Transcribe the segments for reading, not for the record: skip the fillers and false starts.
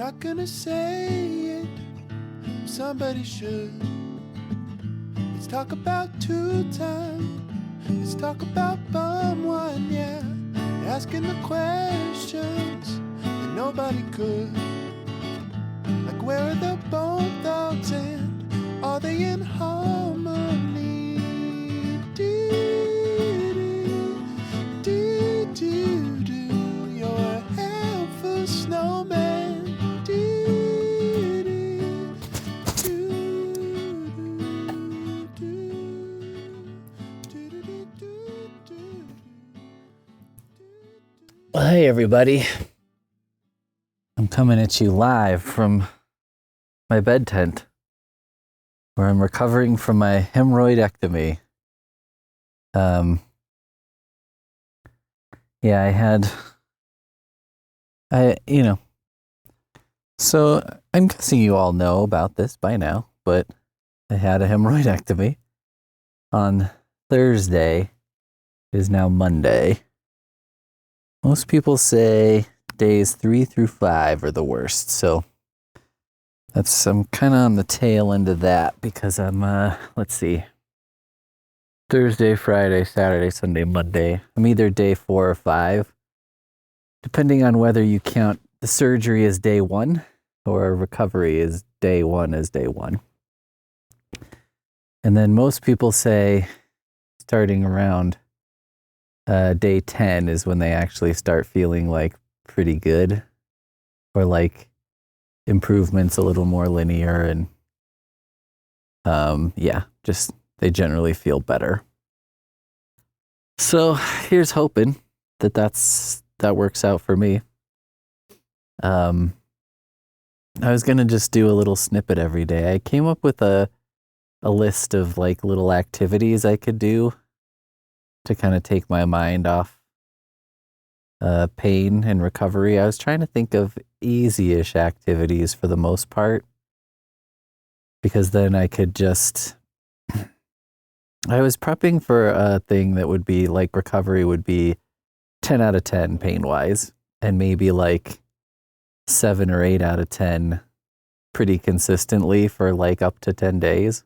not gonna say it, somebody should. Let's talk about two-time, let's talk about bum one, yeah. Asking the questions that nobody could. Like, where are the bone thugs and are they in harmony? Do you're a helpful snowman. Well, hey everybody. I'm coming at you live from my bed tent where I'm recovering from my hemorrhoidectomy. So I'm guessing you all know about this by now, but I had a hemorrhoidectomy on Thursday. It is now Monday. Most people say days 3 through 5 are the worst, so I'm kind of on the tail end of that because I'm, Thursday, Friday, Saturday, Sunday, Monday. I'm either day 4 or 5, depending on whether you count the surgery as day 1 or recovery as day 1 as day 1. And then most people say starting around day 10 is when they actually start feeling like pretty good, or like improvements a little more linear, and just they generally feel better. So here's hoping that works out for me. I was gonna just do a little snippet every day. I came up with a list of like little activities I could do to kind of take my mind off pain and recovery. I was trying to think of easy-ish activities for the most part, because then I could just, I was prepping for a thing that would be like recovery would be 10 out of 10 pain-wise, and maybe like 7 or 8 out of 10 pretty consistently for like up to 10 days.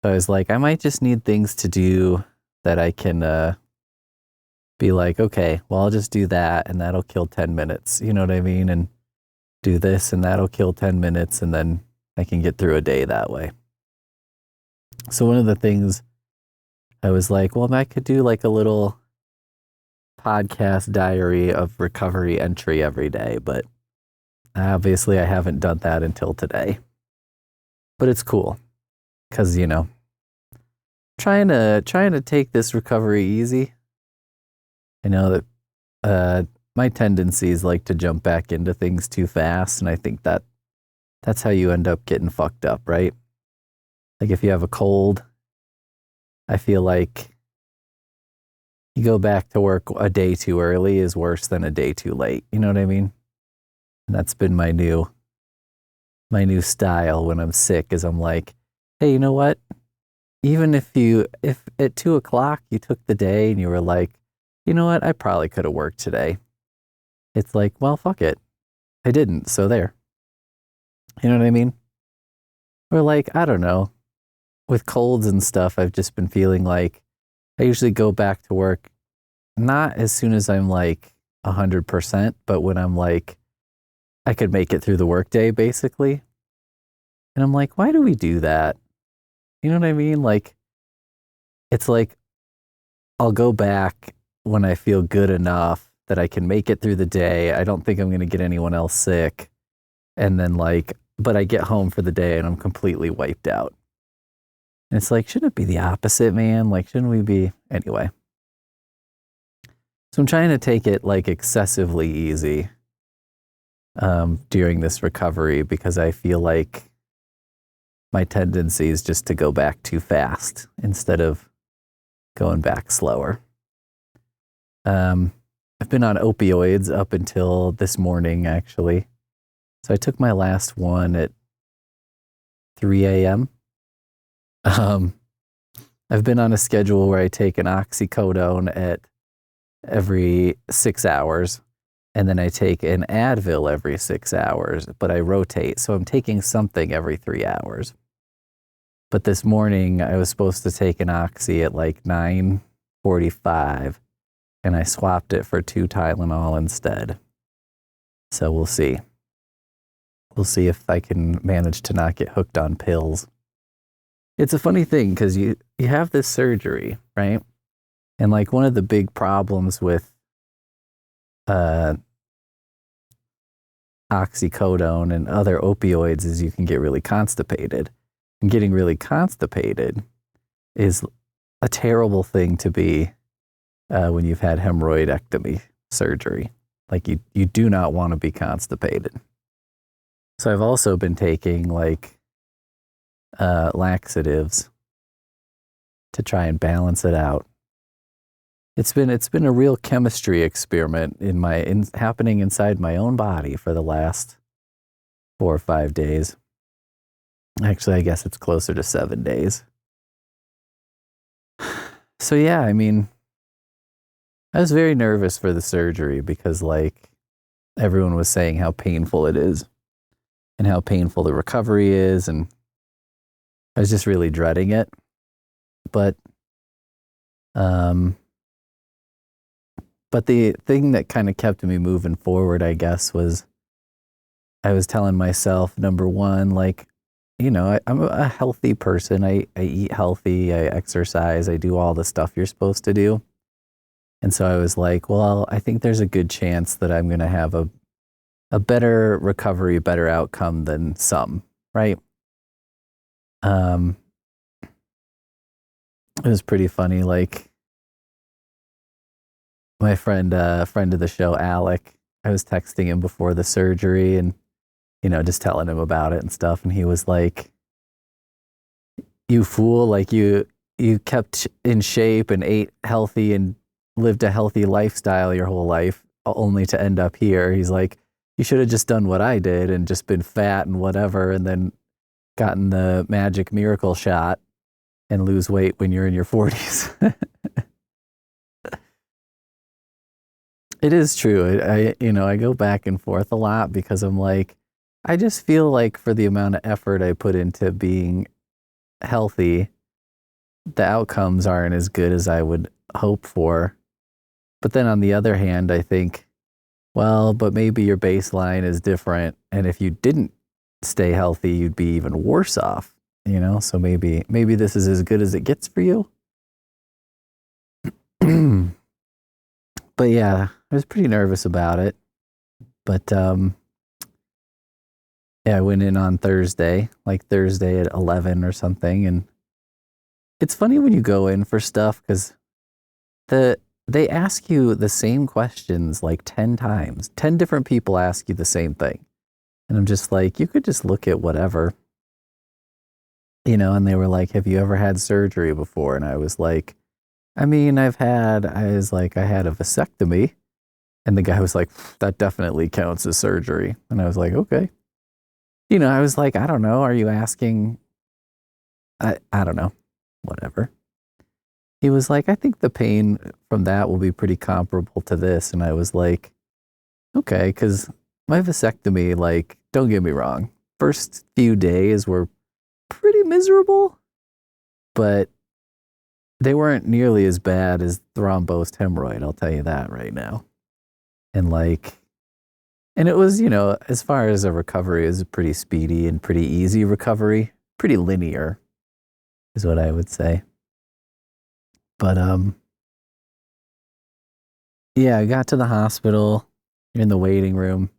So I was like, I might just need things to do that I can be like, okay, well, I'll just do that and that'll kill 10 minutes. You know what I mean? And do this and that'll kill 10 minutes and then I can get through a day that way. So one of the things I was like, well, I could do like a little podcast diary of recovery entry every day, but obviously I haven't done that until today. But it's cool because, trying to take this recovery easy. I know that my tendencies like to jump back into things too fast, and I think that's how you end up getting fucked up, right? Like if you have a cold, I feel like you go back to work a day too early is worse than a day too late. You know what I mean? And that's been my new style when I'm sick, is I'm like, hey, you know what? Even if at 2:00 you took the day and you were like, you know what, I probably could have worked today. It's like, well, fuck it. I didn't, so there. You know what I mean? Or like, I don't know. With colds and stuff, I've just been feeling like I usually go back to work not as soon as I'm like 100%, but when I'm like, I could make it through the workday, basically. And I'm like, why do we do that? You know what I mean? Like, it's like, I'll go back when I feel good enough that I can make it through the day. I don't think I'm going to get anyone else sick. And then but I get home for the day and I'm completely wiped out. And it's like, shouldn't it be the opposite, man? Like, shouldn't we be? Anyway. So I'm trying to take it like excessively easy during this recovery, because I feel like my tendency is just to go back too fast instead of going back slower. I've been on opioids up until this morning, actually. So I took my last one at 3 a.m. I've been on a schedule where I take an oxycodone at every 6 hours. And then I take an Advil every 6 hours, but I rotate. So I'm taking something every 3 hours. But this morning I was supposed to take an Oxy at like 9:45, and I swapped it for 2 Tylenol instead. So we'll see. We'll see if I can manage to not get hooked on pills. It's a funny thing because you have this surgery, right? And like one of the big problems with oxycodone and other opioids is you can get really constipated. And getting really constipated is a terrible thing to be when you've had hemorrhoidectomy surgery. Like you do not want to be constipated. So I've also been taking like laxatives to try and balance it out. It's been a real chemistry experiment happening inside my own body for the last 4 or 5 days. Actually, I guess it's closer to 7 days. So yeah, I mean, I was very nervous for the surgery because like everyone was saying how painful it is and how painful the recovery is, and I was just really dreading it. But the thing that kind of kept me moving forward, I guess, was I was telling myself, number one, like, you know, I'm a healthy person. I eat healthy, I exercise, I do all the stuff you're supposed to do. And so I was like, well, I think there's a good chance that I'm going to have a better recovery, a better outcome than some, right? It was pretty funny. Like my friend of the show, Alec, I was texting him before the surgery and, you know, just telling him about it and stuff. And he was like, you fool, like you kept in shape and ate healthy and lived a healthy lifestyle your whole life only to end up here. He's like, you should have just done what I did and just been fat and whatever, and then gotten the magic miracle shot and lose weight when you're in your 40s. It is true. I go back and forth a lot because I'm like, I just feel like for the amount of effort I put into being healthy, the outcomes aren't as good as I would hope for. But then on the other hand, I think, well, but maybe your baseline is different. And if you didn't stay healthy, you'd be even worse off, you know? So maybe this is as good as it gets for you. But yeah, I was pretty nervous about it. But yeah, I went in on Thursday at 11 or something. And it's funny when you go in for stuff because they ask you the same questions like 10 times. 10 different people ask you the same thing. And I'm just like, you could just look at whatever. You know, and they were like, have you ever had surgery before? And I was like, I had a vasectomy. And the guy was like, that definitely counts as surgery. And I was like, okay. You know, I was like, I don't know. Are you asking? I don't know. Whatever. He was like, I think the pain from that will be pretty comparable to this. And I was like, okay, because my vasectomy, like, don't get me wrong, first few days were pretty miserable, but they weren't nearly as bad as thrombosed hemorrhoid, I'll tell you that right now. And it was, you know, as far as a recovery, it was a pretty speedy and pretty easy recovery, pretty linear is what I would say. But yeah, I got to the hospital in the waiting room,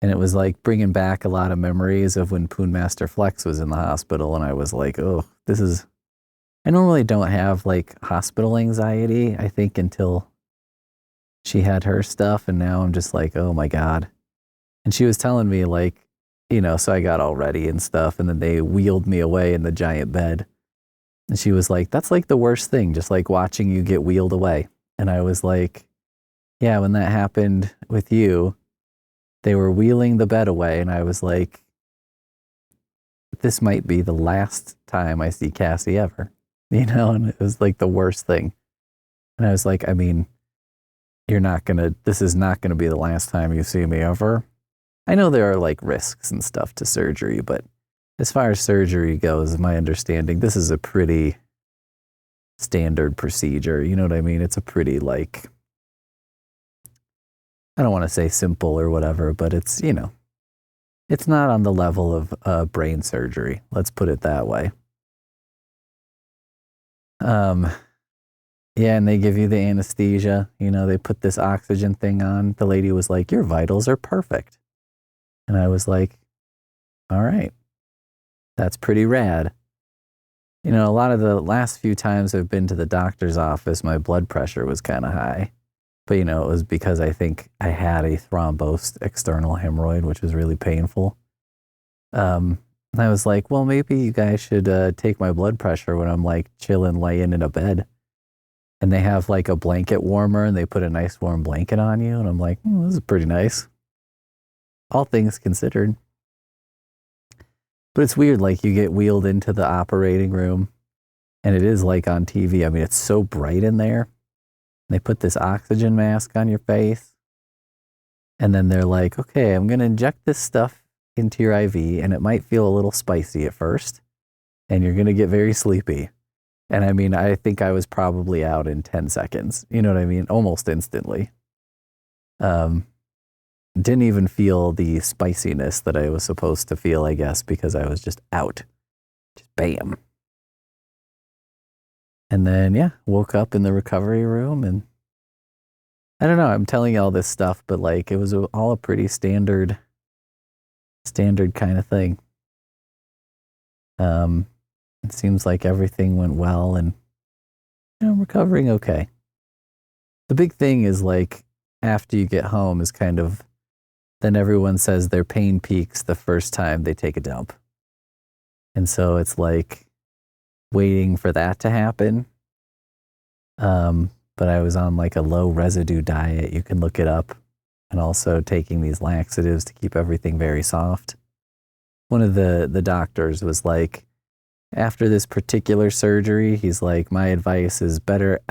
and it was like bringing back a lot of memories of when Poon Master Flex was in the hospital, and I was like, oh, I normally don't have like hospital anxiety, I think, until she had her stuff, and now I'm just like, oh my God. And she was telling me like, you know, so I got all ready and stuff, and then they wheeled me away in the giant bed. And she was like, that's like the worst thing, just like watching you get wheeled away. And I was like, yeah, when that happened with you, they were wheeling the bed away. And I was like, this might be the last time I see Cassie ever, you know? And it was like the worst thing. And I was like, this is not gonna be the last time you see me ever. I know there are like risks and stuff to surgery, but as far as surgery goes, my understanding, this is a pretty standard procedure. You know what I mean? It's a pretty like, I don't want to say simple or whatever, but it's, it's not on the level of brain surgery. Let's put it that way. Yeah, and they give you the anesthesia. They put this oxygen thing on. The lady was like, "Your vitals are perfect." And I was like, "All right, that's pretty rad." A lot of the last few times I've been to the doctor's office, my blood pressure was kind of high. But, it was because I think I had a thrombosed external hemorrhoid, which was really painful. And I was like, well, maybe you guys should take my blood pressure when I'm like chilling, laying in a bed. And they have like a blanket warmer and they put a nice warm blanket on you. And I'm like, this is pretty nice. All things considered. But it's weird, like you get wheeled into the operating room and it is like on TV. I mean, it's so bright in there. They put this oxygen mask on your face. And then they're like, okay, I'm going to inject this stuff into your IV and it might feel a little spicy at first. And you're going to get very sleepy. And I mean, I think I was probably out in 10 seconds. You know what I mean? Almost instantly. Didn't even feel the spiciness that I was supposed to feel, I guess, because I was just out. Just bam. And then, yeah, woke up in the recovery room and I don't know, I'm telling you all this stuff, but like it was all a pretty standard kind of thing. It seems like everything went well and I'm recovering okay. The big thing is like after you get home is kind of, then everyone says their pain peaks the first time they take a dump. And so it's like waiting for that to happen. But I was on like a low residue diet. You can look it up. And also taking these laxatives to keep everything very soft. One of the doctors was like, after this particular surgery, he's like, my advice is better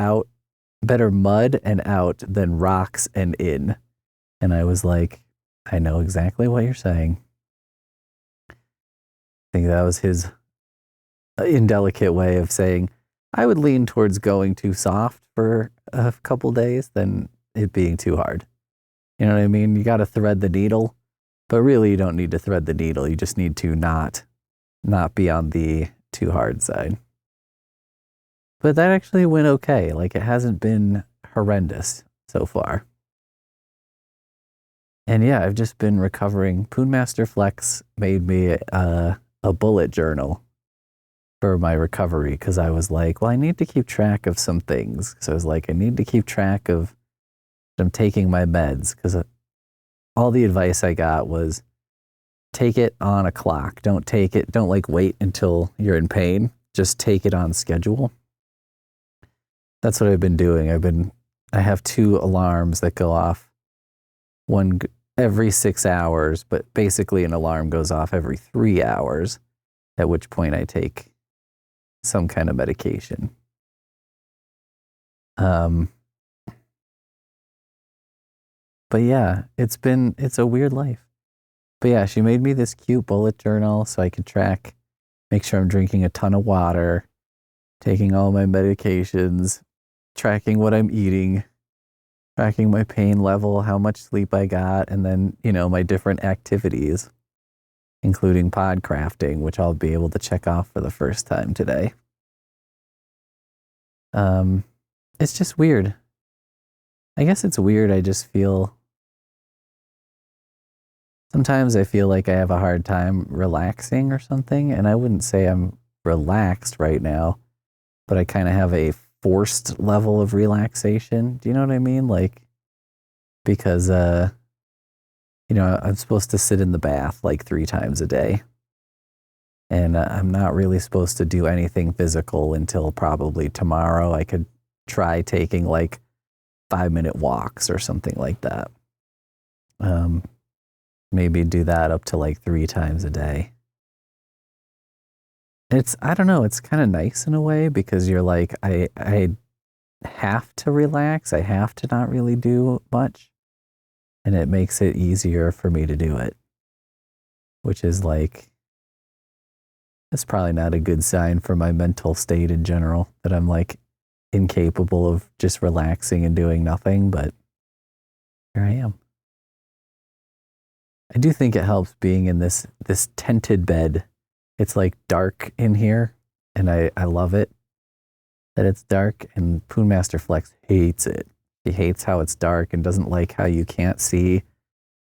mud and out than rocks and in. And I was like, I know exactly what you're saying. I think that was his indelicate way of saying, I would lean towards going too soft for a couple days than it being too hard. You know what I mean? You got to thread the needle, but really you don't need to thread the needle. You just need to not be on the too hard side. But that actually went okay. Like it hasn't been horrendous so far. And yeah, I've just been recovering. Poonmaster Flex made me a bullet journal for my recovery because I was like, well, I need to keep track of some things. So I was like, I need to keep track of I'm taking my meds because all the advice I got was take it on a clock. Don't like wait until you're in pain. Just take it on schedule. That's what I've been doing. I have 2 alarms that go off, one every 6 hours, but basically an alarm goes off every 3 hours, at which point I take some kind of medication. But yeah, it's a weird life. But yeah, she made me this cute bullet journal so I could make sure I'm drinking a ton of water, taking all my medications, tracking what I'm eating, tracking my pain level, how much sleep I got, and then, my different activities, including pod crafting, which I'll be able to check off for the first time today. It's just weird. I guess it's weird. Sometimes I feel like I have a hard time relaxing or something, and I wouldn't say I'm relaxed right now, but I kind of have a forced level of relaxation. Do you know what I mean? Like, because, I'm supposed to sit in the bath like 3 times a day, and I'm not really supposed to do anything physical until probably tomorrow. I could try taking like 5-minute walks or something like that. Maybe do that up to like 3 times a day. I don't know, it's kind of nice in a way because you're like, I have to relax. I have to not really do much. And it makes it easier for me to do it, which is like, that's probably not a good sign for my mental state in general, that I'm like incapable of just relaxing and doing nothing, but here I am. I do think it helps being in this tented bed. It's like dark in here, and I love it that it's dark, and Poonmaster Flex hates it. He hates how it's dark and doesn't like how you can't see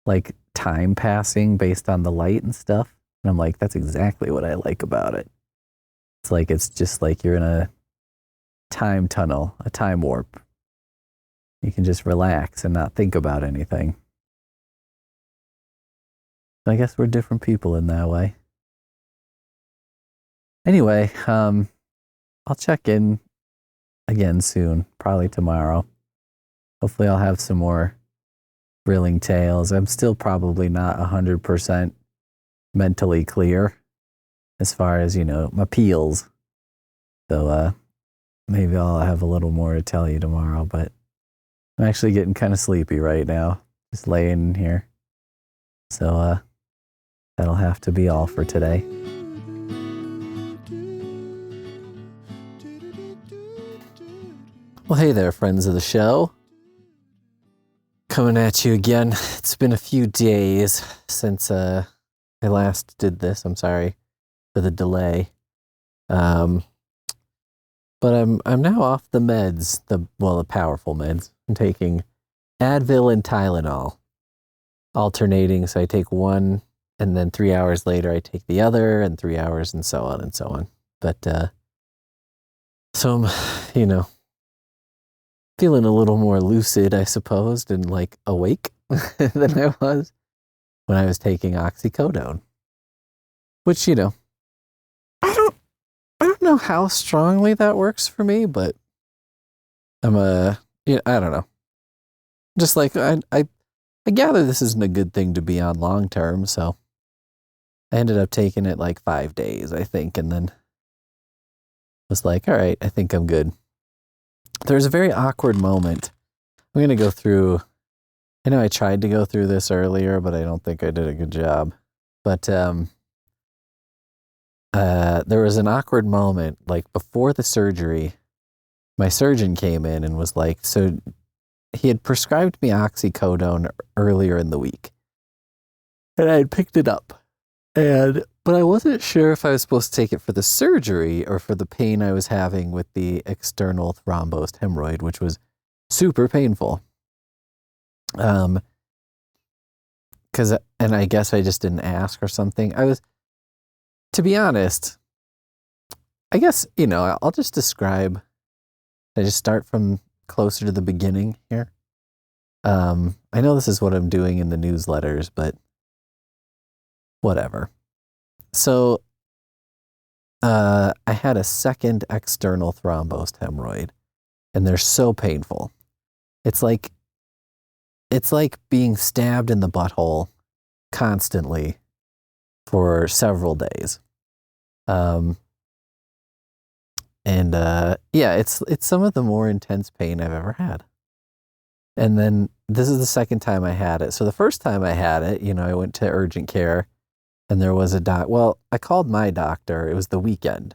like time passing based on the light and stuff. And I'm like, that's exactly what I like about it. It's like, it's just like you're in a time tunnel, a time warp. You can just relax and not think about anything. I guess we're different people in that way. Anyway, I'll check in again soon, probably tomorrow. Hopefully I'll have some more thrilling tales. I'm still probably not 100% mentally clear as far as, my peels. So maybe I'll have a little more to tell you tomorrow, but I'm actually getting kind of sleepy right now, just laying in here. So that'll have to be all for today. Well, hey there, friends of the show. Coming at you again. It's been a few days since I last did this. I'm sorry for the delay. But I'm now off the meds, the powerful meds. I'm taking Advil and Tylenol, alternating. So I take one, and then 3 hours later I take the other, and 3 hours, and so on and so on. But so I'm, feeling a little more lucid, I suppose, and like awake than I was when I was taking oxycodone. Which, I don't know how strongly that works for me, but I don't know. Just like I gather this isn't a good thing to be on long term, so I ended up taking it like 5 days, I think, and then was like, all right, I think I'm good. There's a very awkward moment. I'm going to go through, I know I tried to go through this earlier, but I don't think I did a good job. But there was an awkward moment, like before the surgery, my surgeon came in and was like, so he had prescribed me oxycodone earlier in the week. And I had picked it up. But I wasn't sure if I was supposed to take it for the surgery or for the pain I was having with the external thrombosed hemorrhoid, which was super painful. And I guess I just didn't ask or something. To be honest, I guess, I'll just describe, I just start from closer to the beginning here. I know this is what I'm doing in the newsletters, but whatever. So, I had a second external thrombosed hemorrhoid, and they're so painful. It's like being stabbed in the butthole constantly for several days. It's some of the more intense pain I've ever had. And then this is the second time I had it. So the first time I had it, I went to urgent care. And there was I called my doctor. It was the weekend.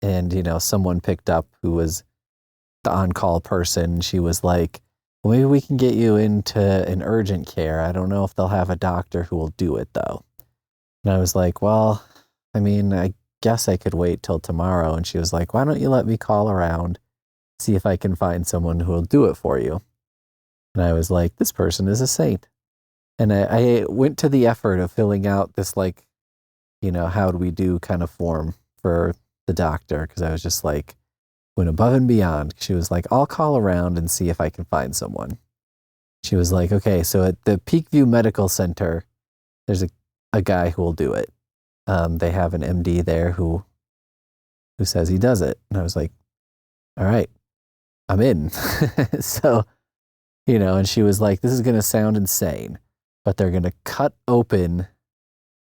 And, someone picked up who was the on-call person. She was like, well, maybe we can get you into an urgent care. I don't know if they'll have a doctor who will do it, though. And I was like, well, I guess I could wait till tomorrow. And she was like, why don't you let me call around, see if I can find someone who will do it for you? And I was like, this person is a saint. And I went to the effort of filling out this, how do we do kind of form for the doctor, because I was just like, went above and beyond. She was like, I'll call around and see if I can find someone. She was like, okay, so at the Peakview Medical Center, there's a guy who will do it. They have an MD there who says he does it. And I was like, all right, I'm in. So, and she was like, this is going to sound insane, but they're going to cut open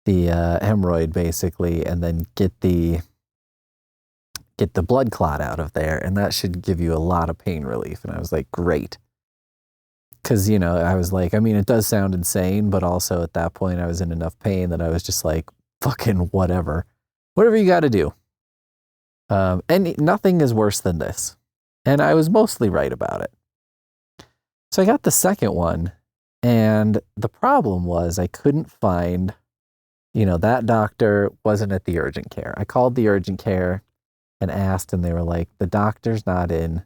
the hemorrhoid basically, and then get the get the blood clot out of there, and that should give you a lot of pain relief. And I was like, great. Because, I was like, it does sound insane, but also at that point I was in enough pain that I was just like, fucking whatever you got to do. And nothing is worse than this. And I was mostly right about it. So I got the second one, and the problem was I couldn't find, that doctor wasn't at the urgent care. I called the urgent care and asked, and they were like, the doctor's not in.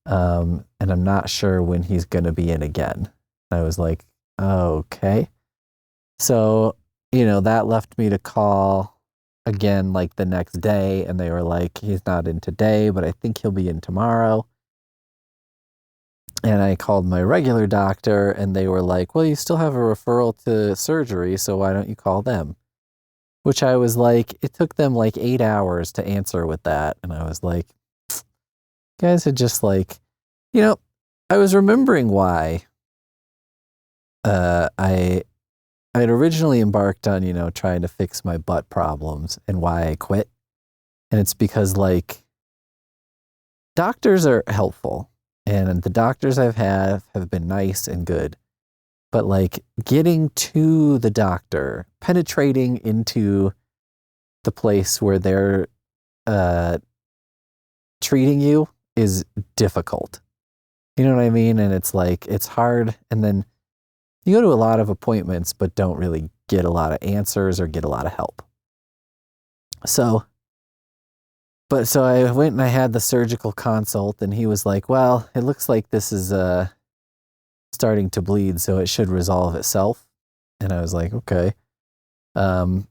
And I'm not sure when he's going to be in again. I was like, okay. So, that left me to call again, like the next day. And they were like, he's not in today, but I think he'll be in tomorrow. And I called my regular doctor, and they were like, well, you still have a referral to surgery, so why don't you call them? Which I was like, it took them like 8 hours to answer with that. And I was like, guys are just like, I was remembering why I had originally embarked on, trying to fix my butt problems and why I quit. And it's because like doctors are helpful, and the doctors I've had have been nice and good. But like getting to the doctor, penetrating into the place where they're treating you is difficult. You know what I mean? And it's like, it's hard. And then you go to a lot of appointments, but don't really get a lot of answers or get a lot of help. So I went and I had the surgical consult, and he was like, well, it looks like this is starting to bleed, so it should resolve itself. And I was like, okay. And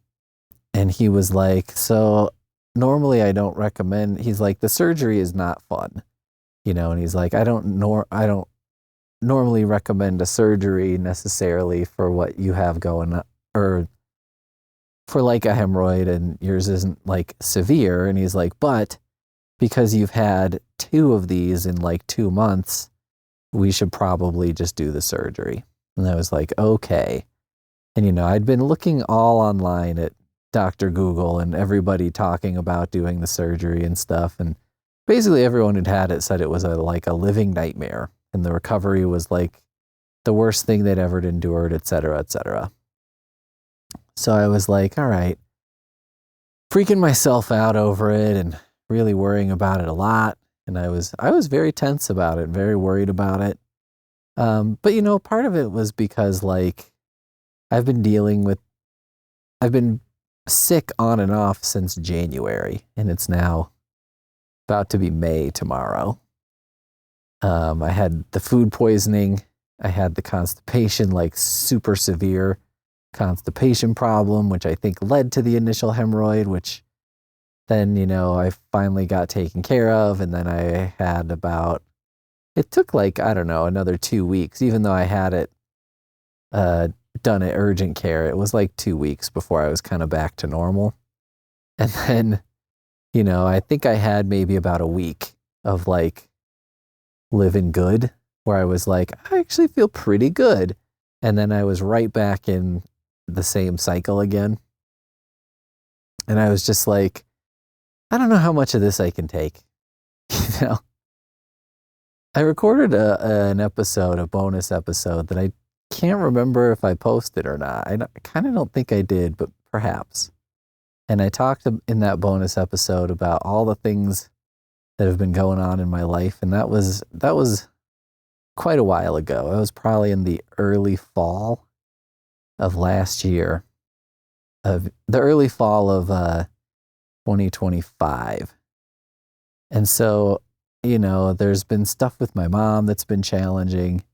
he was like, so normally I don't recommend, he's like, the surgery is not fun, and he's like, I don't normally recommend a surgery necessarily for what you have going on, or for like a hemorrhoid, and yours isn't like severe. And he's like, but because you've had 2 of these in like 2 months, we should probably just do the surgery. And I was like, okay. And, I'd been looking all online at Dr. Google and everybody talking about doing the surgery and stuff. And basically everyone who'd had it said it was like a living nightmare, and the recovery was like the worst thing they'd ever endured, et cetera, et cetera. So I was like, all right, freaking myself out over it and really worrying about it a lot. And I was very tense about it, very worried about it. But part of it was because like I've been sick on and off since January, and it's now about to be May tomorrow. I had the food poisoning. I had the constipation, like super severe constipation problem, which I think led to the initial hemorrhoid, which then, I finally got taken care of. And then I had it took like, I don't know, another 2 weeks, even though I had it done at urgent care. It was like 2 weeks before I was kind of back to normal. And then, I think I had maybe about a week of like living good, where I was like, I actually feel pretty good. And then I was right back in the same cycle again. And I was just like, I don't know how much of this I can take. I recorded a bonus episode that I can't remember if I posted or not. I kind of don't think I did, but perhaps. And I talked in that bonus episode about all the things that have been going on in my life. And that was quite a while ago. I was probably in the early fall of last year, of the early fall of 2025. And so, there's been stuff with my mom that's been challenging,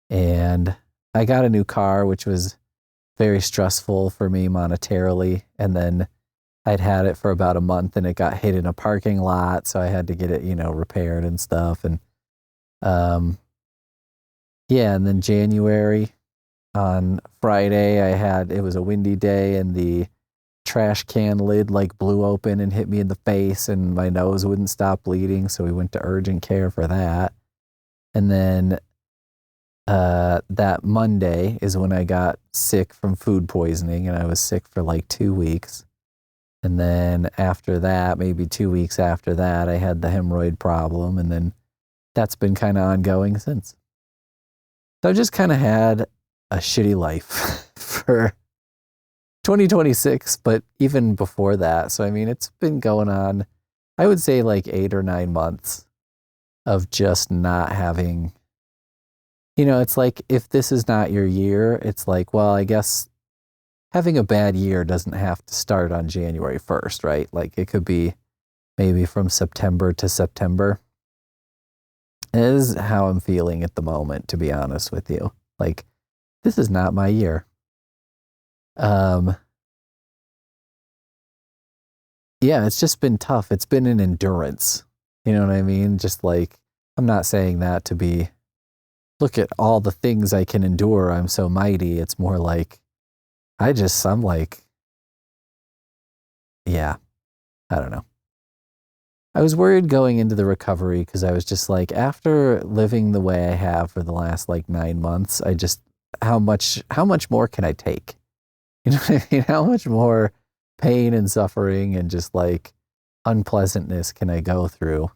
and I got a new car, which was very stressful for me monetarily. And then I'd had it for about a month, and it got hit in a parking lot, so I had to get it, repaired and stuff. And and then January, on Friday, it was a windy day, and the trash can lid like blew open and hit me in the face, and my nose wouldn't stop bleeding, so we went to urgent care for that. And then that Monday is when I got sick from food poisoning, and I was sick for like 2 weeks. And then after that, maybe 2 weeks after that, I had the hemorrhoid problem. And then that's been kind of ongoing since. So I just kind of had a shitty life for 2026, but even before that. So, I mean, it's been going on, I would say like 8 or 9 months of just not having, it's like if this is not your year, it's like, well, I guess having a bad year doesn't have to start on January 1st, right? Like it could be maybe from September to September. It is how I'm feeling at the moment, to be honest with you. Like, this is not my year. Yeah, it's just been tough. It's been an endurance. You know what I mean? Just like, I'm not saying that to be, look at all the things I can endure. I'm so mighty. It's more like, I'm like, yeah, I don't know. I was worried going into the recovery because I was just like, after living the way I have for the last like 9 months, I just, how much more can I take? You know what I mean? How much more pain and suffering and just like unpleasantness can I go through?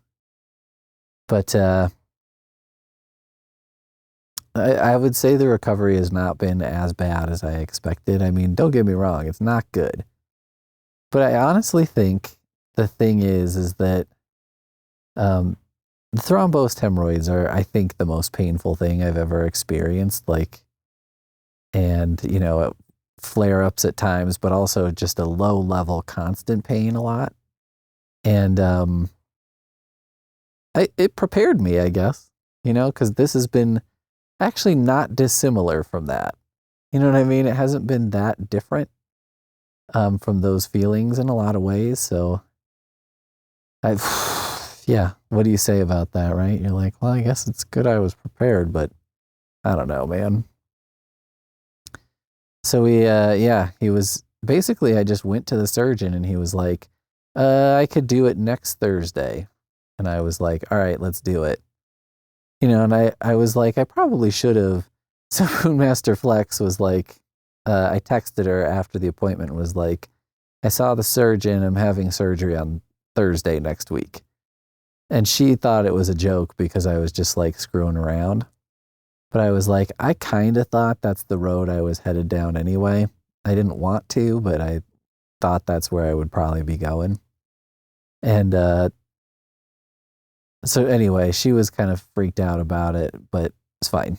But I would say the recovery has not been as bad as I expected. I mean, don't get me wrong, it's not good. But I honestly think the thing is that the thrombosed hemorrhoids are, I think, the most painful thing I've ever experienced. Like, and, flare-ups at times, but also just a low-level constant pain a lot. And it prepared me, I guess, because this has been actually not dissimilar from that. You know what I mean? It hasn't been that different from those feelings in a lot of ways. So, yeah, what do you say about that, right? You're like, well, I guess it's good I was prepared, but I don't know, man. So he was basically, I just went to the surgeon and he was like, I could do it next Thursday. And I was like, all right, let's do it. And I was like, I probably should have. So Master Flex was like, I texted her after the appointment, was like, I saw the surgeon, I'm having surgery on Thursday next week. And she thought it was a joke because I was just like screwing around. But I was like, I kind of thought that's the road I was headed down anyway. I didn't want to, but I thought that's where I would probably be going. And so anyway, she was kind of freaked out about it, but it's fine.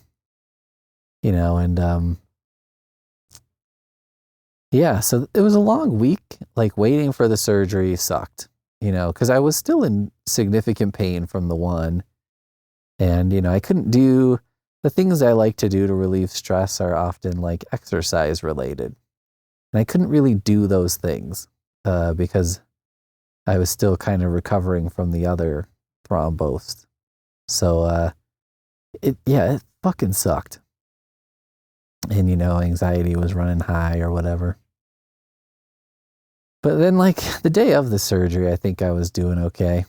And yeah, so it was a long week. Like waiting for the surgery sucked, because I was still in significant pain from the one. And, I couldn't do the things I like to do to relieve stress are often like exercise related. And I couldn't really do those things because I was still kind of recovering from the other thrombose. So it fucking sucked. And, anxiety was running high or whatever. But then like the day of the surgery, I think I was doing okay.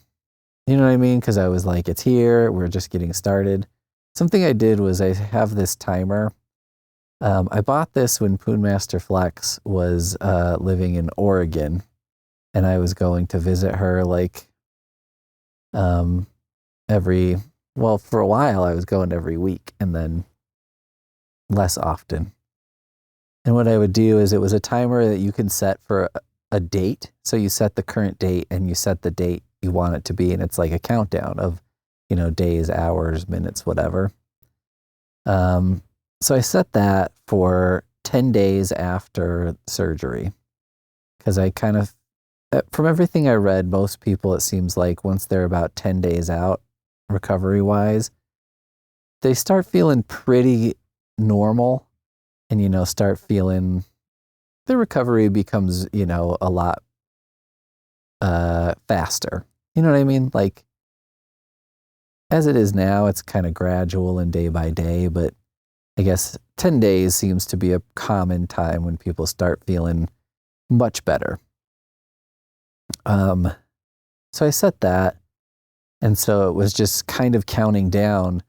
You know what I mean? Because I was like, it's here. We're just getting started. Something I did was I have this timer. I bought this when Poonmaster Flex was living in Oregon, and I was going to visit her like for a while I was going every week and then less often. And what I would do is it was a timer that you can set for a date. So you set the current date and you set the date you want it to be, and it's like a countdown of days, hours, minutes, whatever. So I set that for 10 days after surgery because I kind of, from everything I read, most people, it seems like once they're about 10 days out recovery-wise, they start feeling pretty normal and, start feeling the recovery becomes, a lot faster. You know what I mean? Like, as it is now, it's kind of gradual and day by day, but I guess 10 days seems to be a common time when people start feeling much better. So I set that, and so it was just kind of counting down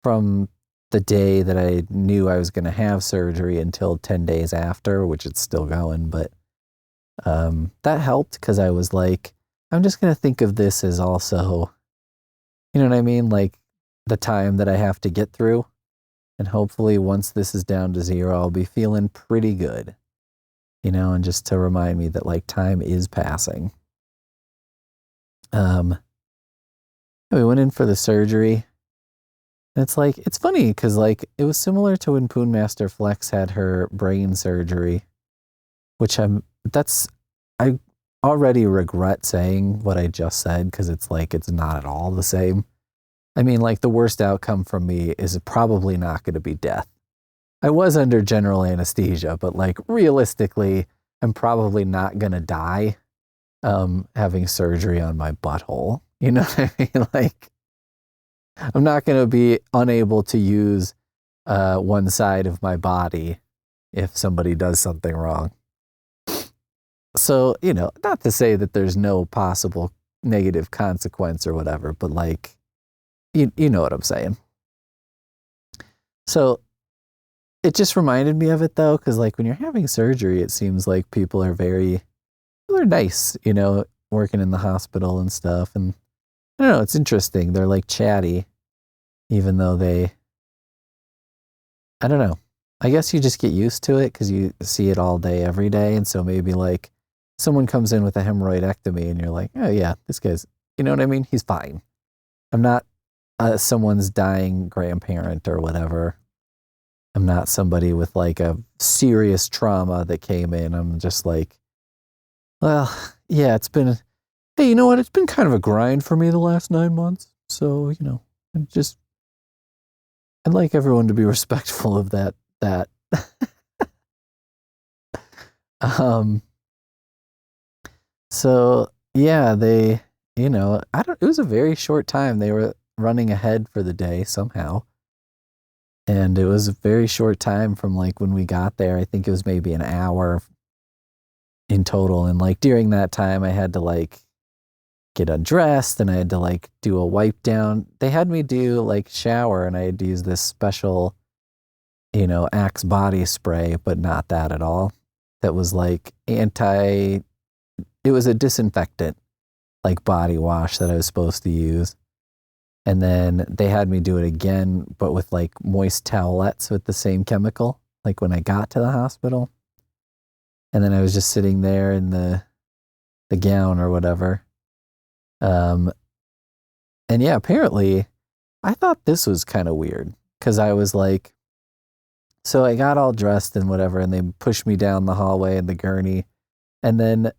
from the day that I knew I was going to have surgery until 10 days after, which it's still going, but That helped because I was like, I'm just going to think of this as also, you know what I mean? Like the time that I have to get through. And hopefully once this is down to 0, I'll be feeling pretty good, and just to remind me that like time is passing. We went in for the surgery. And it's like, it's funny because like it was similar to when Poon Master Flex had her brain surgery, which I already regret saying what I just said because it's like, it's not at all the same. I mean, like the worst outcome from me is probably not going to be death. I was under general anesthesia, but like realistically, I'm probably not going to die having surgery on my butthole. You know what I mean? Like, I'm not going to be unable to use one side of my body if somebody does something wrong. So, not to say that there's no possible negative consequence or whatever, but like, you know what I'm saying. So it just reminded me of it though, because like when you're having surgery, it seems like people are they're nice, working in the hospital and stuff. And I don't know, it's interesting. They're like chatty, even though I don't know. I guess you just get used to it because you see it all day, every day. And so maybe like someone comes in with a hemorrhoidectomy and you're like, oh yeah, this guy's, you know what I mean? He's fine. I'm not someone's dying grandparent or whatever. I'm not somebody with like a serious trauma that came in. I'm just like, well, yeah, hey, you know what? It's been kind of a grind for me the last 9 months. So, I'd like everyone to be respectful of that. So yeah, it was a very short time. They were running ahead for the day somehow. And it was a very short time from like when we got there. I think it was maybe an hour in total. And like during that time, I had to like get undressed and I had to like do a wipe down. They had me do like shower and I had to use this special, Axe body spray, but not that at all. That was like it was a disinfectant, like body wash that I was supposed to use. And then they had me do it again, but with like moist towelettes with the same chemical, like when I got to the hospital. And then I was just sitting there in the gown or whatever. And yeah, apparently I thought this was kind of weird because I was like, so I got all dressed and whatever, and they pushed me down the hallway in the gurney. And then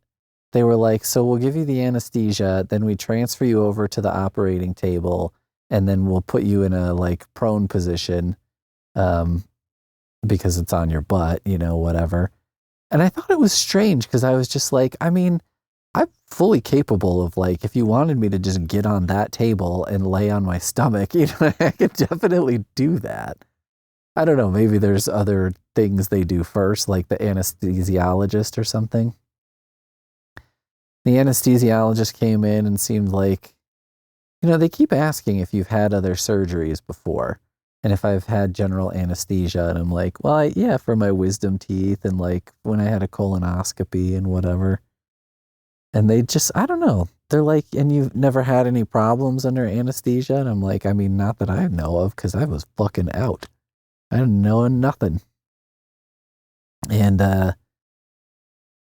they were like, so we'll give you the anesthesia, then we transfer you over to the operating table, and then we'll put you in a like prone position because it's on your butt, whatever. And I thought it was strange because I was just like, I mean, I'm fully capable of like, if you wanted me to just get on that table and lay on my stomach, I could definitely do that. I don't know, maybe there's other things they do first, like the anesthesiologist or something. The anesthesiologist came in and seemed like, they keep asking if you've had other surgeries before and if I've had general anesthesia. And I'm like, well, yeah, for my wisdom teeth and like when I had a colonoscopy and whatever. And they just, I don't know. They're like, and you've never had any problems under anesthesia? And I'm like, I mean, not that I know of because I was fucking out. I didn't know nothing. And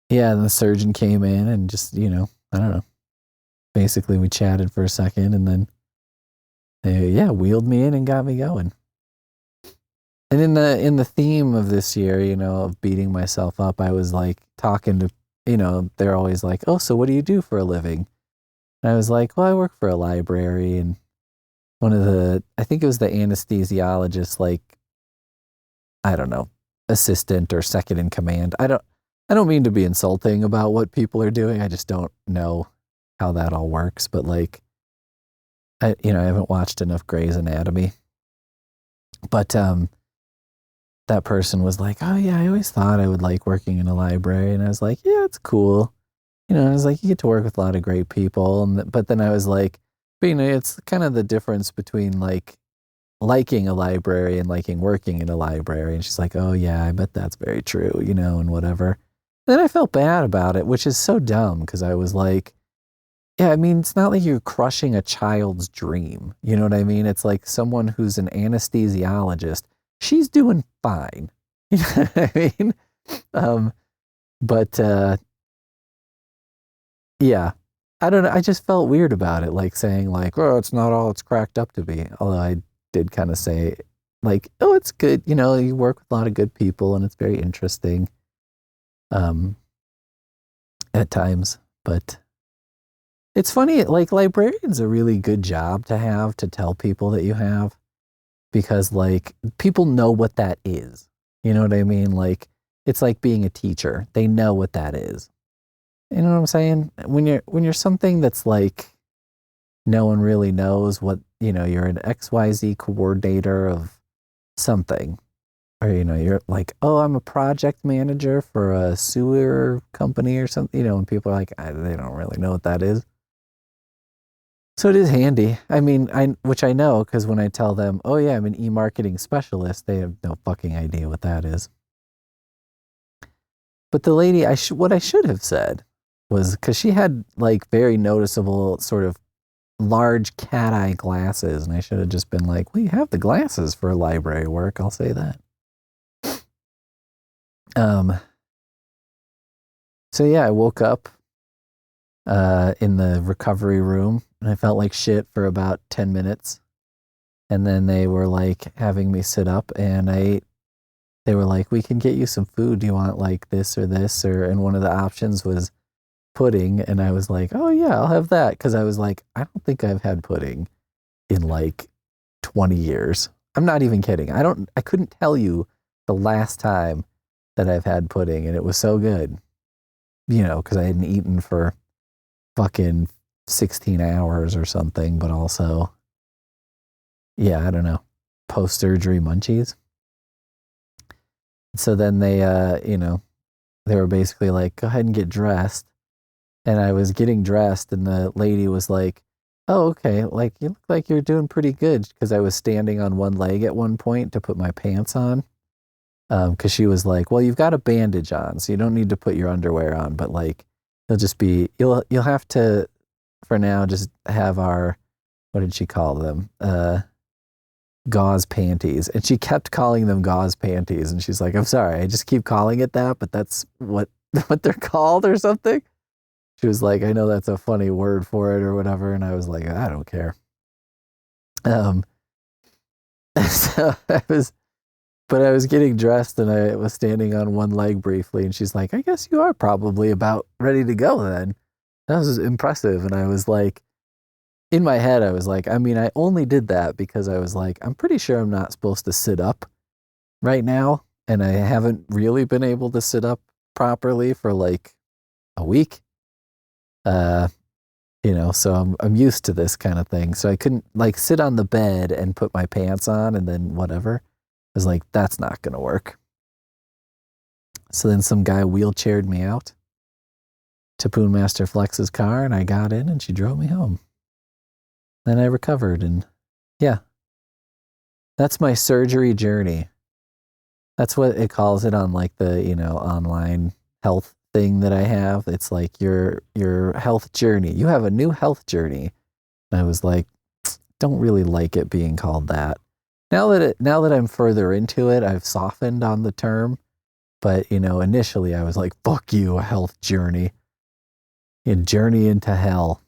yeah, the surgeon came in and just, I don't know. Basically, we chatted for a second and then they, wheeled me in and got me going. And in the theme of this year, of beating myself up, I was like talking to, they're always like, oh, so what do you do for a living? And I was like, well, I work for a library. And I think it was the anesthesiologist, like, I don't know, assistant or second in command. I don't mean to be insulting about what people are doing. I just don't know how that all works. But like, I haven't watched enough Grey's Anatomy. But that person was like, oh yeah, I always thought I would like working in a library. And I was like, yeah, it's cool. I was like, you get to work with a lot of great people. But then I was like, but it's kind of the difference between like liking a library and liking working in a library. And she's like, oh yeah, I bet that's very true, and whatever. Then I felt bad about it, which is so dumb because I was like, yeah, I mean, it's not like you're crushing a child's dream. You know what I mean? It's like someone who's an anesthesiologist. She's doing fine. You know what I mean? Um, but yeah, I don't know. I just felt weird about it, like saying like, "Oh, it's not all it's cracked up to be." Although I did kind of say, like, "Oh, it's good. You know, you work with a lot of good people, and it's very interesting." Um, at times, but it's funny. Like, librarian's a really good job to have to tell people that you have because, like, people know what that is. You know what I mean? Like, it's like being a teacher. They know what that is. You know what I'm saying? When you're something that's like no one really knows what, you're an XYZ coordinator of something. Or, you're like, oh, I'm a project manager for a sewer company or something, and people are like, they don't really know what that is. So it is handy. I mean, which I know because when I tell them, oh yeah, I'm an e-marketing specialist, they have no fucking idea what that is. But the lady, what I should have said was because she had like very noticeable sort of large cat eye glasses, and I should have just been like, well, you have the glasses for library work. I'll say that. Um. So yeah, I woke up in the recovery room, and I felt like shit for about 10 minutes. And then they were like having me sit up, and they were like, we can get you some food. Do you want like this or this? And one of the options was pudding. And I was like, oh yeah, I'll have that. Cause I was like, I don't think I've had pudding in like 20 years. I'm not even kidding. I couldn't tell you the last time that I've had pudding, and it was so good, cause I hadn't eaten for fucking 16 hours or something, but also, yeah, I don't know, post-surgery munchies. So then they were basically like, go ahead and get dressed. And I was getting dressed, and the lady was like, oh, okay, like, you look like you're doing pretty good. Because I was standing on one leg at one point to put my pants on. Because she was like, well, you've got a bandage on, so you don't need to put your underwear on. But like, you'll have to, for now, just have our, what did she call them? Gauze panties. And she kept calling them gauze panties. And she's like, I'm sorry, I just keep calling it that, but that's what they're called or something. She was like, I know that's a funny word for it or whatever. And I was like, I don't care. So I was getting dressed, and I was standing on one leg briefly, and she's like, I guess you are probably about ready to go then. That was impressive. And I was like, in my head, I was like, I mean, I only did that because I was like, I'm pretty sure I'm not supposed to sit up right now. And I haven't really been able to sit up properly for like a week. Uh, so I'm used to this kind of thing. So I couldn't like sit on the bed and put my pants on and then whatever. I was like, that's not going to work. So then some guy wheelchaired me out to Poonmaster Flex's car, and I got in, and she drove me home. Then I recovered, and yeah, that's my surgery journey. That's what it calls it on like the, online health thing that I have. It's like your health journey. You have a new health journey. And I was like, don't really like it being called that. Now that I'm further into it, I've softened on the term. But, initially I was like, fuck you, a health journey. A journey into hell.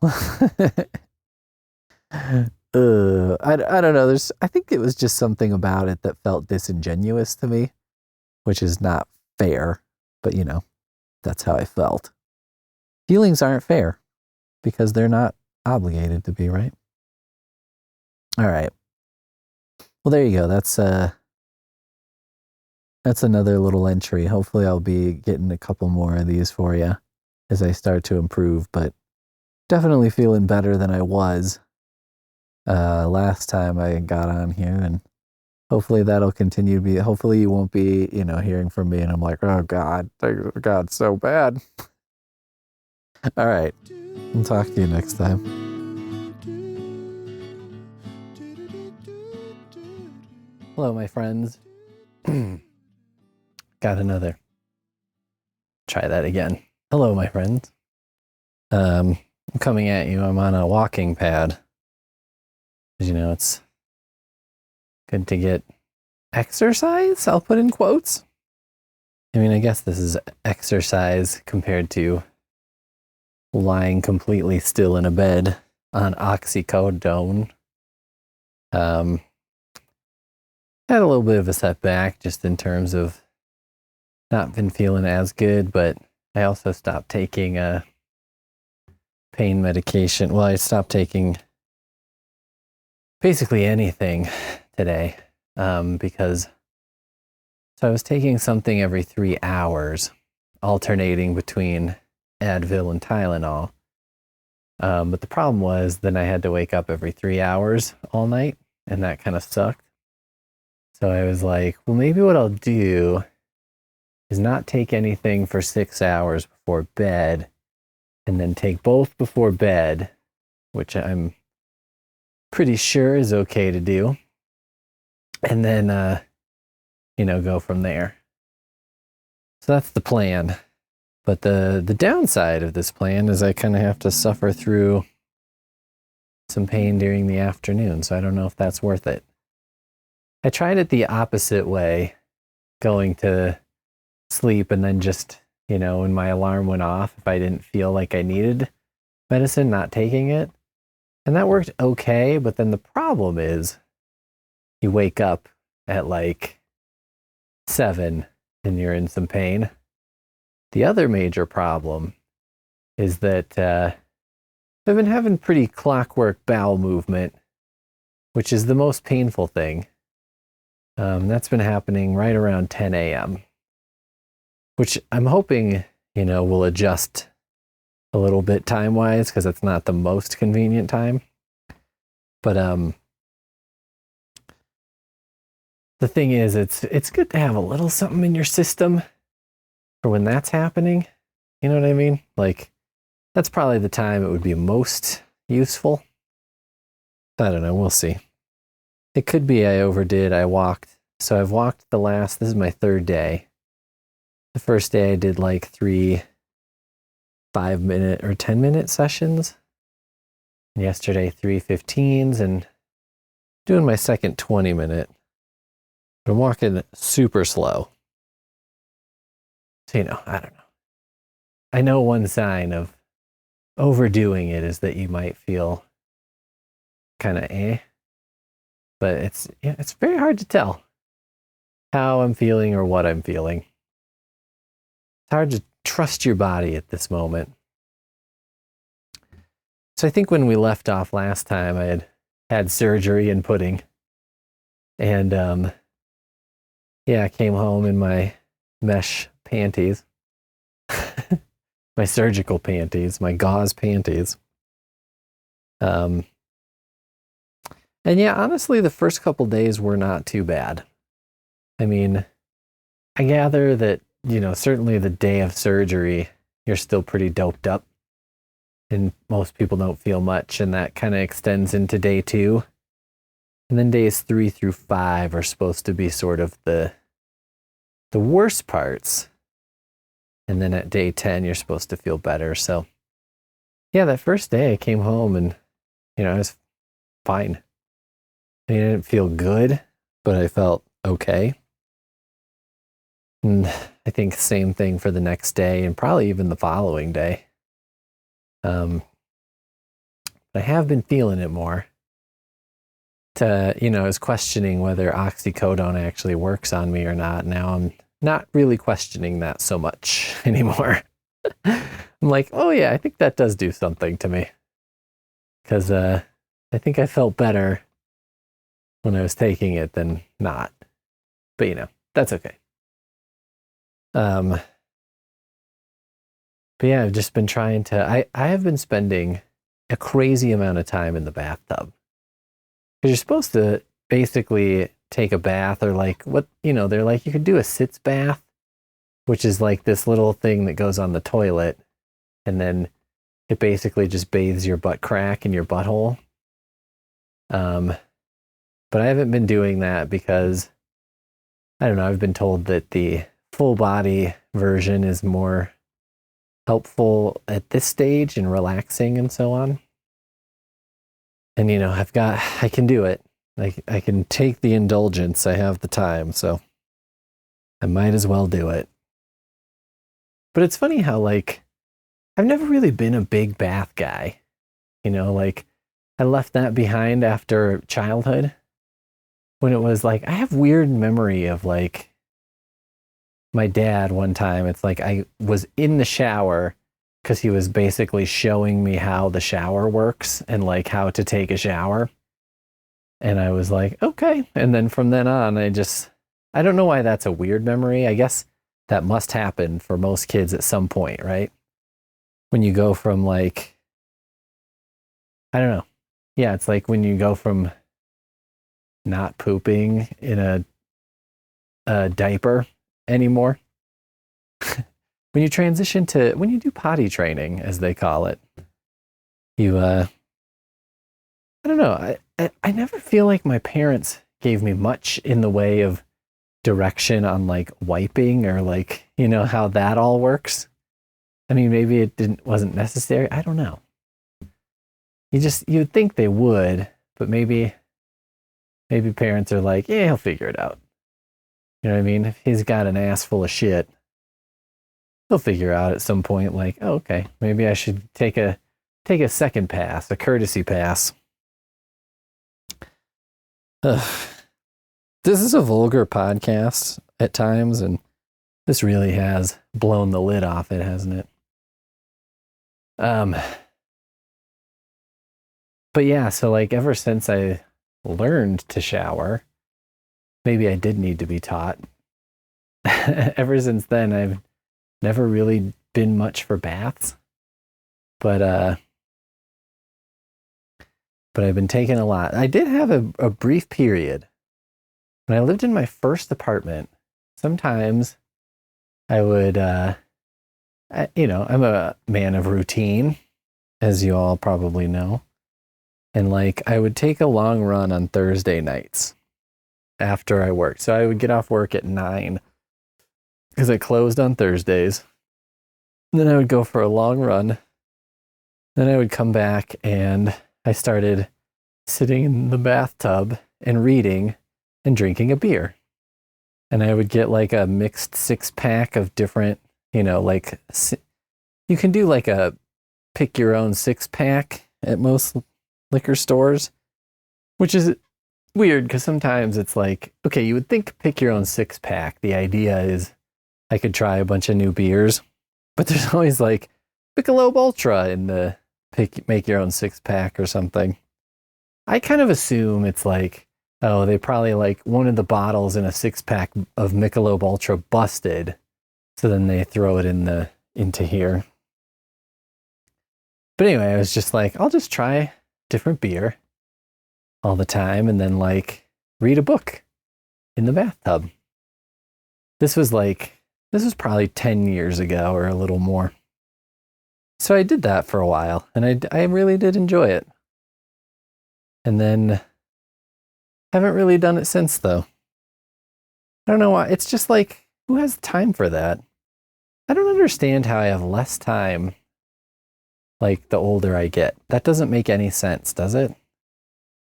I don't know. I think it was just something about it that felt disingenuous to me, which is not fair, but that's how I felt. Feelings aren't fair because they're not obligated to be, right? All right. Well, there you go. That's another little entry. Hopefully I'll be getting a couple more of these for you as I start to improve, but definitely feeling better than I was last time I got on here, and hopefully that'll continue to be. Hopefully you won't be, hearing from me and I'm like, oh God, so bad. All right. I'll talk to you next time. Hello, my friends. Got another try that again. Hello, my friends. I'm coming at you. I'm on a walking pad. You know, it's good to get exercise. I'll put in quotes. I mean, I guess this is exercise compared to lying completely still in a bed on oxycodone. Had a little bit of a setback just in terms of not been feeling as good, but I also stopped taking pain medication. Well, I stopped taking basically anything today because I was taking something every 3 hours, alternating between Advil and Tylenol. But the problem was then I had to wake up every 3 hours all night, and that kind of sucked. So I was like, well, maybe what I'll do is not take anything for 6 hours before bed, and then take both before bed, which I'm pretty sure is okay to do. And then, go from there. So that's the plan. But the downside of this plan is I kind of have to suffer through some pain during the afternoon. So I don't know if that's worth it. I tried it the opposite way, going to sleep and then just, when my alarm went off, if I didn't feel like I needed medicine, not taking it. And that worked okay. But then the problem is you wake up at like 7 and you're in some pain. The other major problem is that I've been having pretty clockwork bowel movement, which is the most painful thing. That's been happening right around 10 a.m., which I'm hoping, will adjust a little bit time-wise because it's not the most convenient time. But the thing is, it's good to have a little something in your system for when that's happening. You know what I mean? Like, that's probably the time it would be most useful. I don't know. We'll see. It could be I overdid. I walked. So I've walked this is my 3rd day. The first day I did like 3 5-minute or 10-minute sessions. And yesterday, 3 15s, and doing my second 20-minute. But I'm walking super slow. So, I don't know. I know one sign of overdoing it is that you might feel kind of but it's very hard to tell how I'm feeling or what I'm feeling. It's hard to trust your body at this moment. So I think when we left off last time, I had surgery in pudding. And I came home in my mesh panties, my surgical panties, my gauze panties. And honestly, the first couple days were not too bad. I mean, I gather that, certainly the day of surgery, you're still pretty doped up. And most people don't feel much, and that kind of extends into day 2. And then days 3 through 5 are supposed to be sort of the worst parts. And then at day 10, you're supposed to feel better. So, that first day I came home and, I was fine. I didn't feel good, but I felt okay. And I think same thing for the next day and probably even the following day. I have been feeling it more. I was questioning whether oxycodone actually works on me or not. Now I'm not really questioning that so much anymore. I'm like, oh yeah, I think that does do something to me. Because I think I felt better when I was taking it than not. But that's okay. But I've just been trying to, I have been spending a crazy amount of time in the bathtub. Because you're supposed to basically take a bath or they're like, you could do a sitz bath, which is like this little thing that goes on the toilet. And then it basically just bathes your butt crack and your butthole. But I haven't been doing that because, I don't know, I've been told that the full body version is more helpful at this stage and relaxing and so on. And, you know, I can do it. I can take the indulgence. I have the time, so I might as well do it. But it's funny how, like, I've never really been a big bath guy. You know, like, I left that behind after childhood when it was like, I have weird memory of, like, my dad one time. It's like I was in the shower because he was basically showing me how the shower works and, like, how to take a shower. And I was like, okay. And then from then on, I don't know why that's a weird memory. I guess that must happen for most kids at some point, right? When you go from, like, I don't know. Yeah, it's like when you go from not pooping in a diaper anymore. When you transition when you do potty training, as they call it, I don't know. I never feel like my parents gave me much in the way of direction on, like, wiping or, like, you know, how that all works. I mean, maybe it wasn't necessary. I don't know. You'd think they would, but maybe parents are like, yeah, he'll figure it out. You know what I mean? If he's got an ass full of shit, he'll figure out at some point, like, oh, okay, maybe I should take a second pass, a courtesy pass. This is a vulgar podcast at times, and this really has blown the lid off it, hasn't it? But yeah, so, like, ever since I learned to shower, maybe I did need to be taught. Ever since then, I've never really been much for baths, but I've been taking a lot. I did have a brief period when I lived in my first apartment. Sometimes I would, you know, I'm a man of routine, as you all probably know. And, like, I would take a long run on Thursday nights after I worked. So I would get off work at 9 because I closed on Thursdays. And then I would go for a long run. Then I would come back and I started sitting in the bathtub and reading and drinking a beer. And I would get, like, a mixed 6-pack of different, you know, like, you can do, like, a pick your own 6-pack at most liquor stores, which is weird because sometimes it's like, okay, you would think pick your own 6-pack. The idea is I could try a bunch of new beers, but there's always, like, Michelob Ultra in the make your own 6-pack or something. I kind of assume it's like, oh, they probably, like, one of the bottles in a 6-pack of Michelob Ultra busted, so then they throw it into here. But anyway, I was just like, I'll just try different beer all the time and then, like, read a book in the bathtub. This was probably 10 years ago or a little more. So I did that for a while, and I really did enjoy it. And then haven't really done it since, though. I don't know why. It's just like, who has time for that? I don't understand how I have less time, like, the older I get. That doesn't make any sense, does it?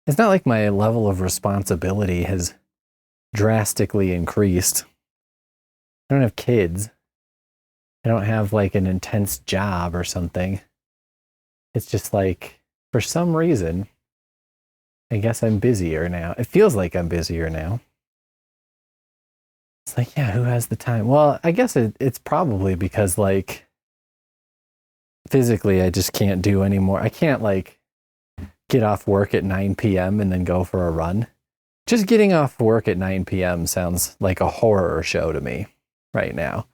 It's not like my level of responsibility has drastically increased. I don't have kids. I don't have, like, an intense job or something. It's just like, for some reason, I guess I'm busier now. It feels like I'm busier now. It's like, yeah, who has the time? Well, I guess it's probably because, like, physically, I just can't do anymore. I can't, like, get off work at 9 p.m. and then go for a run. Just getting off work at 9 p.m. sounds like a horror show to me right now.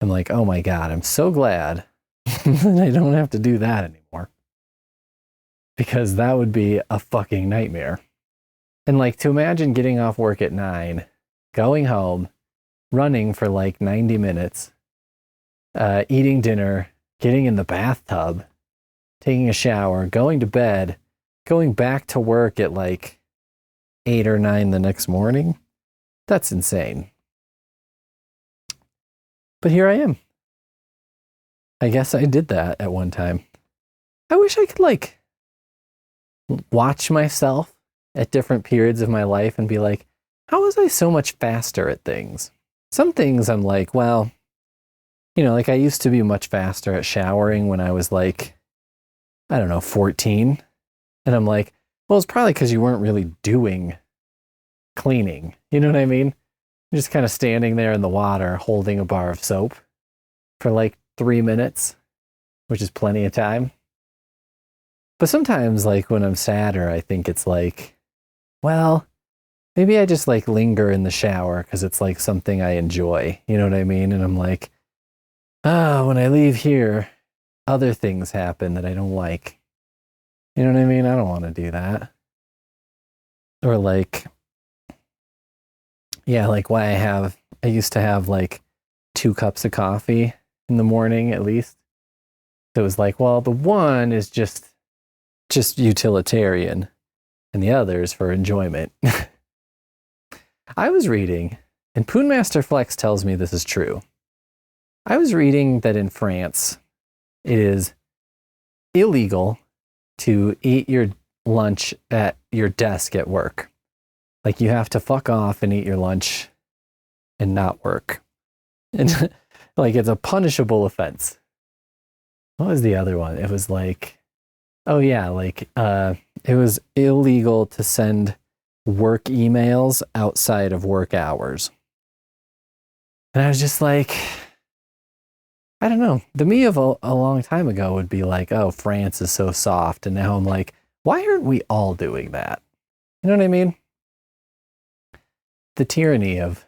I'm like, oh my God, I'm so glad that I don't have to do that anymore. Because that would be a fucking nightmare. And, like, to imagine getting off work at 9, going home, running for, like, 90 minutes, eating dinner, getting in the bathtub, taking a shower, going to bed, going back to work at, like, 8 or 9 the next morning. That's insane. But here I am. I guess I did that at one time. I wish I could like watch myself at different periods of my life and be like, how was I so much faster at things? Some things I'm like, well, like I used to be much faster at showering when I was like, I don't know, 14. And I'm like, well, it's probably because you weren't really doing cleaning. You know what I mean? You're just kind of standing there in the water holding a bar of soap for like 3 minutes, which is plenty of time. But sometimes, like when I'm sadder, I think it's like, well, maybe I just like linger in the shower because it's like something I enjoy. You know what I mean? And I'm like, when I leave here, other things happen that I don't like. You know what I mean? I don't want to do that. Or like, yeah, like why I used to have like 2 cups of coffee in the morning at least. So it was like, well, the one is just utilitarian and the other is for enjoyment. I was reading, and Poonmaster Flex tells me this is true. I was reading that in France, it is illegal to eat your lunch at your desk at work. Like you have to fuck off and eat your lunch and not work. And like it's a punishable offense. What was the other one? It was like, oh yeah, like it was illegal to send work emails outside of work hours. And I was just like, I don't know. The me of a long time ago would be like, oh, France is so soft. And now I'm like, why aren't we all doing that? You know what I mean? The tyranny of,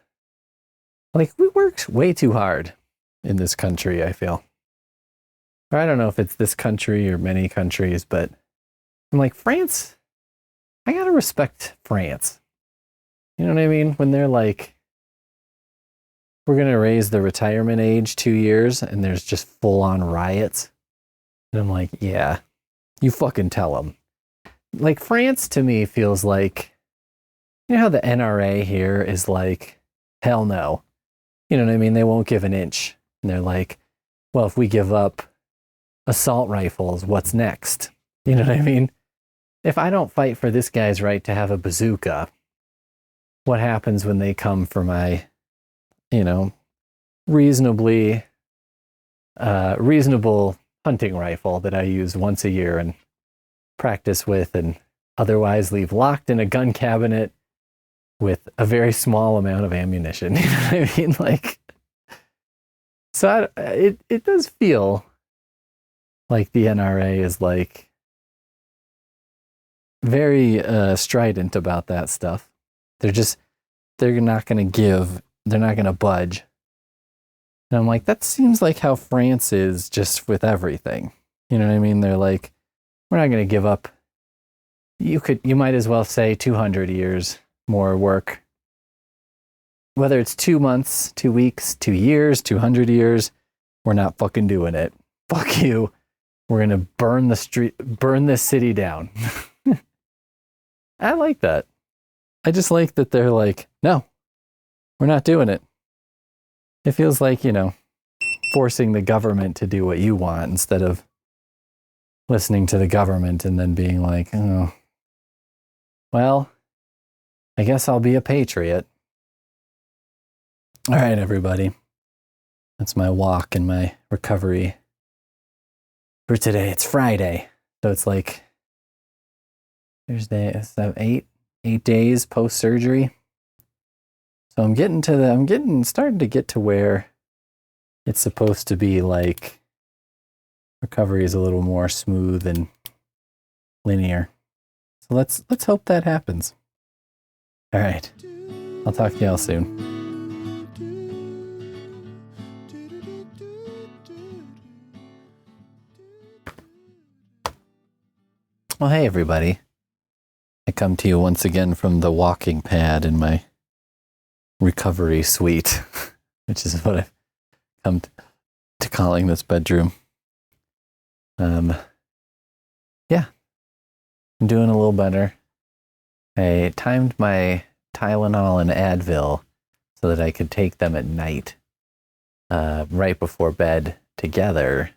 like, we work way too hard in this country, I feel. Or I don't know if it's this country or many countries, but I'm like, France, I gotta respect France. You know what I mean? When they're like, we're going to raise the retirement age 2 years and there's just full on riots. And I'm like, yeah, you fucking tell them. Like France to me feels like, you know how the NRA here is like, hell no. You know what I mean? They won't give an inch. And they're like, well, if we give up assault rifles, what's next? You know what I mean? If I don't fight for this guy's right to have a bazooka, what happens when they come for my, reasonable hunting rifle that I use once a year and practice with and otherwise leave locked in a gun cabinet with a very small amount of ammunition. You know what I mean? Like, so it does feel like the NRA is like very strident about that stuff. They're not going to budge. And I'm like, that seems like how France is just with everything. You know what I mean? They're like, we're not going to give up. You might as well say 200 years more work. Whether it's 2 months, 2 weeks, 2 years, 200 years, we're not fucking doing it. Fuck you. We're going to burn this city down. I like that. I just like that they're like, no, we're not doing it. It feels like, forcing the government to do what you want instead of listening to the government and then being like, oh, well, I guess I'll be a patriot. All right, everybody. That's my walk and my recovery for today. It's Friday. So it's like Thursday, it's 8 days post-surgery. So I'm starting to get to where it's supposed to be like recovery is a little more smooth and linear. So let's hope that happens. All right. I'll talk to y'all soon. Well, hey everybody. I come to you once again from the walking pad in my recovery suite, which is what I've come to calling this bedroom. Yeah, I'm doing a little better. I timed my Tylenol and Advil so that I could take them at night, right before bed together,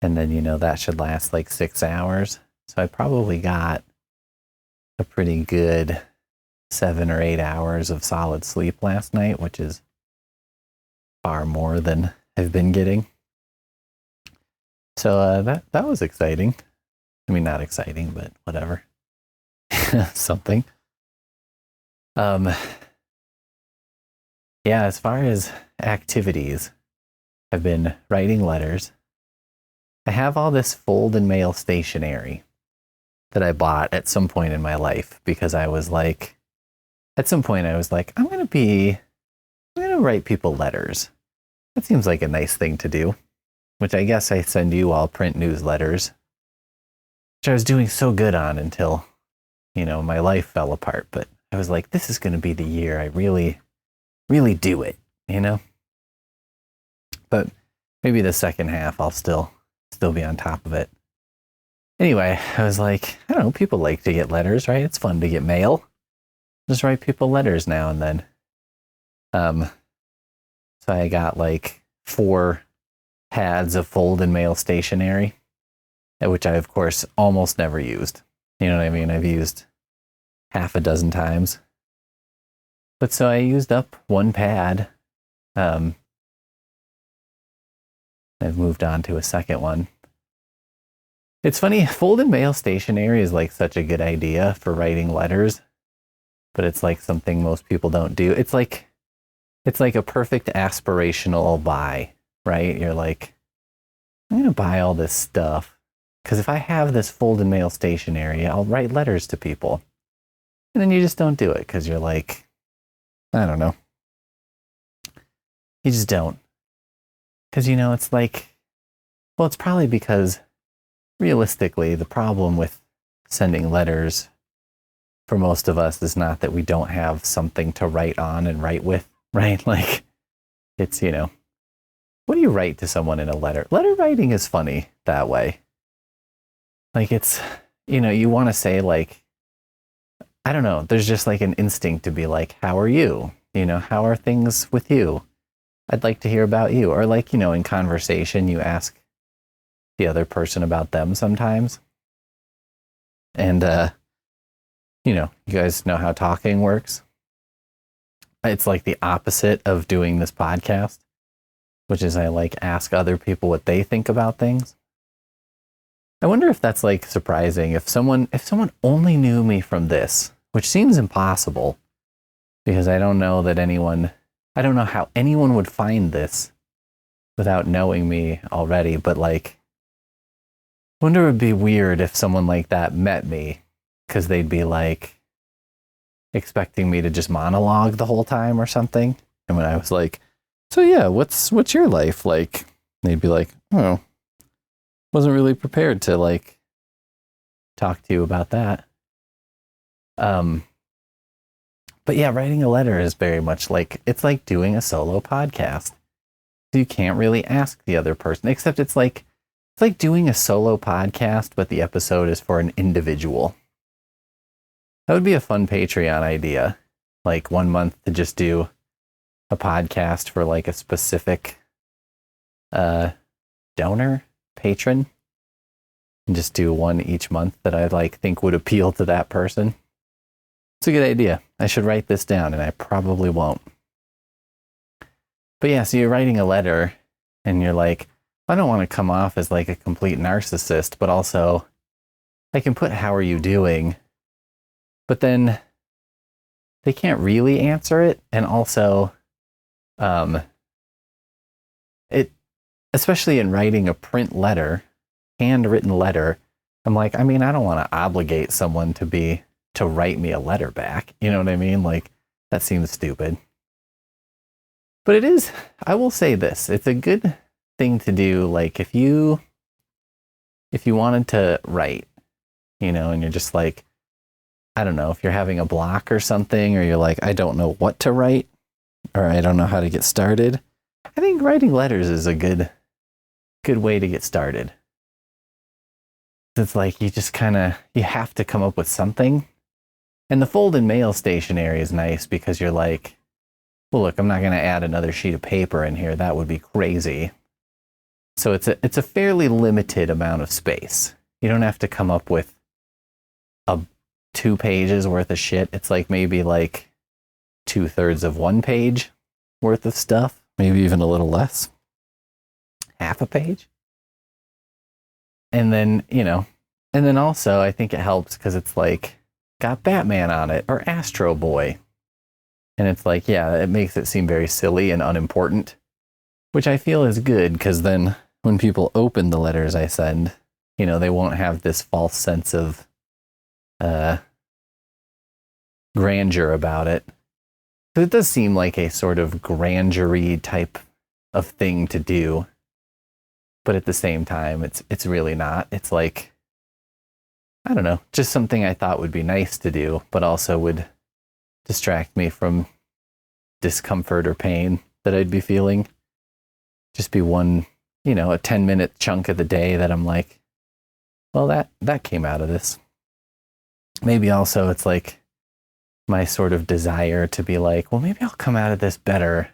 And then, that should last like 6 hours. So I probably got a pretty good 7 or 8 hours of solid sleep last night, which is far more than I've been getting. So that was exciting. I mean, not exciting, but whatever. Something. Yeah, as far as activities, I've been writing letters. I have all this fold and mail stationery that I bought at some point in my life because I was like, at some point I was like, I'm going to write people letters. That seems like a nice thing to do, which I guess I send you all print newsletters, which I was doing so good on until, my life fell apart. But I was like, this is going to be the year I really do it, But maybe the second half I'll still be on top of it. Anyway, I was like, I don't know, people like to get letters, right? It's fun to get mail. Just write people letters now and then. So I got like 4 pads of fold and mail stationery, which I, of course, almost never used. You know what I mean? I've used half a dozen times. But so I used up 1 pad. I've moved on to a second one. It's funny, folded mail stationery is like such a good idea for writing letters, but it's like something most people don't do. It's like a perfect aspirational buy, right? You're like, I'm going to buy all this stuff because if I have this folded mail stationery, I'll write letters to people. And then you just don't do it because you're like, I don't know. You just don't. Because, it's like, well, it's probably because realistically, the problem with sending letters for most of us is not that we don't have something to write on and write with, right? Like, it's, what do you write to someone in a letter? Letter writing is funny that way. Like, it's, you want to say, like, I don't know, there's just like an instinct to be like, how are you? How are things with you? I'd like to hear about you. Or like, in conversation, you ask the other person about them sometimes. And, you guys know how talking works. It's like the opposite of doing this podcast, which is I like ask other people what they think about things. I wonder if that's like surprising. If someone only knew me from this, which seems impossible because I don't know how anyone would find this without knowing me already. But like, I wonder it would be weird if someone like that met me because they'd be like expecting me to just monologue the whole time or something. And when I was like, so yeah, what's your life like? They'd be like, oh, wasn't really prepared to like talk to you about that. But yeah, writing a letter is very much like, it's like doing a solo podcast. You can't really ask the other person, except it's like doing a solo podcast, but the episode is for an individual. That would be a fun Patreon idea. Like 1 month to just do a podcast for like a specific donor, patron, and just do one each month that I like think would appeal to that person. It's a good idea. I should write this down, and I probably won't. But yeah, so you're writing a letter, and you're like, I don't want to come off as like a complete narcissist, but also I can put how are you doing, but then they can't really answer it. And also, especially in writing a print letter, handwritten letter, I'm like, I mean, I don't want to obligate someone to write me a letter back. You know what I mean? Like, that seems stupid. But it is, I will say this, it's a good thing to do. Like if you wanted to write, and you're just like, I don't know, if you're having a block or something, or you're like, I don't know what to write, or I don't know how to get started. I think writing letters is a good way to get started. It's like you just you have to come up with something. And the fold and mail stationery is nice because you're like, well, look, I'm not going to add another sheet of paper in here. That would be crazy. So it's a fairly limited amount of space. You don't have to come up with 2 pages worth of shit. It's like maybe like 2/3 of 1 page worth of stuff, maybe even a little less, half a page. And then, and then also I think it helps because it's like got Batman on it or Astro Boy. And it's like, yeah, it makes it seem very silly and unimportant, which I feel is good because then when people open the letters I send, they won't have this false sense of grandeur about it. So it does seem like a sort of grandeur-y type of thing to do. But at the same time, it's really not. It's like, I don't know, just something I thought would be nice to do, but also would distract me from discomfort or pain that I'd be feeling. Just be one, a 10-minute chunk of the day that I'm like, well, that came out of this. Maybe also it's like my sort of desire to be like, well, maybe I'll come out of this better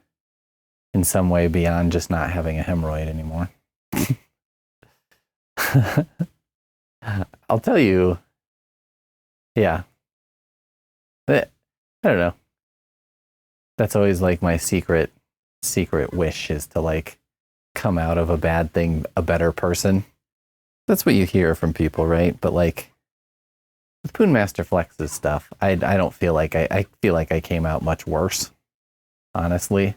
in some way beyond just not having a hemorrhoid anymore. I'll tell you, yeah. I don't know. That's always like my secret wish is to like come out of a bad thing a better person. That's what you hear from people, right? But like with Poonmaster Flex's stuff, I don't feel like I feel like I came out much worse, honestly.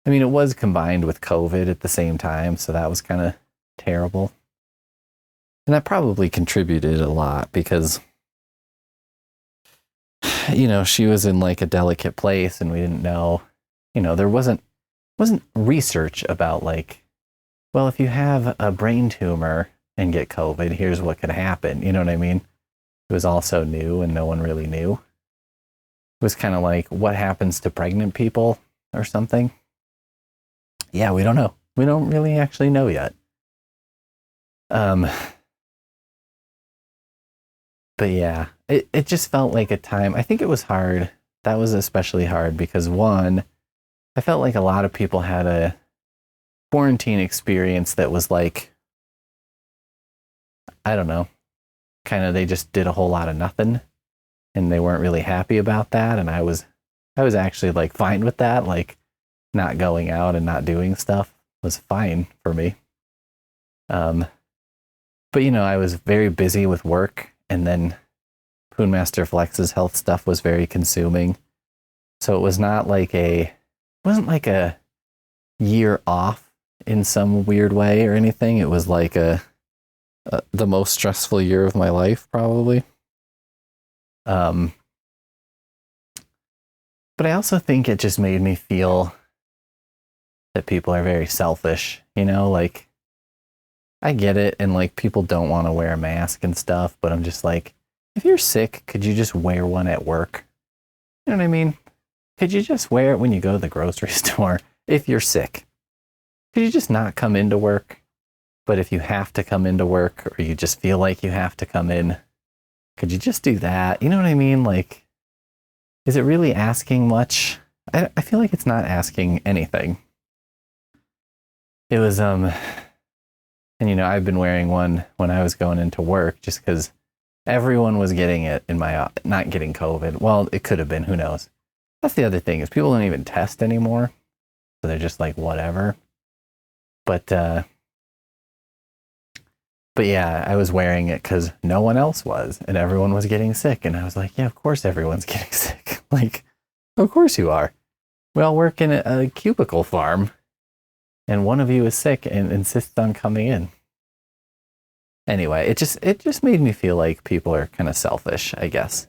I mean, it was combined with COVID at the same time, so that was kind of terrible. And that probably contributed a lot because, she was in like a delicate place and we didn't know, there wasn't research about like, well, if you have a brain tumor and get COVID, here's what could happen. You know what I mean? It was also new and no one really knew. It was kind of like, what happens to pregnant people or something? Yeah, we don't know. We don't really actually know yet. But yeah, it just felt like a time. I think it was hard. That was especially hard because one, I felt like a lot of people had a quarantine experience that was like, I don't know, kind of they just did a whole lot of nothing and they weren't really happy about that. And I was actually like fine with that. Like not going out and not doing stuff was fine for me. But I was very busy with work. And then Poonmaster Flex's health stuff was very consuming. So it was not like wasn't like a year off in some weird way or anything. It was like the most stressful year of my life, probably. But I also think it just made me feel that people are very selfish, like, I get it, and like people don't want to wear a mask and stuff, but I'm just like, if you're sick, could you just wear one at work? You know what I mean? Could you just wear it when you go to the grocery store if you're sick? Could you just not come into work? But if you have to come into work or you just feel like you have to come in, could you just do that? You know what I mean? Like, is it really asking much? I feel like it's not asking anything. It was, and I've been wearing one when I was going into work just because everyone was getting it in my, not getting COVID. Well, it could have been, who knows? That's the other thing is people don't even test anymore. So they're just like, whatever. But yeah, I was wearing it because no one else was and everyone was getting sick. And I was like, yeah, of course everyone's getting sick. Like, of course you are. We all work in a cubicle farm. And one of you is sick and insists on coming in. Anyway, it just made me feel like people are kind of selfish, I guess.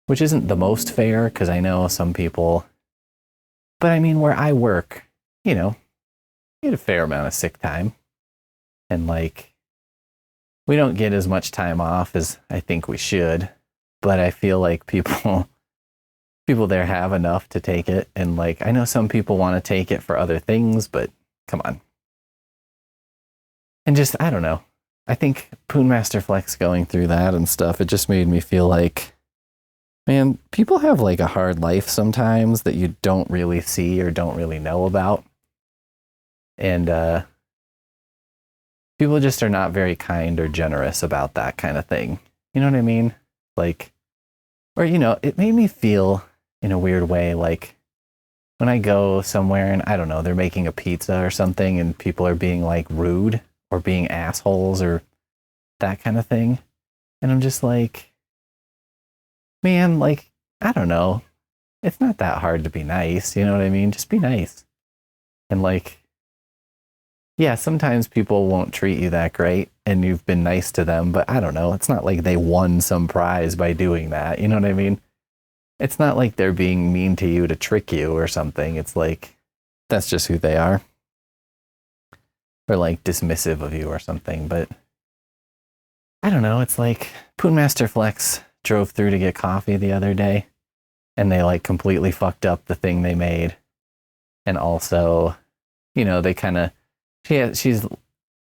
Which isn't the most fair, because I know some people... But I mean, where I work, you get a fair amount of sick time. And like, we don't get as much time off as I think we should. But I feel like people there have enough to take it. And like, I know some people want to take it for other things, but... Come on. And just, I don't know. I think Poonmaster Flex going through that and stuff, it just made me feel like, man, people have like a hard life sometimes that you don't really see or don't really know about. And people just are not very kind or generous about that kind of thing. You know what I mean? Like, or, you know, it made me feel in a weird way, like when I go somewhere and I don't know, they're making a pizza or something and people are being like rude or being assholes or that kind of thing. And I'm just like, man, like, I don't know. It's not that hard to be nice. You know what I mean? Just be nice. And like, yeah, sometimes people won't treat you that great and you've been nice to them, but I don't know. It's not like they won some prize by doing that. You know what I mean? It's not like they're being mean to you to trick you or something. It's like, that's just who they are. Or like dismissive of you or something. But I don't know. It's like Poonmaster Flex drove through to get coffee the other day and they like completely fucked up the thing they made. And also, you know, they kind of, she's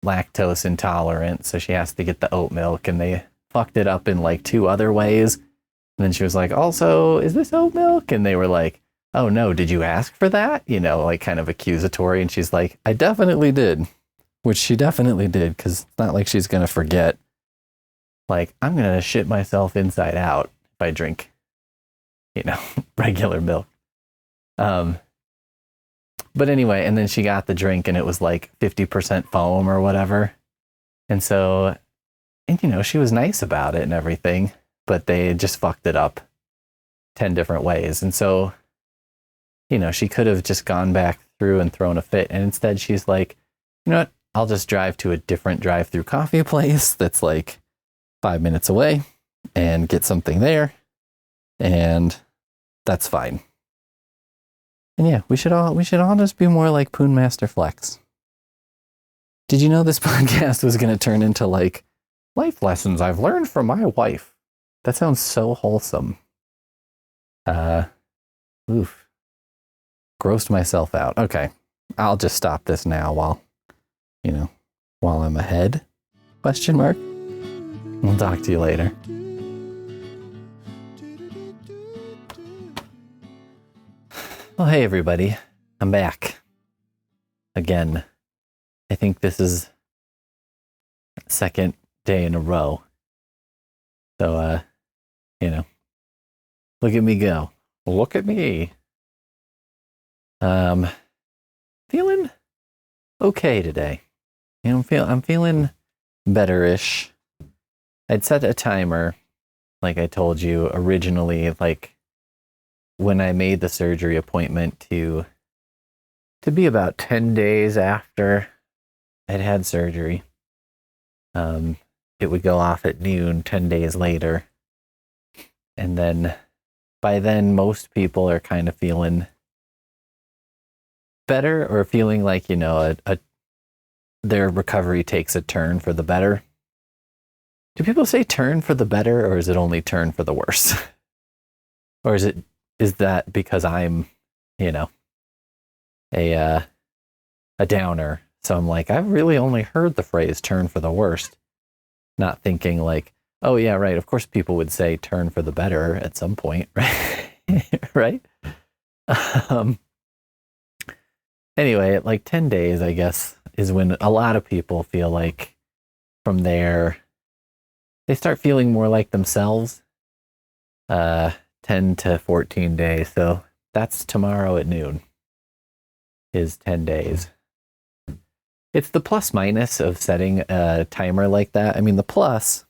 lactose intolerant, so she has to get the oat milk, and they fucked it up in like 2 other ways. And then she was like, also, is this oat milk? And they were like, oh no, did you ask for that? You know, like kind of accusatory. And she's like, I definitely did, which she definitely did, because it's not like she's going to forget. Like, I'm going to shit myself inside out if I drink, you know, regular milk. But anyway, and then she got the drink and it was like 50% foam or whatever. And so, and you know, she was nice about it and everything, but they just fucked it up 10 different ways. And so, you know, she could have just gone back through and thrown a fit. And instead she's like, you know what? I'll just drive to a different drive-through coffee place that's like 5 minutes away and get something there. And that's fine. And yeah, we should all just be more like Poonmaster Flex. Did you know this podcast was going to turn into like life lessons I've learned from my wife? That sounds so wholesome. Oof. Grossed myself out. Okay. I'll just stop this now while I'm ahead. Question mark. We'll talk to you later. Well, hey everybody, I'm back again. I think this is second day in a row. So, look at me go. Look at me. Feeling okay today. You know, I'm feeling better-ish. I'd set a timer, like I told you originally, like when I made the surgery appointment to be about 10 days after I'd had surgery. It would go off at noon 10 days later. And then by then, most people are kind of feeling better or feeling like, you know, their recovery takes a turn for the better. Do people say turn for the better, or is it only turn for the worse? Or is that because I'm, you know, a downer? So I'm like, I've really only heard the phrase turn for the worst, not thinking like, oh yeah, right. Of course people would say turn for the better at some point, right? Right? Anyway, at like 10 days, I guess, is when a lot of people feel like from there, they start feeling more like themselves. 10 to 14 days. So that's tomorrow at noon is 10 days. It's the plus minus of setting a timer like that. I mean, the plus,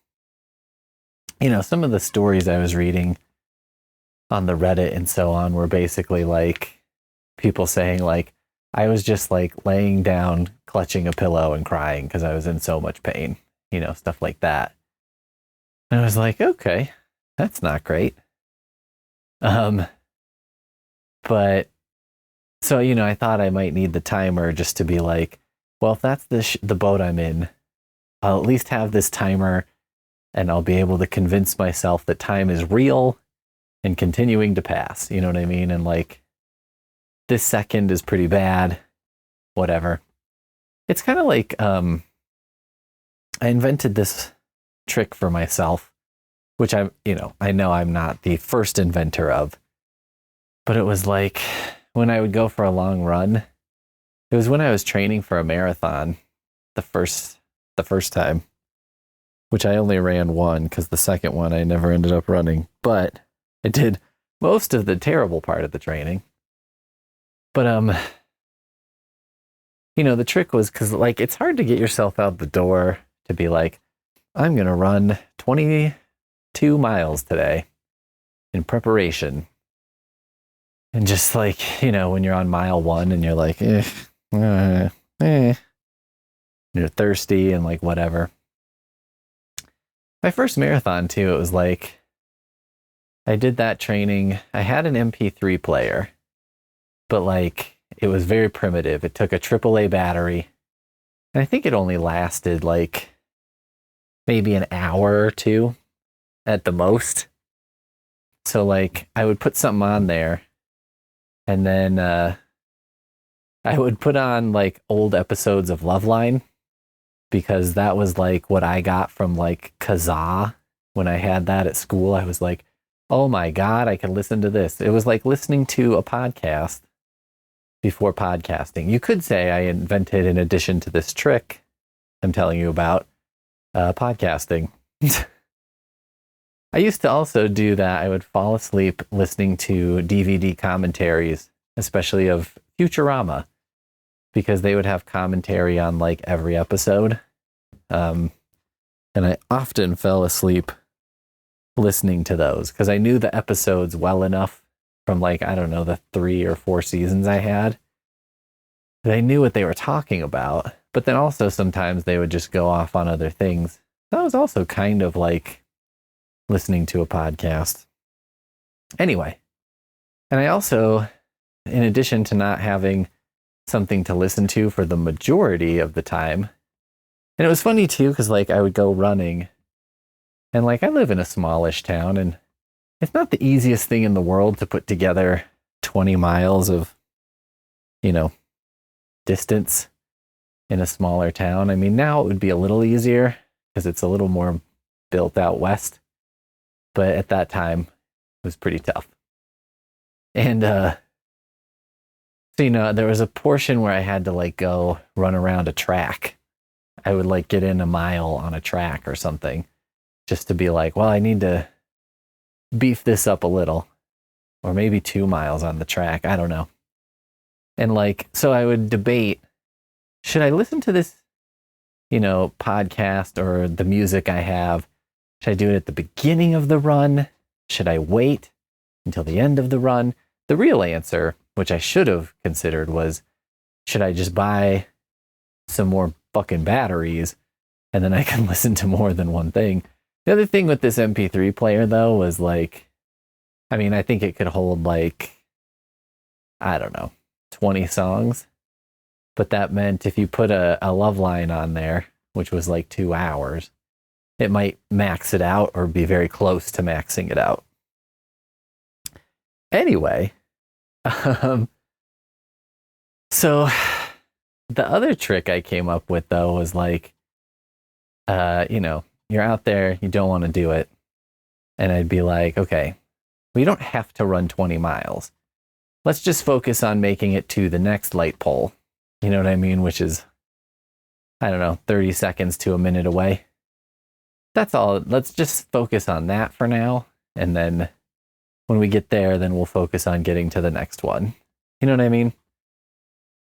you know, some of the stories I was reading on the Reddit and so on were basically like people saying like, I was just like laying down, clutching a pillow and crying because I was in so much pain, you know, stuff like that. And I was like, okay, that's not great. But so, you know, I thought I might need the timer just to be like, well, if that's the boat I'm in, I'll at least have this timer and I'll be able to convince myself that time is real and continuing to pass. You know what I mean? And like, this second is pretty bad, whatever. It's kind of like, I invented this trick for myself, which I know I'm not the first inventor of, but it was like when I would go for a long run, it was when I was training for a marathon, the first the first time, which I only ran one because the second one I never ended up running. But I did most of the terrible part of the training. But the trick was because like it's hard to get yourself out the door to be like, I'm gonna run 22 miles today in preparation. And just like, when you're on mile 1 and you're like, you're thirsty and like whatever. My first marathon too, it was like, I did that training. I had an MP3 player, but like it was very primitive. It took a AAA battery. And I think it only lasted like maybe an hour or two at the most. So like I would put something on there and then I would put on like old episodes of Loveline because that was like what I got from like Kazaa when I had that at school. I was like, oh my God, I can listen to this. It was like listening to a podcast before podcasting. You could say I invented, in addition to this trick I'm telling you about, podcasting. I used to also do that. I would fall asleep listening to DVD commentaries, especially of Futurama, because they would have commentary on like every episode. And I often fell asleep listening to those because I knew the episodes well enough from like, I don't know, the 3 or 4 seasons I had. They knew what they were talking about, but then also sometimes they would just go off on other things. That was also kind of like listening to a podcast. Anyway, and I also, in addition to not having something to listen to for the majority of the time, and it was funny too, because like I would go running, and like I live in a smallish town, and it's not the easiest thing in the world to put together 20 miles of, distance in a smaller town. I mean, now it would be a little easier because it's a little more built out west. But at that time, it was pretty tough. And, so, there was a portion where I had to like go run around a track. I would like get in a mile on a track or something just to be like, well, I need to beef this up a little, or maybe 2 miles on the track. I don't know. And like, so I would debate, should I listen to this, podcast or the music I have? Should I do it at the beginning of the run? Should I wait until the end of the run? The real answer, which I should have considered, was, should I just buy some more fucking batteries and then I can listen to more than one thing? The other thing with this MP3 player, though, was like, I mean, I think it could hold like, I don't know, 20 songs. But that meant if you put a Loveline on there, which was like 2 hours, it might max it out or be very close to maxing it out. Anyway, so the other trick I came up with, though, was like, you're out there, you don't want to do it. And I'd be like, okay, we don't have to run 20 miles. Let's just focus on making it to the next light pole. You know what I mean? Which is, I don't know, 30 seconds to a minute away. That's all. Let's just focus on that for now. And then when we get there, then we'll focus on getting to the next one. You know what I mean?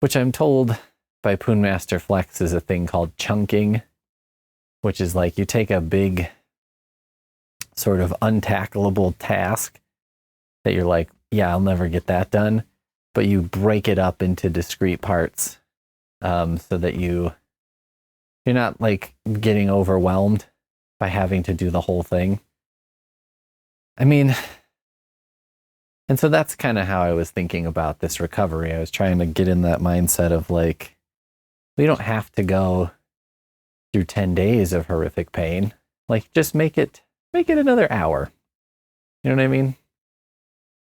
Which I'm told by Poonmaster Flex is a thing called chunking, which is like you take a big sort of untackleable task that you're like, yeah, I'll never get that done. But you break it up into discrete parts so that you're not like getting overwhelmed by having to do the whole thing. I mean, and so that's kind of how I was thinking about this recovery. I was trying to get in that mindset of like, we don't have to go through 10 days of horrific pain. Like, just make it another hour. You know what I mean?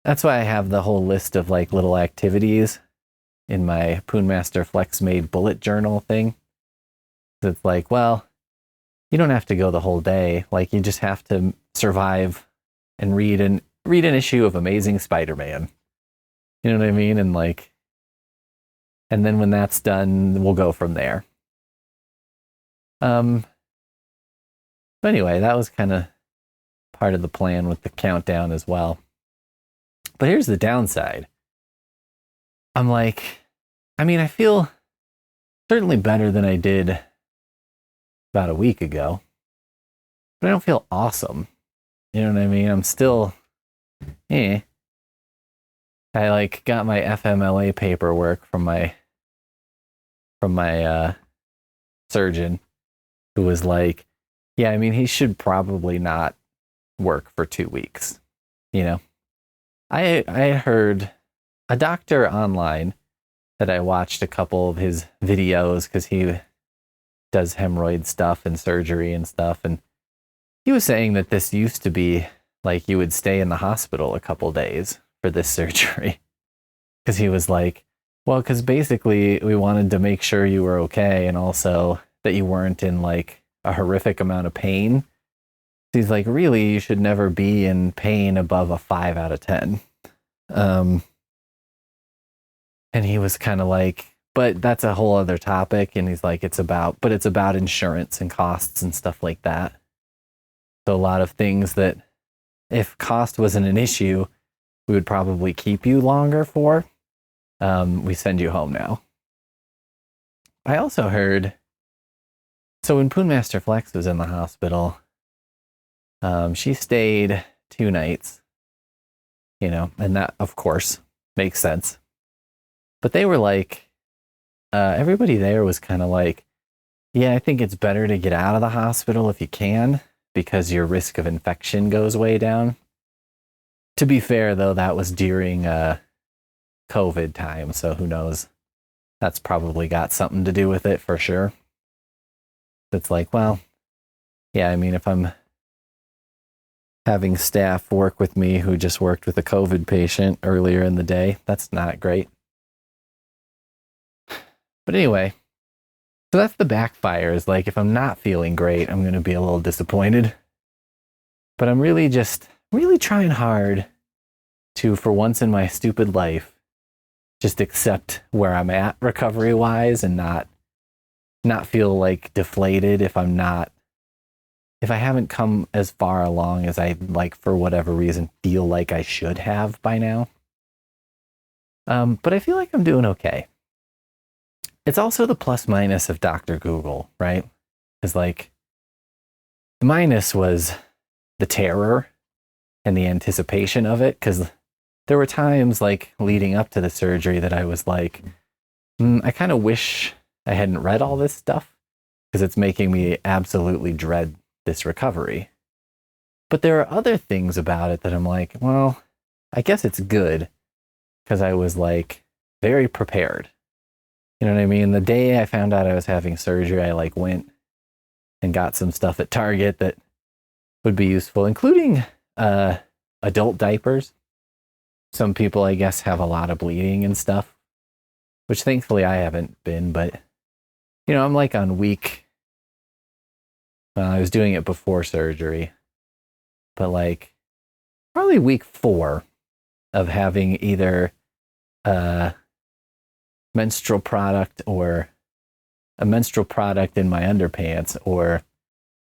That's why I have the whole list of like little activities in my Poonmaster Flex made bullet journal thing. It's like, well, you don't have to go the whole day. Like, you just have to survive and read an issue of Amazing Spider-Man. You know what I mean? And like, and then when that's done, we'll go from there. But anyway, that was kind of part of the plan with the countdown as well. But here's the downside. I'm like, I feel certainly better than I did about a week ago, but I don't feel awesome. You know what I mean? I'm still, I got my FMLA paperwork from my surgeon, who was like, yeah, he should probably not work for 2 weeks. I heard a doctor online that I watched a couple of his videos because he does hemorrhoid stuff and surgery and stuff. And he was saying that this used to be like you would stay in the hospital a couple days for this surgery. Because he was like, well, because basically we wanted to make sure you were okay and also that you weren't in like a horrific amount of pain. He's like, really, you should never be in pain above a 5 out of 10. And he was kind of like, but that's a whole other topic. And he's like, it's about insurance and costs and stuff like that. So a lot of things that if cost wasn't an issue, we would probably keep you longer for. We send you home now. I also heard, so when Poonmaster Flex was in the hospital, she stayed 2 nights, and that, of course, makes sense. But they were like, everybody there was kind of like, yeah, I think it's better to get out of the hospital if you can, because your risk of infection goes way down. To be fair, though, that was during COVID time, so who knows? That's probably got something to do with it for sure. It's like, well, yeah, if I'm having staff work with me who just worked with a COVID patient earlier in the day, that's not great. But anyway, so that's the backfires. Like, if I'm not feeling great, I'm going to be a little disappointed. But I'm really trying hard to, for once in my stupid life, just accept where I'm at recovery-wise and not feel like deflated if I haven't come as far along as I, like, for whatever reason, feel like I should have by now. But I feel like I'm doing okay. It's also the plus minus of Dr. Google, right? Because, like, the minus was the terror and the anticipation of it, because there were times, like, leading up to the surgery that I was like, I kind of wish I hadn't read all this stuff, because it's making me absolutely dread this recovery. But there are other things about it that I'm like, well, I guess it's good, because I was, like, very prepared. You know what I mean? The day I found out I was having surgery, I, like, went and got some stuff at Target that would be useful, including adult diapers. Some people, I guess, have a lot of bleeding and stuff, which thankfully I haven't been, but, I'm like on week, I was doing it before surgery, but like probably week 4 of having either menstrual product or a menstrual product in my underpants or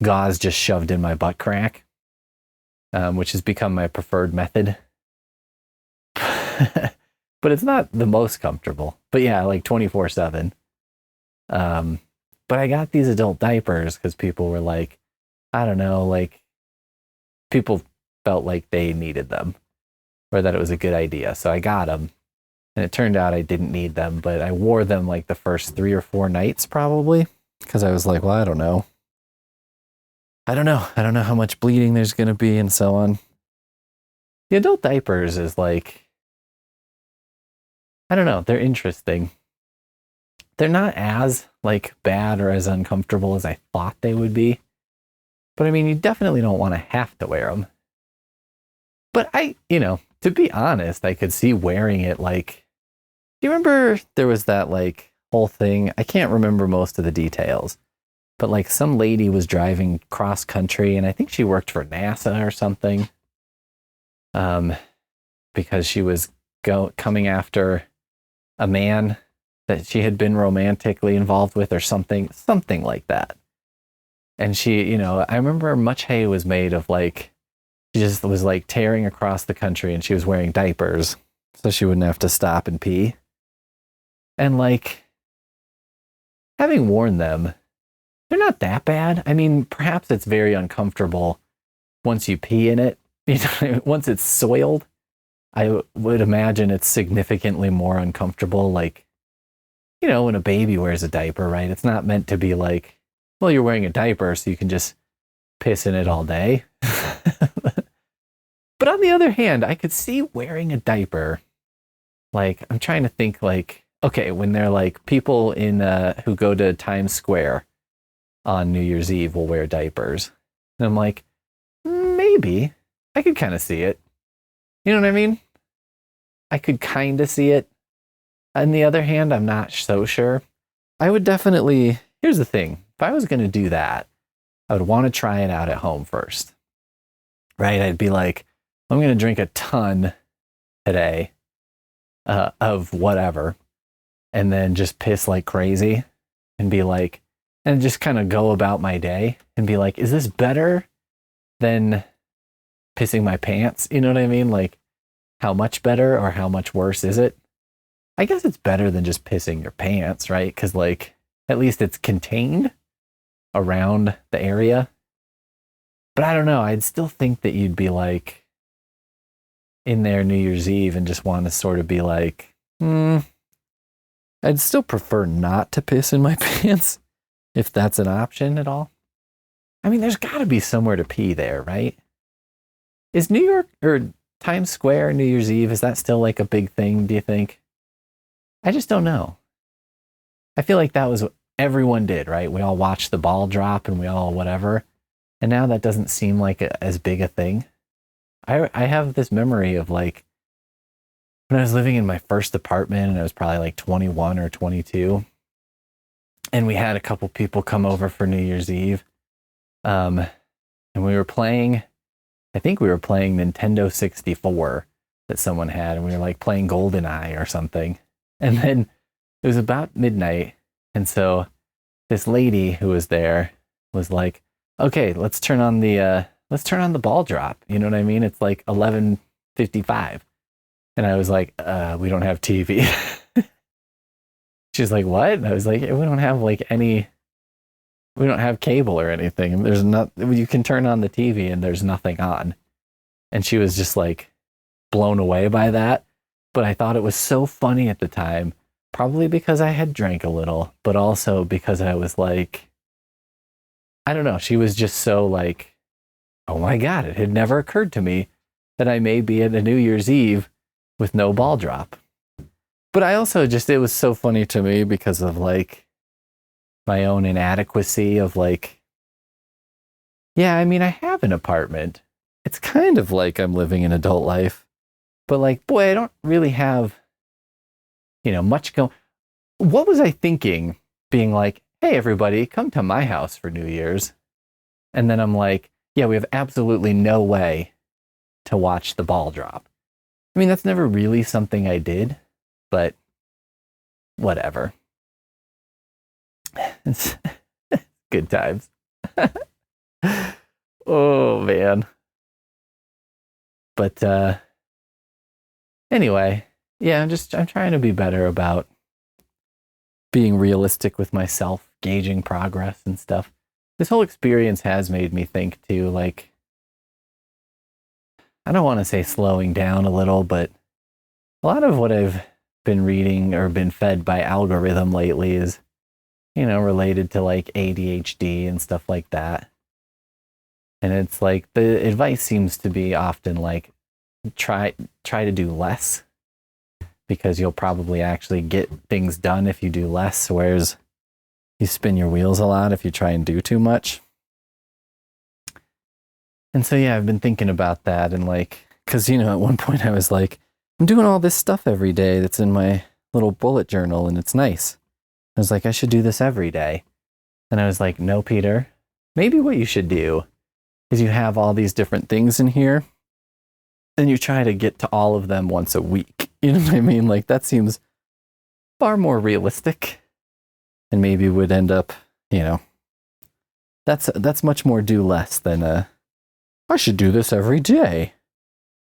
gauze just shoved in my butt crack, which has become my preferred method. But it's not the most comfortable. But yeah, like 24/7. But I got these adult diapers because people were like, I don't know, like people felt like they needed them or that it was a good idea. So I got them. And it turned out I didn't need them, but I wore them like the first 3 or 4 nights probably because I was like, well, I don't know. I don't know how much bleeding there's going to be and so on. The adult diapers is like, I don't know, they're interesting. They're not as like bad or as uncomfortable as I thought they would be. But you definitely don't want to have to wear them. But to be honest, I could see wearing it like, do you remember there was that like whole thing? I can't remember most of the details, but like some lady was driving cross country and I think she worked for NASA or something. Because she was coming after a man that she had been romantically involved with or something like that. And she, I remember Much Hay was made of like, she just was like tearing across the country and she was wearing diapers so she wouldn't have to stop and pee. And like, having worn them, they're not that bad. I mean, perhaps it's very uncomfortable once you pee in it. Once it's soiled, I would imagine it's significantly more uncomfortable. Like, when a baby wears a diaper, right? It's not meant to be like, well, you're wearing a diaper so you can just piss in it all day. But on the other hand, I could see wearing a diaper. Like, I'm trying to think like, okay, when they're like people in who go to Times Square on New Year's Eve will wear diapers. And I'm like, maybe I could kind of see it. You know what I mean? I could kind of see it. On the other hand, I'm not so sure. I would definitely, here's the thing. If I was going to do that, I would want to try it out at home first. Right? I'd be like, I'm going to drink a ton today of whatever, and then just piss like crazy and be like, and just kind of go about my day and be like, is this better than pissing my pants? You know what I mean? Like, how much better or how much worse is it? I guess it's better than just pissing your pants, right? Because like, at least it's contained around the area. But I don't know. I'd still think that you'd be like in there New Year's Eve and just want to sort of be like, I'd still prefer not to piss in my pants if that's an option at all. I mean, there's got to be somewhere to pee there, right? Is New York or Times Square New Year's Eve, is that still like a big thing, do you think? I just don't know. I feel like that was what everyone did, right? We all watched the ball drop and we all whatever. And now that doesn't seem like as big a thing. I have this memory of like when I was living in my first apartment and I was probably like 21 or 22. And we had a couple people come over for New Year's Eve. And we were playing, I think we were playing Nintendo 64 that someone had. And we were like playing GoldenEye or something. And then it was about midnight. And so this lady who was there was like, okay, let's turn on the ball drop. You know what I mean? It's like 11:55. And I was like, we don't have TV. She's like, what? And I was like, we don't have we don't have cable or anything. There's not, you can turn on the TV and there's nothing on. And she was just like blown away by that. But I thought it was so funny at the time, probably because I had drank a little, but also because I was like, I don't know. She was just so like, oh my God, it had never occurred to me that I may be at a New Year's Eve with no ball drop. But I also just, it was so funny to me because of like my own inadequacy of like, yeah, I mean, I have an apartment. It's kind of like I'm living an adult life, but like, boy, I don't really have, much going. What was I thinking being like, hey, everybody, come to my house for New Year's. And then I'm like, yeah, we have absolutely no way to watch the ball drop. I mean, that's never really something I did, but whatever. It's good times. Oh, man. But anyway, yeah, I'm trying to be better about being realistic with myself, gauging progress and stuff. This whole experience has made me think too, like, I don't want to say slowing down a little, but a lot of what I've been reading or been fed by algorithm lately is, related to like ADHD and stuff like that. And it's like the advice seems to be often like, try to do less because you'll probably actually get things done if you do less, whereas you spin your wheels a lot if you try and do too much. And so, yeah, I've been thinking about that and like, because, at one point I was like, I'm doing all this stuff every day that's in my little bullet journal and it's nice. I was like, I should do this every day. And I was like, no, Peter, maybe what you should do is you have all these different things in here and you try to get to all of them once a week. You know what I mean? Like that seems far more realistic and maybe would end up, that's much more do less than I should do this every day.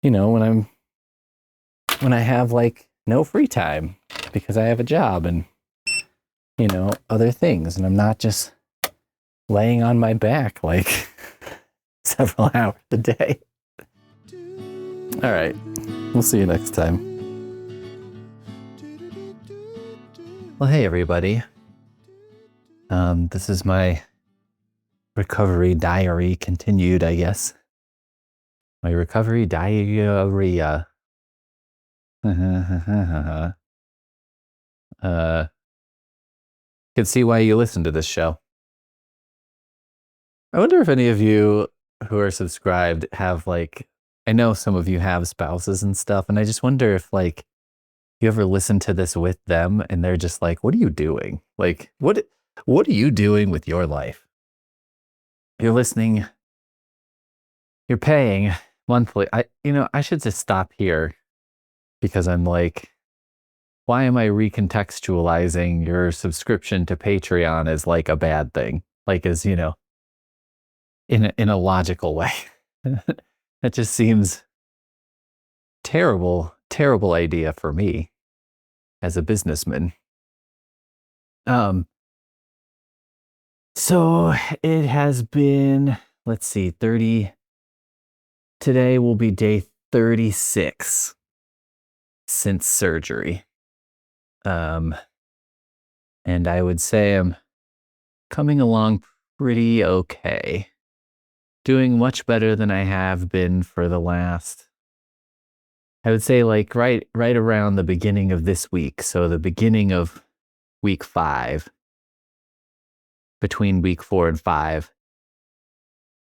You know, when I have like no free time because I have a job and, you know, other things, and I'm not just laying on my back like several hours a day. All right. We'll see you next time. Well, hey, everybody. This is my recovery diary continued, I guess. My recovery diarrhea. Can see why you listen to this show. I wonder if any of you who are subscribed have like, I know some of you have spouses and stuff, and I just wonder if like you ever listen to this with them and they're just like, what are you doing? Like, what are you doing with your life? You're listening, you're paying monthly. I should just stop here because I'm like, why am I recontextualizing your subscription to Patreon as like a bad thing? Like as, you know, in a logical way. That just seems terrible idea for me as a businessman. So it has been, let's see, 30. Today will be day 36 since surgery. And I would say I'm coming along pretty okay. Doing much better than I have been for the last, I would say like right around the beginning of this week. So the beginning of week 5, between week 4 and 5,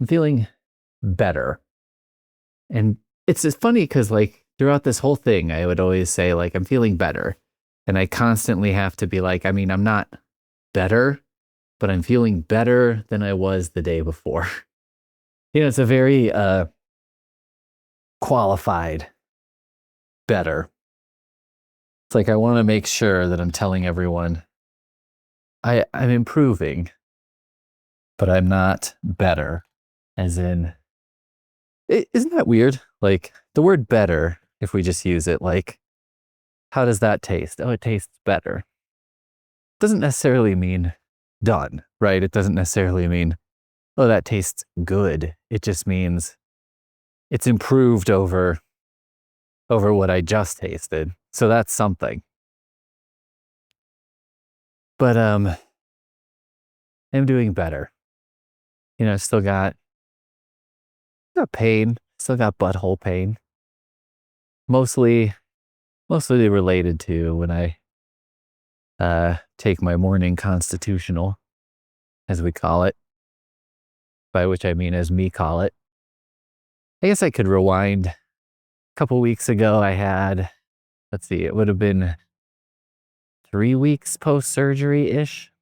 I'm feeling better. And it's funny because like throughout this whole thing, I would always say like, I'm feeling better. And I constantly have to be like, I mean, I'm not better, but I'm feeling better than I was the day before. You know, it's a very qualified better. It's like I want to make sure that I'm telling everyone I'm improving, but I'm not better. As in, isn't that weird? Like the word better, if we just use it, like, how does that taste? Oh, it tastes better. Doesn't necessarily mean done, right? It doesn't necessarily mean, oh, that tastes good. It just means it's improved over what I just tasted. So that's something. But I'm doing better. You know, still got pain, still got butthole pain. Mostly related to when I take my morning constitutional, as we call it. By which I mean as me call it. I guess I could rewind. A couple weeks ago I had, let's see, it would have been 3 weeks post-surgery-ish.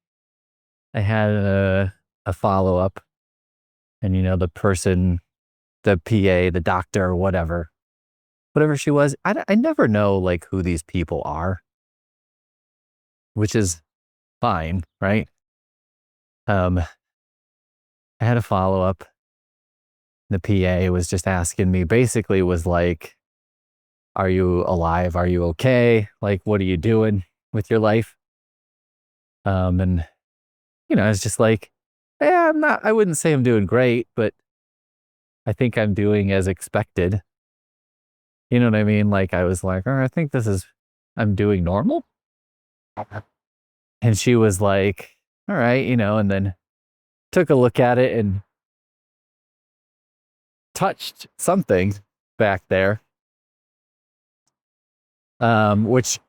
I had a follow-up, and you know, the person, the PA, the doctor, whatever she was, I never know like who these people are, which is fine, right? I had a follow-up. The PA was just asking me, basically was like, are you alive? Are you okay? Like, what are you doing with your life? And you know, it's just like, yeah, I wouldn't say I'm doing great, but I think I'm doing as expected. You know what I mean? Like I was like, oh, I think I'm doing normal. And she was like, all right, you know, and then took a look at it and touched something back there, which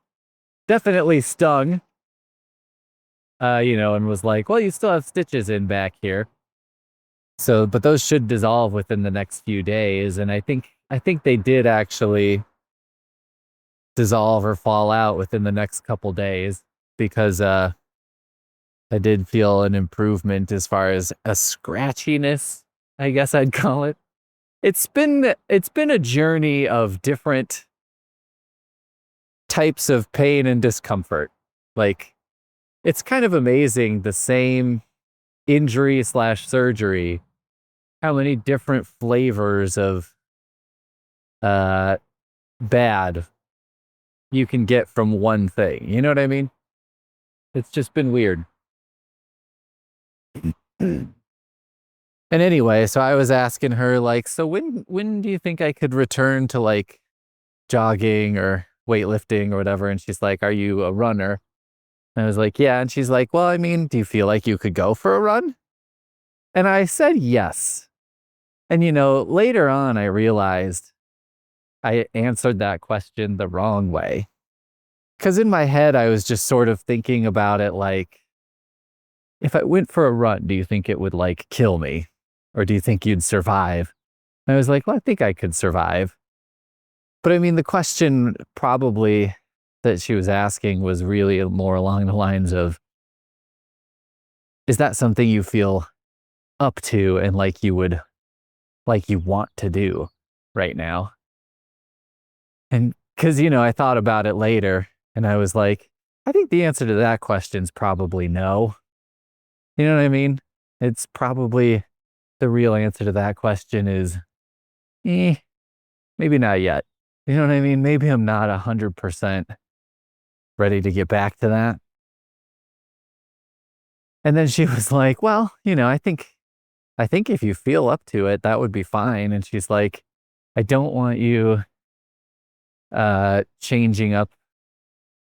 definitely stung, you know, and was like, well, you still have stitches in back here. So, but those should dissolve within the next few days. And I think they did actually dissolve or fall out within the next couple days because, I did feel an improvement as far as a scratchiness, I guess I'd call it. It's been a journey of different types of pain and discomfort. Like, it's kind of amazing, the same injury slash surgery, how many different flavors of bad you can get from one thing. You know what I mean? It's just been weird. And anyway, so I was asking her, like, so when do you think I could return to like jogging or weightlifting or whatever? And she's like, are you a runner? And I was like, yeah. And she's like, well, I mean, do you feel like you could go for a run? And I said yes. And later on I realized I answered that question the wrong way. Because in my head, I was just sort of thinking about it like, if I went for a run, do you think it would like kill me? Or do you think you'd survive? And I was like, well, I think I could survive. But I mean, the question probably that she was asking was really more along the lines of, is that something you feel up to and like you want to do right now? And because, I thought about it later and I was like, I think the answer to that question is probably no. You know what I mean? It's probably the real answer to that question is, maybe not yet. You know what I mean? Maybe I'm not 100% ready to get back to that. And then she was like, well, I think if you feel up to it, that would be fine. And she's like, I don't want you changing up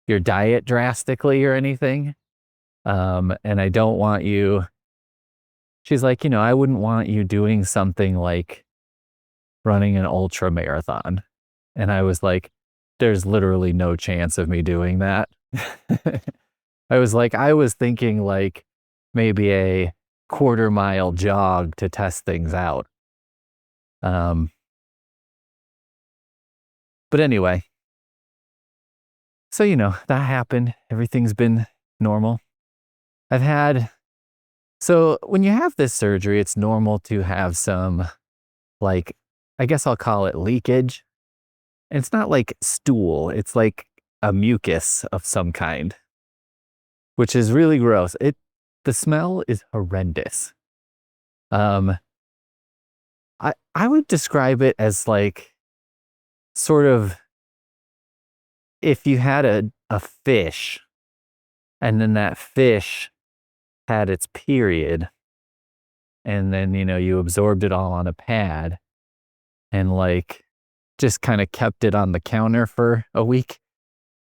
your diet drastically or anything. And I don't want you, she's like, I wouldn't want you doing something like running an ultra marathon. And I was like, there's literally no chance of me doing that. I was like, I was thinking like maybe a quarter-mile jog to test things out. But anyway, so, that happened. Everything's been normal. So when you have this surgery, it's normal to have some, like, I guess I'll call it leakage. And it's not like stool. It's like a mucus of some kind, which is really gross. The smell is horrendous. I would describe it as like sort of if you had a fish and then that fish had its period and then, you absorbed it all on a pad and like just kind of kept it on the counter for a week.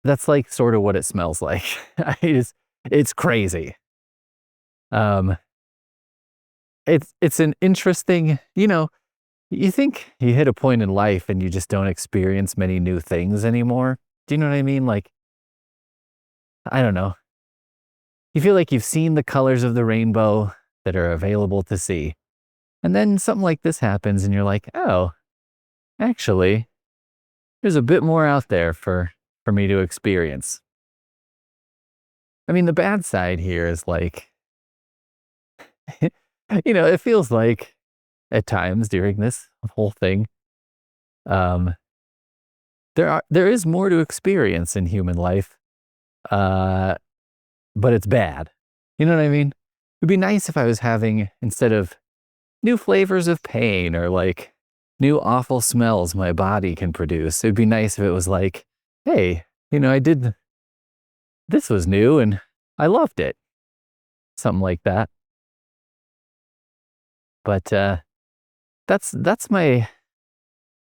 That's like sort of what it smells like. It's crazy. It's an interesting, you think you hit a point in life and you just don't experience many new things anymore. Do you know what I mean? Like, I don't know. You feel like you've seen the colors of the rainbow that are available to see. And then something like this happens and you're like, oh, actually, there's a bit more out there for me to experience. I mean, the bad side here is like, it feels like at times during this whole thing, there is more to experience in human life, but it's bad. You know what I mean? It'd be nice if I was having, instead of new flavors of pain or like new awful smells my body can produce, it'd be nice if it was like, hey, this was new and I loved it. Something like that. But that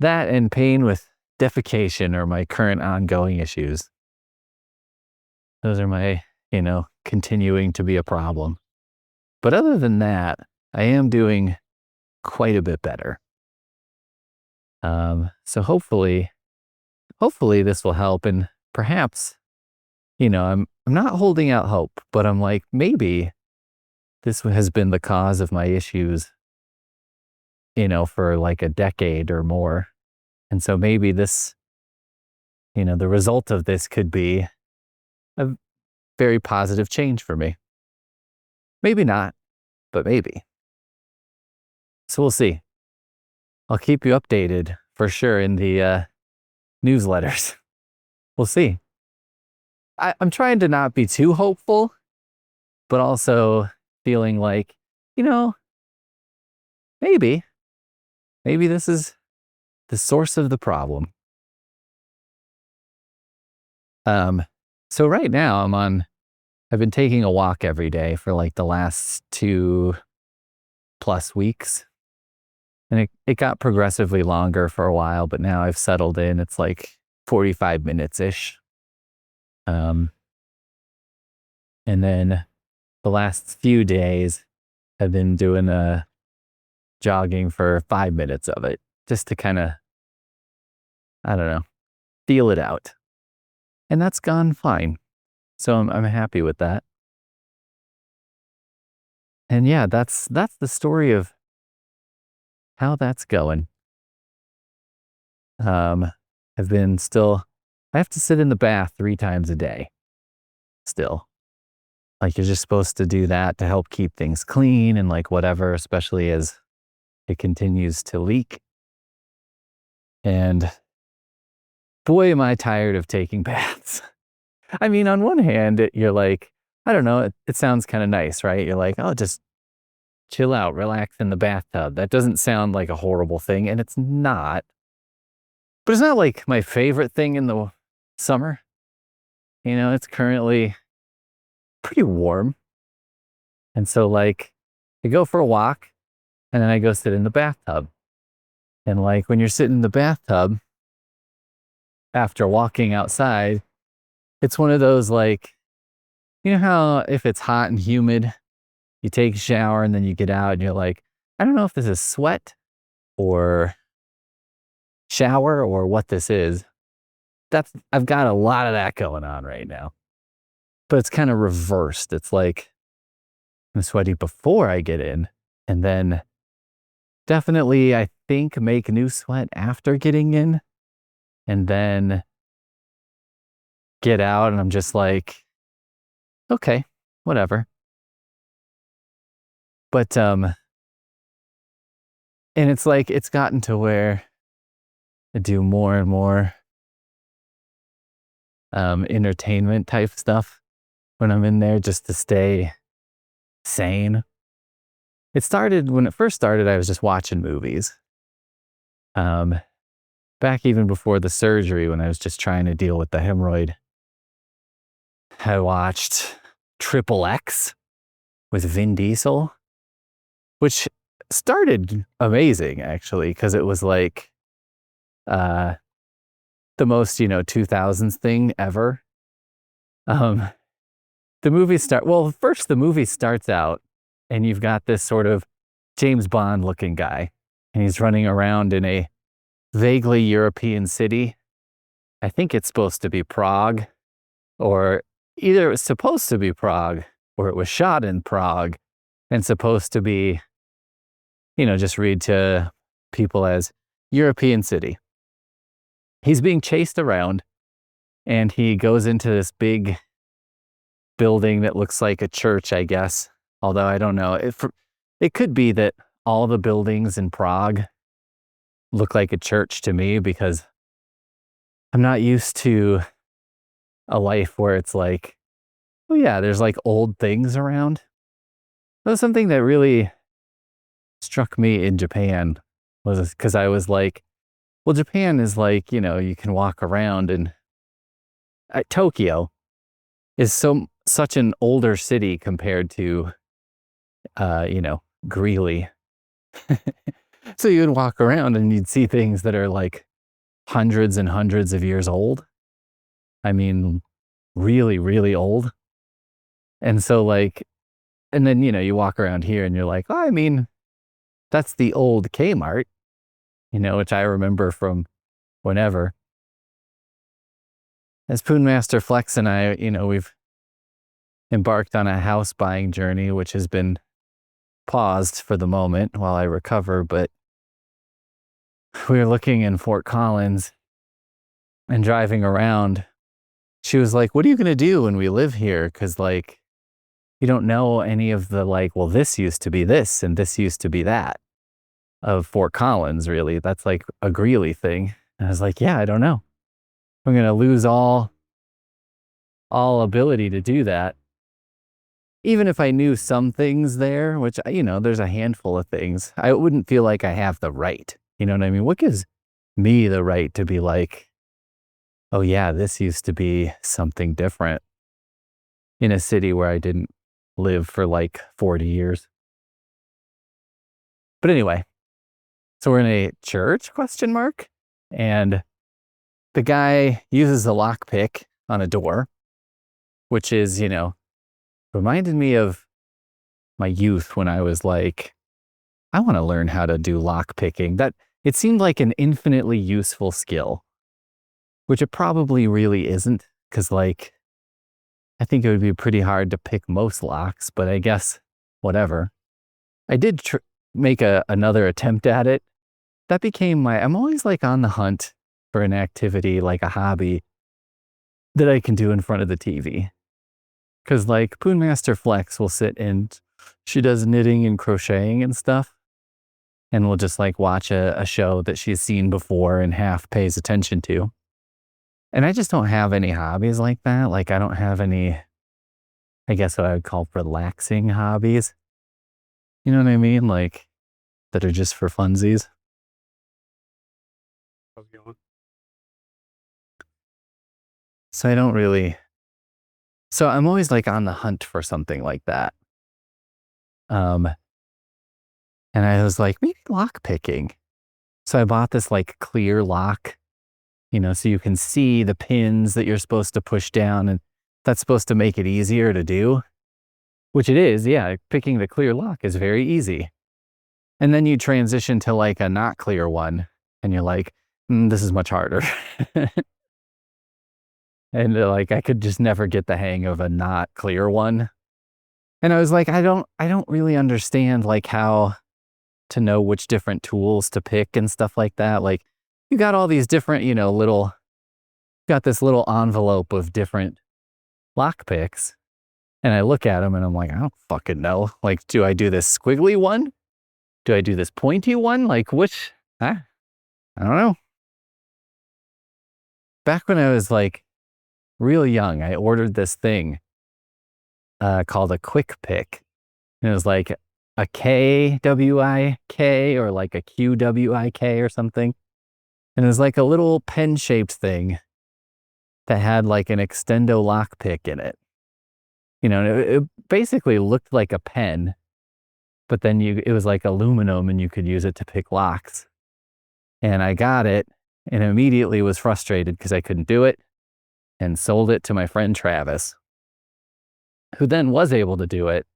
and pain with defecation are my current ongoing issues. Those are my, continuing to be a problem. But other than that, I am doing quite a bit better. So hopefully this will help, and perhaps, I'm not holding out hope, but I'm like, maybe this has been the cause of my issues, for like a decade or more. And so maybe this, the result of this could be a very positive change for me. Maybe not, but maybe. So we'll see. I'll keep you updated for sure in the newsletters. We'll see. I'm trying to not be too hopeful, but also feeling like, you know, maybe this is the source of the problem. So right now I've been taking a walk every day for like the last 2+ weeks. And it got progressively longer for a while, but now I've settled in. It's like 45 minutes-ish. And then the last few days I've been doing jogging for 5 minutes of it, just to kind of, I don't know, feel it out. And that's gone fine. So I'm happy with that. And yeah, that's the story of how that's going. I've been I have to sit in the bath 3 times a day still. Like, you're just supposed to do that to help keep things clean and like whatever, especially as it continues to leak. And boy, am I tired of taking baths. I mean, on one hand, you're like, I don't know, it sounds kind of nice, right? You're like, oh, just chill out, relax in the bathtub. That doesn't sound like a horrible thing, and it's not. But it's not like my favorite thing in the summer. You know, it's currently pretty warm. And so like I go for a walk and then I go sit in the bathtub. And like when you're sitting in the bathtub after walking outside, it's one of those like, you know how if it's hot and humid, you take a shower and then you get out and you're like, I don't know if this is sweat or shower or what this is. I've got a lot of that going on right now. But it's kind of reversed. It's like I'm sweaty before I get in, and then definitely I think make new sweat after getting in, and then get out and I'm just like, okay, whatever. But and it's like it's gotten to where I do more and more entertainment type stuff when I'm in there just to stay sane. When it first started, I was just watching movies. Back even before the surgery, when I was just trying to deal with the hemorrhoid, I watched X with Vin Diesel, which started amazing actually, because it was like the most, 2000s thing ever. The movie starts out and you've got this sort of James Bond looking guy, and he's running around in a vaguely European city. I think it's supposed to be Prague, or either it was supposed to be Prague or it was shot in Prague and supposed to be, just read to people as European city. He's being chased around and he goes into this big building that looks like a church, I guess. Although I don't know. It could be that all the buildings in Prague look like a church to me, because I'm not used to a life where it's like, oh yeah, there's like old things around. That was something that really struck me in Japan, was because I was like, well, Japan is like, you can walk around, and Tokyo is such an older city compared to, Greeley. So you would walk around and you'd see things that are like hundreds and hundreds of years old. I mean, really, really old. And so like, and then, you walk around here and you're like, oh, I mean, that's the old Kmart, which I remember from whenever. As Poonmaster Flex and I, we've embarked on a house buying journey, which has been paused for the moment while I recover, but we were looking in Fort Collins and driving around. She was like, what are you going to do when we live here? Because like, you don't know any of the like, well, this used to be this and this used to be that of Fort Collins, really. That's like a Greeley thing. And I was like, yeah, I don't know. I'm going to lose all ability to do that. even if I knew some things there, which, there's a handful of things, I wouldn't feel like I have the right. You know what I mean? What gives me the right to be like, oh yeah, this used to be something different in a city where I didn't live for like 40 years. But anyway, so we're in a church, ? And the guy uses a lockpick on a door, which is, reminded me of my youth when I was like, I want to learn how to do lockpicking. That it seemed like an infinitely useful skill, which it probably really isn't, because like, I think it would be pretty hard to pick most locks, but I guess whatever. I did make another attempt at it. That became I'm always like on the hunt for an activity, like a hobby that I can do in front of the TV. Cause like Poonmaster Flex will sit and she does knitting and crocheting and stuff. And we'll just like watch a show that she's seen before and half pays attention to. And I just don't have any hobbies like that. Like I don't have any, I guess what I would call relaxing hobbies. You know what I mean? Like that are just for funsies. So I don't really, so I'm always like on the hunt for something like that. And I was like, maybe lock picking. So I bought this like clear lock, so you can see the pins that you're supposed to push down, and that's supposed to make it easier to do, which it is. Yeah. Picking the clear lock is very easy. And then you transition to like a not clear one and you're like, this is much harder. And like, I could just never get the hang of a not clear one. And I was like, I don't really understand like how to know which different tools to pick and stuff like that. Like you got all these different, got this little envelope of different lock picks. And I look at them and I'm like, I don't fucking know. Like, do I do this squiggly one? Do I do this pointy one? Like which, I don't know. Back when I was like real young, I ordered this thing called a quick pick. And it was like a KWIK or like a QWIK or something. And it was like a little pen-shaped thing that had like an extendo lockpick in it. And it basically looked like a pen, but then it was like aluminum and you could use it to pick locks. And I got it and immediately was frustrated because I couldn't do it and sold it to my friend Travis, who then was able to do it.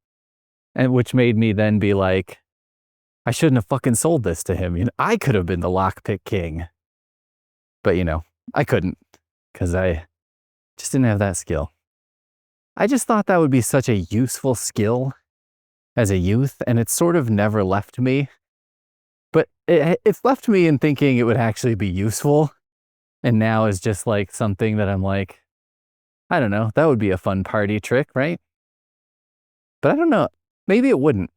And which made me then be like, I shouldn't have fucking sold this to him. I could have been the lockpick king. But I couldn't because I just didn't have that skill. I just thought that would be such a useful skill as a youth, and it's sort of never left me. But it's left me in thinking it would actually be useful. And now is just like something that I'm like, I don't know, that would be a fun party trick, right? But I don't know, maybe it wouldn't.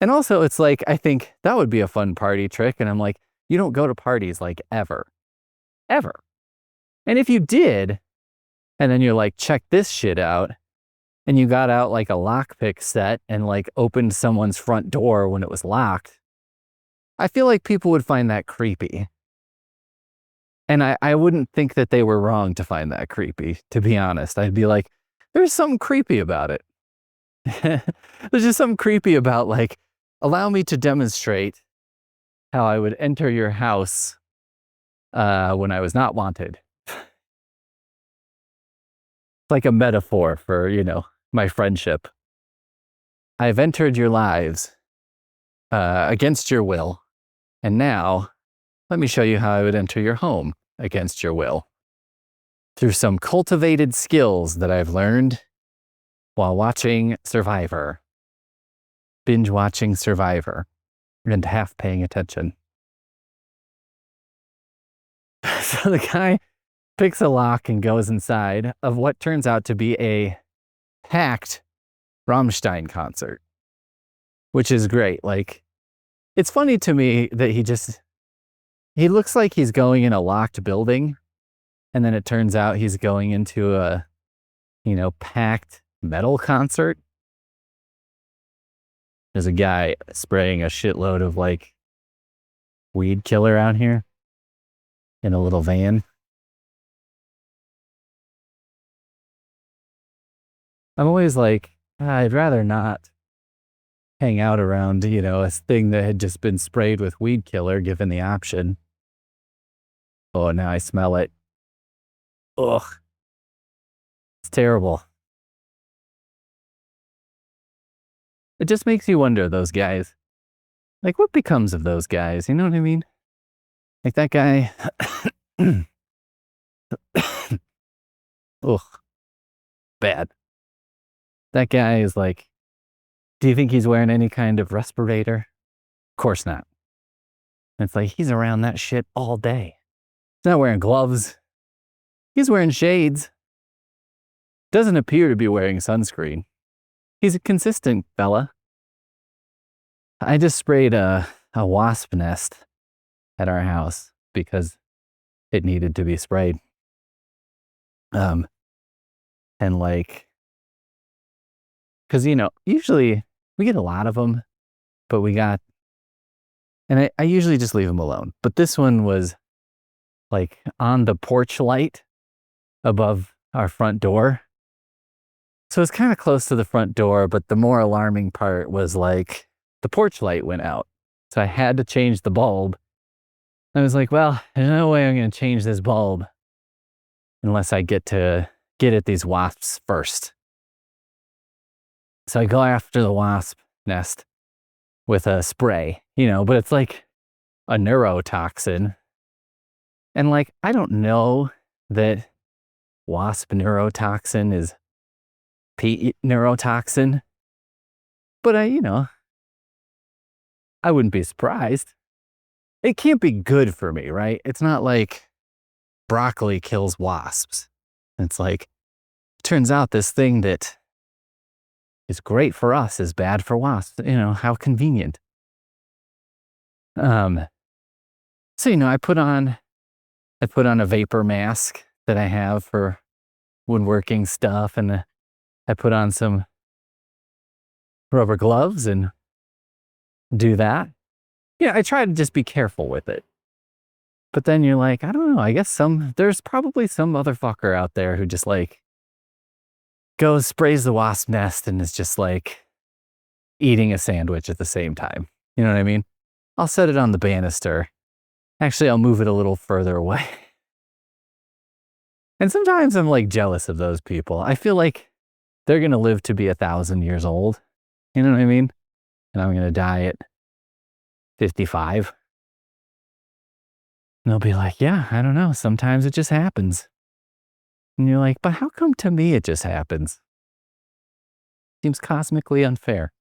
And also it's like, I think that would be a fun party trick. And I'm like, you don't go to parties like ever. And if you did, and then you're like, check this shit out, and you got out like a lockpick set and like opened someone's front door when it was locked, I feel like people would find that creepy. And I wouldn't think that they were wrong to find that creepy, to be honest. I'd be like, there's something creepy about it. There's just something creepy about like, allow me to demonstrate how I would enter your house when I was not wanted. It's like a metaphor for, my friendship. I've entered your lives against your will. And now, let me show you how I would enter your home against your will. Through some cultivated skills that I've learned while watching Survivor. Binge watching Survivor. And half paying attention. So the guy picks a lock and goes inside of what turns out to be a packed Rammstein concert, which is great. Like, it's funny to me that he looks like he's going in a locked building, and then it turns out he's going into a, packed metal concert. There's a guy spraying a shitload of like weed killer out here in a little van. I'm always like, I'd rather not hang out around, a thing that had just been sprayed with weed killer given the option. Oh, now I smell it. Ugh. It's terrible. It just makes you wonder, those guys. Like, what becomes of those guys? You know what I mean? Like that guy. Ugh. Bad. That guy is like, do you think he's wearing any kind of respirator? Of course not. It's like, he's around that shit all day. He's not wearing gloves. He's wearing shades. Doesn't appear to be wearing sunscreen. He's a consistent fella. I just sprayed a wasp nest at our house because it needed to be sprayed. And like, because, usually we get a lot of them, but and I usually just leave them alone. But this one was like on the porch light above our front door. So it's kind of close to the front door, but the more alarming part was like the porch light went out. So I had to change the bulb. I was like, well, there's no way I'm going to change this bulb unless I get at these wasps first. So I go after the wasp nest with a spray, but it's like a neurotoxin. And like, I don't know that wasp neurotoxin is peat neurotoxin, but I wouldn't be surprised. It can't be good for me, right? It's not like broccoli kills wasps. It's like, it turns out this thing that is great for us is bad for wasps. How convenient. So, I put on a vapor mask that I have for woodworking stuff, and I put on some rubber gloves and do that. Yeah, I try to just be careful with it. But then you're like, I don't know, I guess there's probably some motherfucker out there who just like goes, sprays the wasp nest and is just like eating a sandwich at the same time. You know what I mean? I'll set it on the banister. Actually, I'll move it a little further away. And sometimes I'm like jealous of those people. I feel like they're going to live to be 1,000 years old. You know what I mean? And I'm going to die at 55. And they'll be like, yeah, I don't know. Sometimes it just happens. And you're like, but how come to me it just happens? Seems cosmically unfair.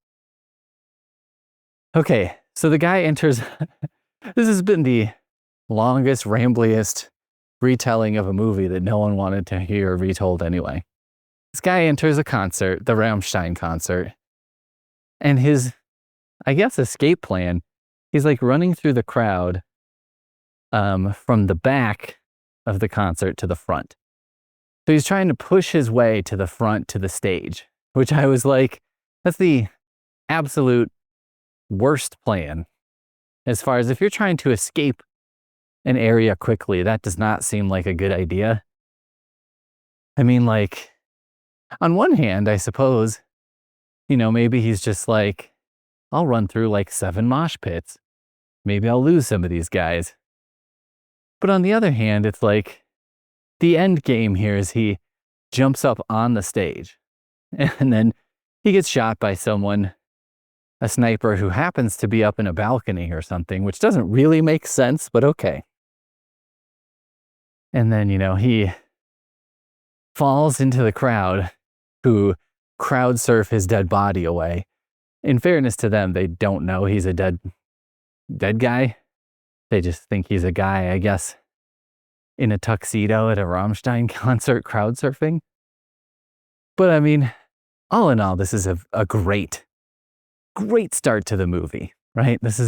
Okay, so the guy enters. This has been the longest, rambliest retelling of a movie that no one wanted to hear retold anyway. This guy enters a concert, the Rammstein concert, and his, I guess, escape plan, he's like running through the crowd from the back of the concert to the front. So he's trying to push his way to the front to the stage, which I was like, that's the absolute worst plan. As far as if you're trying to escape an area quickly, that does not seem like a good idea. I mean, like, on one hand, I suppose, maybe he's just like, I'll run through like 7 mosh pits. Maybe I'll lose some of these guys. But on the other hand, it's like, the end game here is he jumps up on the stage and then he gets shot by someone, a sniper who happens to be up in a balcony or something, which doesn't really make sense, but okay. And then, he falls into the crowd who crowd surf his dead body away. In fairness to them, they don't know he's a dead guy. They just think he's a guy, I guess, in a tuxedo at a Rammstein concert crowd surfing. But I mean, all in all, this is a great start to the movie, right? This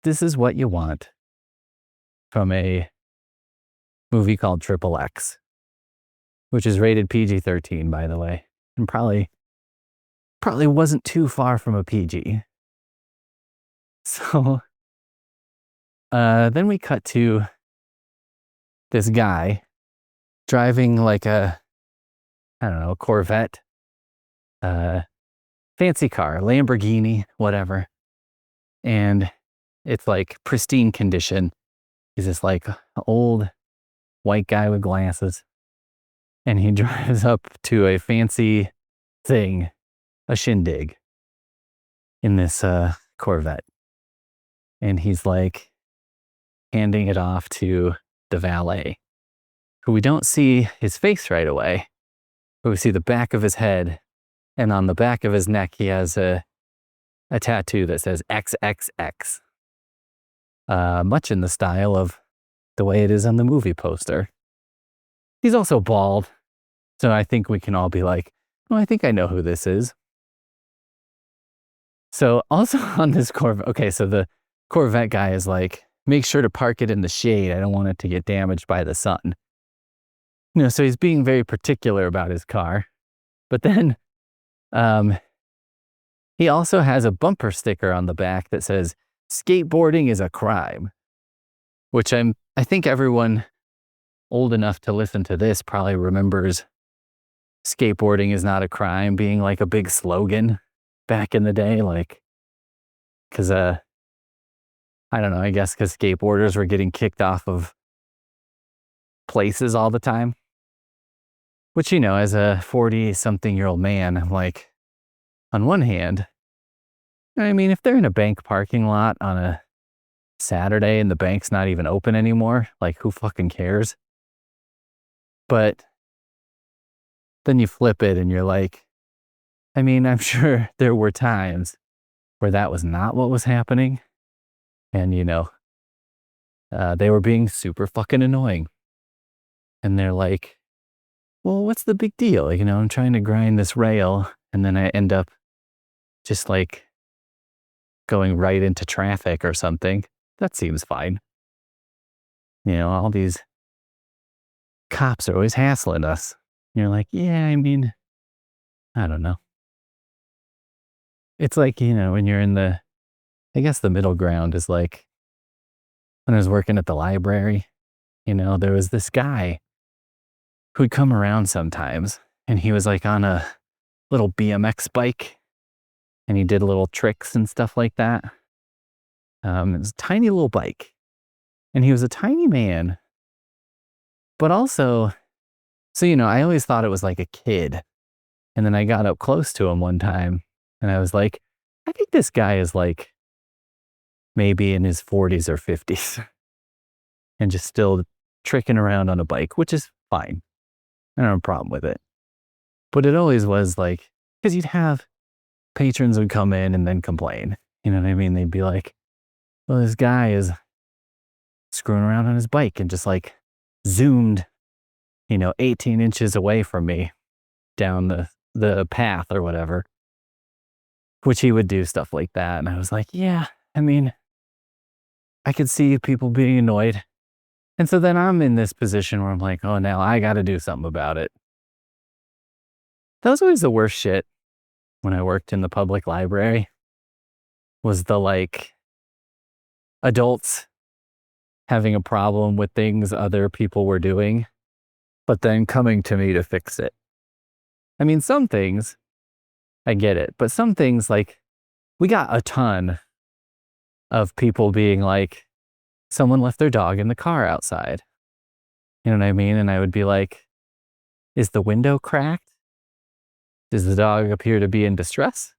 is what you want from a movie called Triple X, which is rated PG-13, by the way. and probably wasn't too far from a PG. So then we cut to this guy driving like a, I don't know, Corvette, fancy car, Lamborghini, whatever. And it's like pristine condition. He's this like old white guy with glasses. And he drives up to a fancy thing, a shindig, in this Corvette. And he's like handing it off to the valet, who we don't see his face right away, but we see the back of his head. And on the back of his neck, he has a tattoo that says XXX, much in the style of the way it is on the movie poster. He's also bald, so I think we can all be like, well, I think I know who this is. So also on this Corvette, okay, so the Corvette guy is like, make sure to park it in the shade. I don't want it to get damaged by the sun. So he's being very particular about his car. But then he also has a bumper sticker on the back that says, skateboarding is a crime, which I think everyone old enough to listen to this probably remembers skateboarding is not a crime being like a big slogan back in the day, like, because I don't know, I guess because skateboarders were getting kicked off of places all the time, which, as a 40-something-year-old man, I'm like, on one hand, I mean, if they're in a bank parking lot on a Saturday and the bank's not even open anymore, like, who fucking cares? But then you flip it and you're like, I mean, I'm sure there were times where that was not what was happening. And, they were being super fucking annoying. And they're like, well, what's the big deal? I'm trying to grind this rail and then I end up just like going right into traffic or something. That seems fine. All these cops are always hassling us. You're like, yeah, I mean, I don't know. It's like, when you're in I guess the middle ground is like, when I was working at the library, there was this guy who'd come around sometimes and he was like on a little BMX bike and he did little tricks and stuff like that. It was a tiny little bike and he was a tiny man, but also, so, I always thought it was like a kid. And then I got up close to him one time and I was like, I think this guy is like maybe in his 40s or 50s and just still tricking around on a bike, which is fine. I don't have a problem with it. But it always was like, because you'd have patrons would come in and then complain. You know what I mean? They'd be like, well, this guy is screwing around on his bike and just like zoomed, 18 inches away from me down the path or whatever, which he would do stuff like that. And I was like, yeah, I mean, I could see people being annoyed. And so then I'm in this position where I'm like, oh, now I got to do something about it. That was always the worst shit when I worked in the public library, was the like adults having a problem with things other people were doing, but then coming to me to fix it. I mean, some things, I get it, but some things, like, we got a ton of people being like, someone left their dog in the car outside. You know what I mean? And I would be like, is the window cracked? Does the dog appear to be in distress?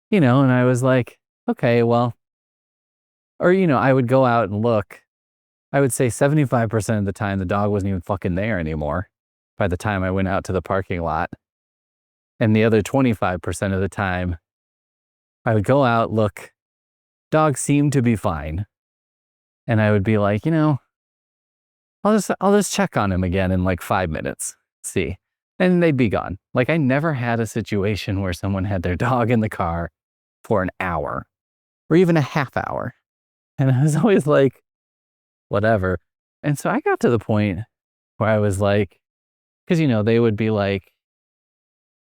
And I was like, okay, well, or, I would go out and look. I would say 75% of the time the dog wasn't even fucking there anymore by the time I went out to the parking lot. And the other 25% of the time, I would go out, look, dog seemed to be fine. And I would be like, I'll just check on him again in like 5 minutes, see. And they'd be gone. Like, I never had a situation where someone had their dog in the car for an hour or even a half hour. And I was always like, whatever. And so I got to the point where I was like, because, they would be like,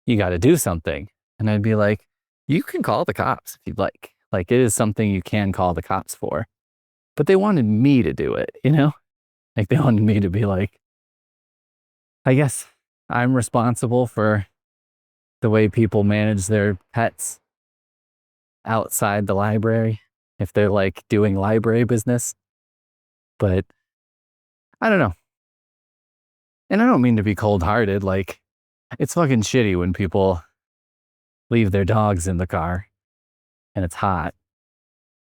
you got to do something. And I'd be like, you can call the cops if you'd like. Like, it is something you can call the cops for. But they wanted me to do it, you know? Like, they wanted me to be like, I guess I'm responsible for the way people manage their pets outside the library if they're like doing library business. But I don't know. And I don't mean to be cold-hearted. Like, it's fucking shitty when people leave their dogs in the car and it's hot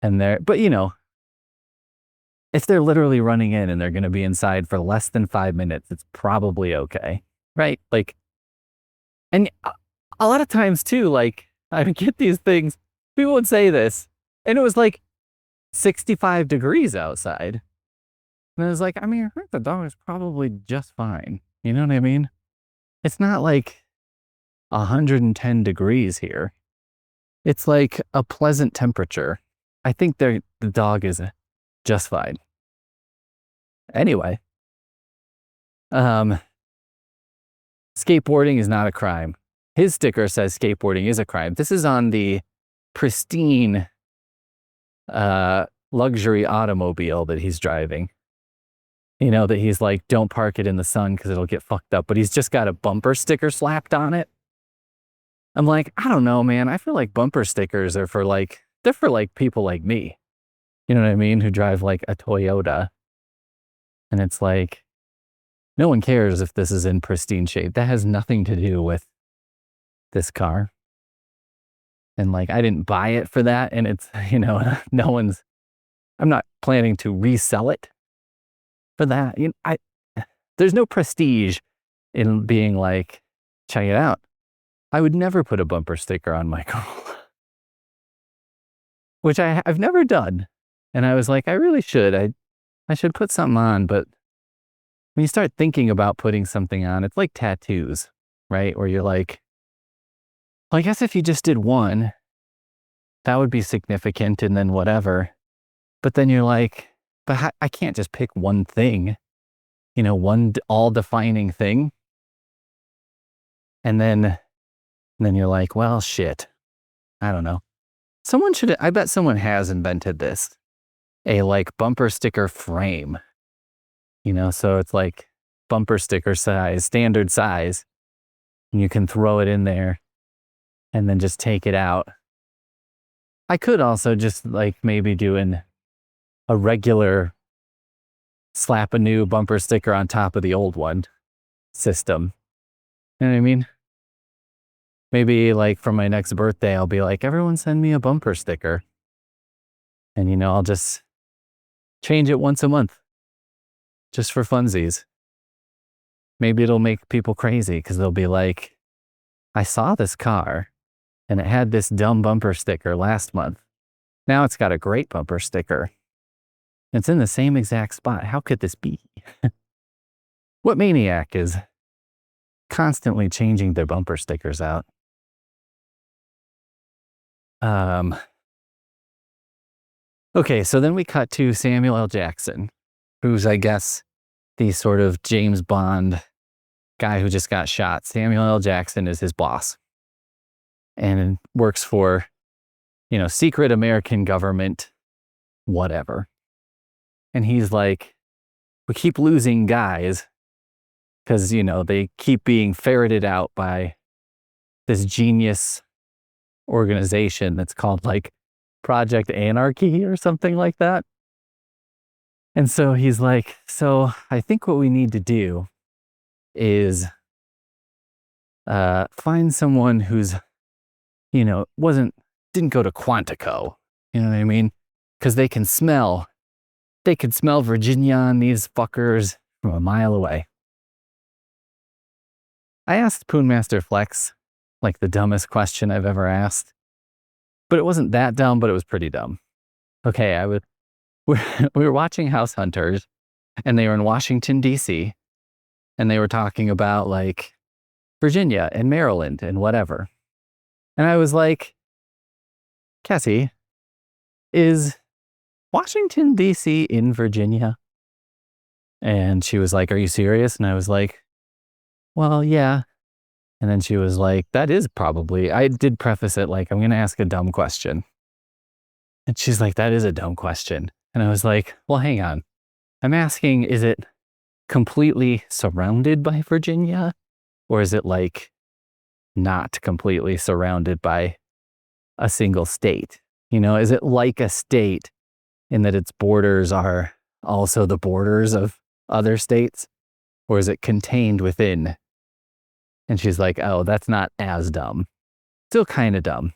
and but you know, if they're literally running in and they're going to be inside for less than 5 minutes, it's probably okay. Right? Like, and a lot of times too, like, I would get these things, people would say this, and it was like 65 degrees outside. And I was like, I mean, I think the dog is probably just fine. You know what I mean? It's not like 110 degrees here. It's like a pleasant temperature. I think the dog is just fine. Anyway, skateboarding is not a crime. His sticker says skateboarding is a crime. This is on the pristine luxury automobile that he's driving. You know, that he's like, don't park it in the sun because it'll get fucked up. But he's just got a bumper sticker slapped on it. I'm like, I don't know, man. I feel like bumper stickers are for like, they're for like people like me. You know what I mean? Who drive like a Toyota. And it's like, no one cares if this is in pristine shape. That has nothing to do with this car. And like, I didn't buy it for that. And it's, you know, I'm not planning to resell it for that. You know, there's no prestige in being like, check it out. I would never put a bumper sticker on my Corolla, which I've never done. And I was like, I really should. I should put something on. But when you start thinking about putting something on, it's like tattoos, right? Where you're like, well, I guess if you just did one, that would be significant and then whatever. But then you're like, but I can't just pick one thing, you know, one all-defining thing. And then you're like, well, shit, I don't know. I bet someone has invented this, a like bumper sticker frame, you know, so it's like bumper sticker size, standard size, and you can throw it in there and then just take it out. I could also just like maybe doing a regular slap a new bumper sticker on top of the old one system. You know what I mean? Maybe like for my next birthday, I'll be like, everyone send me a bumper sticker. And, you know, I'll just change it once a month just for funsies. Maybe it'll make people crazy because they'll be like, I saw this car and it had this dumb bumper sticker last month. Now it's got a great bumper sticker. It's in the same exact spot. How could this be? What maniac is constantly changing their bumper stickers out? Okay, so then we cut to Samuel L. Jackson, who's, I guess, the sort of James Bond guy who just got shot. Samuel L. Jackson is his boss and works for, you know, secret American government, whatever. And he's like, we keep losing guys because, you know, they keep being ferreted out by this genius organization that's called like Project Anarchy or something like that. And so he's like, so I think what we need to do is find someone who's, you know, didn't go to Quantico. You know what I mean? Because they can smell Virginia on these fuckers from a mile away. I asked Poonmaster Flex like the dumbest question I've ever asked. But it wasn't that dumb, but it was pretty dumb. Okay, we were watching House Hunters, and they were in Washington, D.C., and they were talking about, like, Virginia and Maryland and whatever. And I was like, Cassie, is Washington, D.C. in Virginia? And she was like, are you serious? And I was like, well, yeah. And then she was like, that is probably, I did preface it like, I'm going to ask a dumb question. And she's like, that is a dumb question. And I was like, well, hang on. I'm asking, is it completely surrounded by Virginia? Or is it like not completely surrounded by a single state? You know, is it like a state in that its borders are also the borders of other states? Or is it contained within? And she's like, oh, that's not as dumb. Still kind of dumb.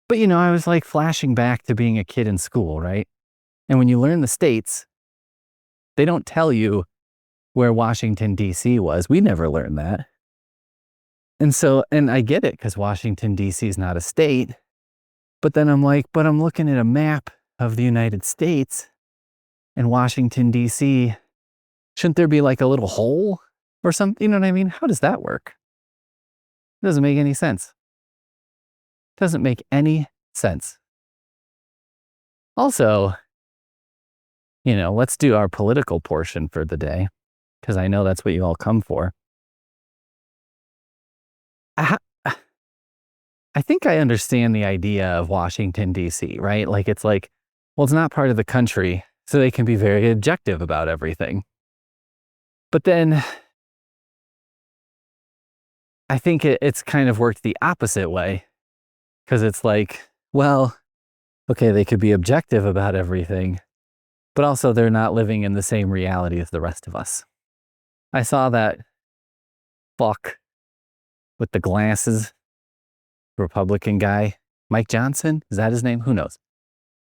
But, you know, I was like flashing back to being a kid in school, right? And when you learn the states, they don't tell you where Washington, D.C. was. We never learned that. And so, and I get it because Washington, D.C. is not a state. But then I'm like, but I'm looking at a map of the United States and Washington, D.C. Shouldn't there be like a little hole or something? You know what I mean? How does that work? It doesn't make any sense. Doesn't make any sense. Also, you know, let's do our political portion for the day, because I know that's what you all come for. I think I understand the idea of Washington, D.C., right? Like, it's like, well, it's not part of the country, so they can be very objective about everything. But then I think it's kind of worked the opposite way, because it's like, well, okay, they could be objective about everything, but also they're not living in the same reality as the rest of us. I saw that fuck with the glasses, Republican guy, Mike Johnson, is that his name? Who knows?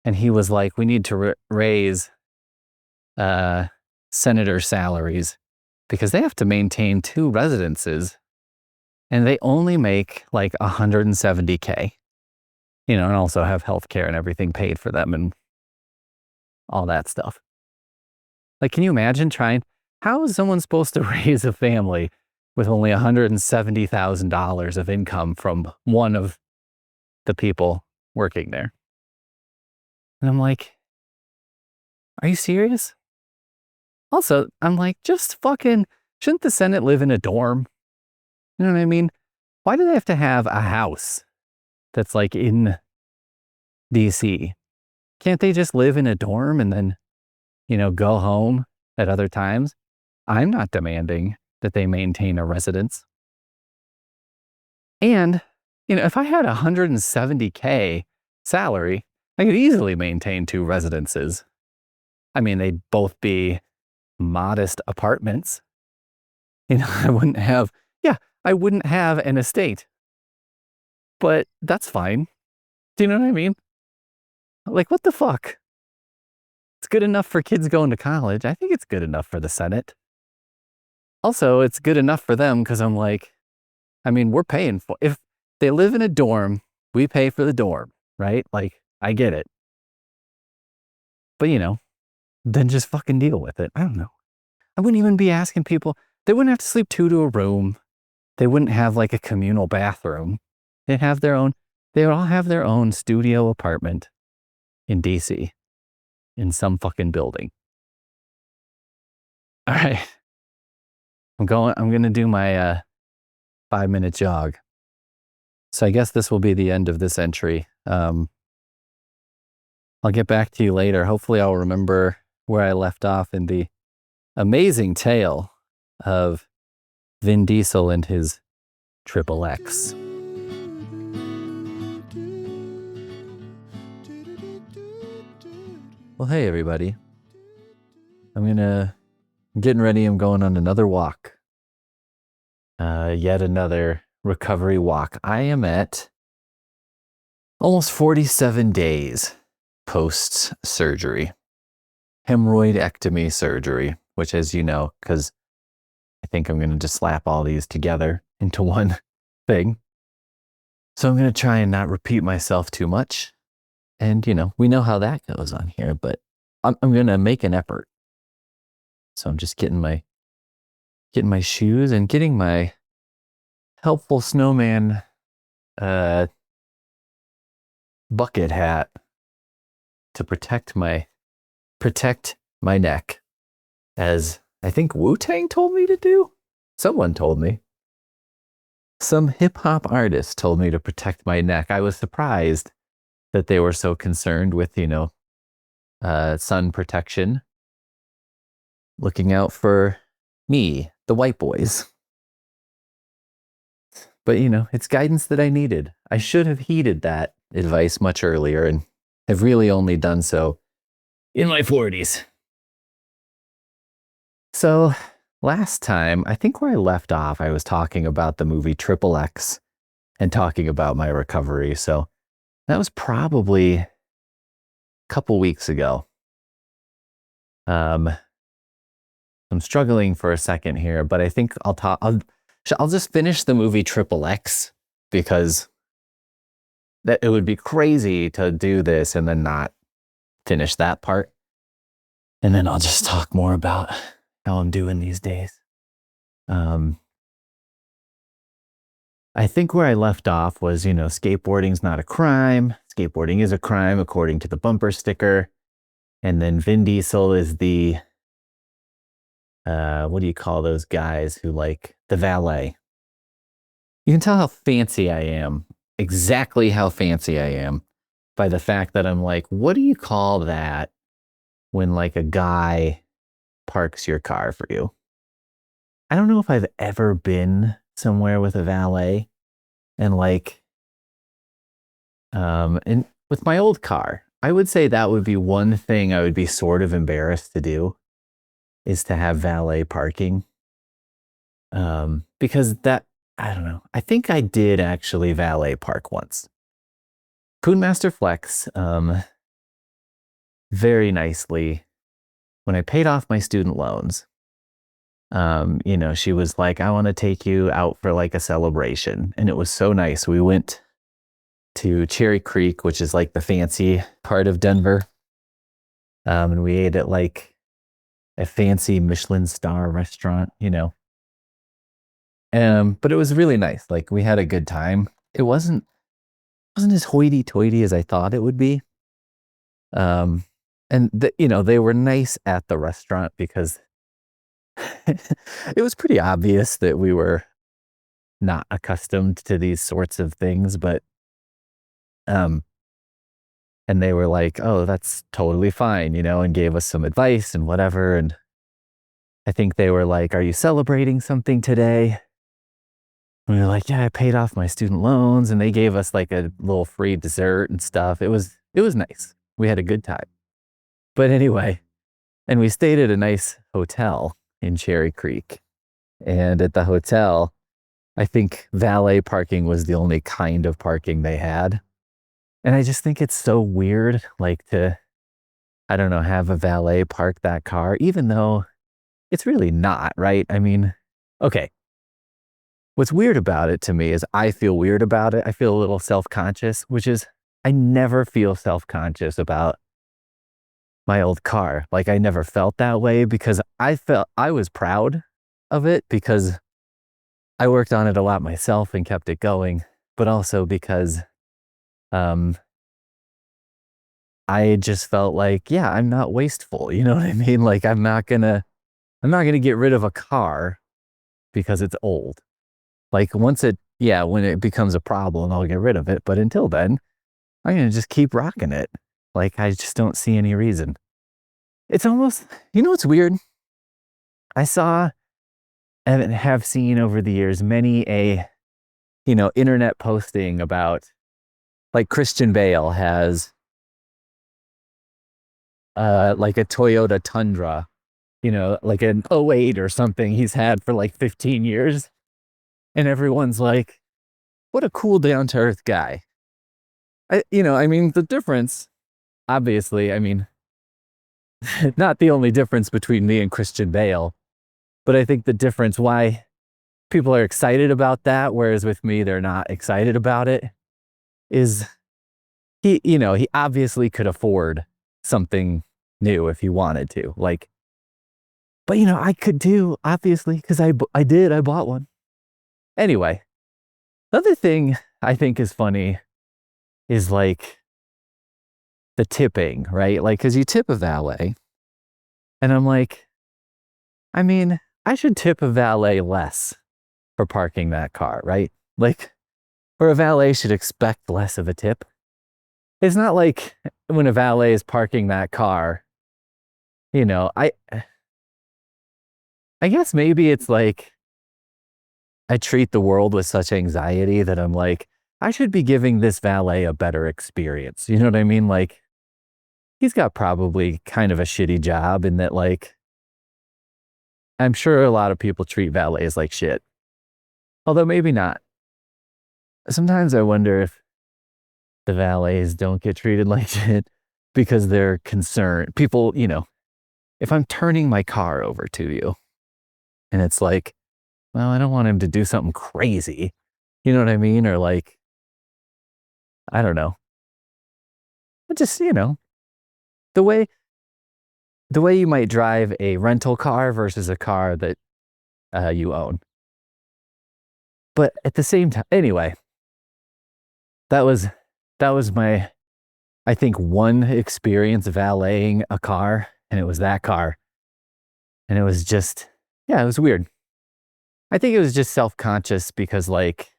And he was like, we need to raise senator salaries because they have to maintain 2 residences and they only make like $170K, you know, and also have healthcare and everything paid for them and all that stuff. Like, can you imagine how is someone supposed to raise a family with only $170,000 of income from one of the people working there? And I'm like, are you serious? Also, I'm like, just fucking, shouldn't the Senate live in a dorm? You know what I mean? Why do they have to have a house that's like in DC? Can't they just live in a dorm and then, you know, go home at other times? I'm not demanding that they maintain a residence. And, you know, if I had $170K salary, I could easily maintain 2 residences. I mean, they'd both be modest apartments. You know, I wouldn't have an estate. But that's fine. Do you know what I mean? Like, what the fuck? It's good enough for kids going to college. I think it's good enough for the Senate. Also, it's good enough for them because I'm like, I mean, we're paying for, if they live in a dorm, we pay for the dorm, right? Like, I get it. But, you know, then just fucking deal with it. I don't know. I wouldn't even be asking people, they wouldn't have to sleep 2 to a room. They wouldn't have like a communal bathroom. They'd have their own, they would all have their own studio apartment in DC in some fucking building. All right. I'm going to do my 5-minute jog. So I guess this will be the end of this entry. I'll get back to you later. Hopefully I'll remember where I left off in the amazing tale of Vin Diesel and his Triple X. Well, hey everybody. I'm getting ready. I'm going on another walk. Yet another recovery walk. I am at almost 47 days post-surgery. Hemorrhoidectomy surgery, which, as you know, because I think I'm going to just slap all these together into one thing. So I'm going to try and not repeat myself too much. And, you know, we know how that goes on here, but I'm going to make an effort. So I'm just getting my shoes and getting my helpful snowman bucket hat to protect my neck, as I think Wu-Tang told me to do. Someone told me. Some hip hop artist told me to protect my neck. I was surprised that they were so concerned with, sun protection, looking out for me, the white boys. But, it's guidance that I needed. I should have heeded that advice much earlier and have really only done so in my 40s. So last time, I think where I left off, I was talking about the movie Triple X and talking about my recovery. So that was probably a couple weeks ago. I'm struggling for a second here, but I think I'll just finish the movie Triple X because that it would be crazy to do this and then not finish that part. And then I'll just talk more about how I'm doing these days. I think where I left off was, skateboarding's not a crime. Skateboarding is a crime according to the bumper sticker. And then Vin Diesel is the, what do you call those guys who the valet? You can tell how fancy I am, exactly how fancy I am, by the fact that I'm like, what do you call that when a guy parks your car for you? I don't know if I've ever been somewhere with a valet and and with my old car, I would say that would be one thing I would be sort of embarrassed to do is to have valet parking. Because I don't know. I think I did actually valet park once. Poonmaster Flex, very nicely, when I paid off my student loans, she was like, I want to take you out for a celebration. And it was so nice. We went to Cherry Creek, which is the fancy part of Denver. And we ate at a fancy Michelin star restaurant, but it was really nice. We had a good time. It wasn't as hoity-toity as I thought it would be. And they were nice at the restaurant because it was pretty obvious that we were not accustomed to these sorts of things, but and they were like, oh, that's totally fine, and gave us some advice and whatever. And I think they were like, are you celebrating something today? And we were like, yeah, I paid off my student loans, and they gave us a little free dessert and stuff. It was nice. We had a good time. But anyway, and we stayed at a nice hotel in Cherry Creek. And at the hotel, I think valet parking was the only kind of parking they had. And I just think it's so weird, to, I don't know, have a valet park that car, even though it's really not, right? I mean, okay. What's weird about it to me is I feel weird about it. I feel a little self-conscious, which is I never feel self-conscious about my old car. I never felt that way because I was proud of it because I worked on it a lot myself and kept it going, but also because I just felt yeah, I'm not wasteful. You know what I mean? I'm not gonna get rid of a car because it's old. When it becomes a problem, I'll get rid of it. But until then, I'm going to just keep rocking it. I just don't see any reason. It's almost, what's weird? I saw and have seen over the years many internet posting about Christian Bale has a Toyota Tundra, an '08 or something he's had for 15 years. And everyone's like, what a cool down-to-earth guy. The difference, obviously, not the only difference between me and Christian Bale, but I think the difference why people are excited about that, whereas with me, they're not excited about it, is he obviously could afford something new if he wanted to. But I could too, obviously, because I bought one. Anyway, the other thing I think is funny is the tipping, right? Because you tip a valet, and I'm like, I should tip a valet less for parking that car, right? Like, or a valet should expect less of a tip. It's not like when a valet is parking that car, you know, I guess maybe it's like I treat the world with such anxiety that I'm like, I should be giving this valet a better experience. You know what I mean? Like, he's got probably kind of a shitty job in that, like, I'm sure a lot of people treat valets like shit. Although maybe not. Sometimes I wonder if the valets don't get treated like shit because they're concerned. People, you know, if I'm turning my car over to you and it's like, well, I don't want him to do something crazy. You know what I mean? Or like, I don't know. But just, you know, the way you might drive a rental car versus a car that you own. But at the same time, anyway, that was my, I think, one experience valeting a car, and it was that car. And it was just, yeah, it was weird. I think it was just self-conscious because, like,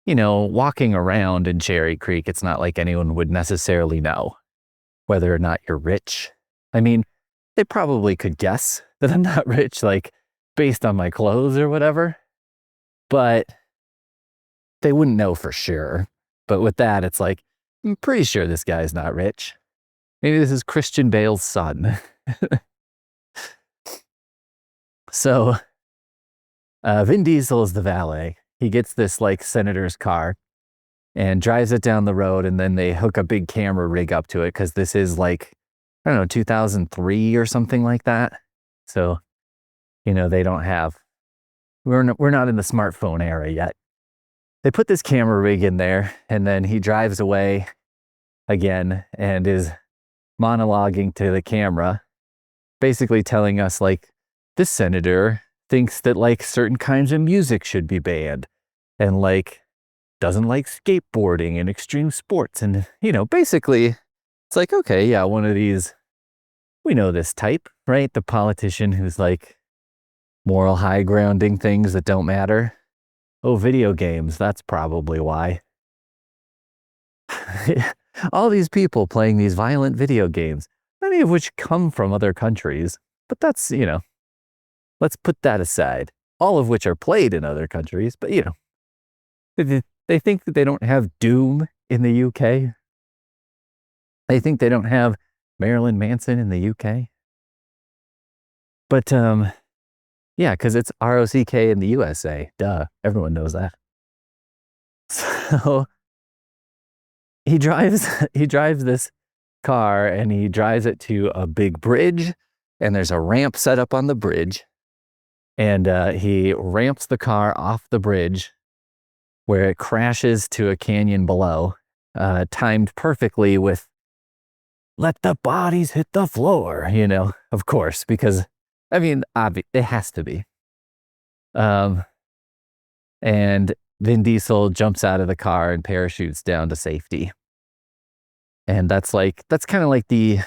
you know, walking around in Cherry Creek, it's not like anyone would necessarily know whether or not you're rich. I mean, they probably could guess that I'm not rich, like, based on my clothes or whatever, but they wouldn't know for sure. But with that, it's like, I'm pretty sure this guy's not rich. Maybe this is Christian Bale's son. So, Vin Diesel is the valet. He gets this, like, senator's car and drives it down the road, and then they hook a big camera rig up to it because this is, like, I don't know, 2003 or something like that. So, you know, they don't have, we're not in the smartphone era yet. They put this camera rig in there, and then he drives away again and is monologuing to the camera, basically telling us, like, this senator thinks that, like, certain kinds of music should be banned and, like, doesn't like skateboarding and extreme sports. And, you know, basically it's like, okay, yeah, one of these, we know this type, right? The politician who's like moral high grounding things that don't matter. Oh, video games, that's probably why. All these people playing these violent video games, many of which come from other countries, but that's, you know, let's put that aside. All of which are played in other countries, but, you know, they think that they don't have Doom in the UK. They think they don't have Marilyn Manson in the UK. But, yeah, because it's ROCK in the USA. Duh, everyone knows that. So he drives this car, and he drives it to a big bridge, and there's a ramp set up on the bridge, and he ramps the car off the bridge where it crashes to a canyon below, timed perfectly with "Let the bodies hit the floor," you know, of course, because, I mean, it has to be. And Vin Diesel jumps out of the car and parachutes down to safety. And that's kind of like the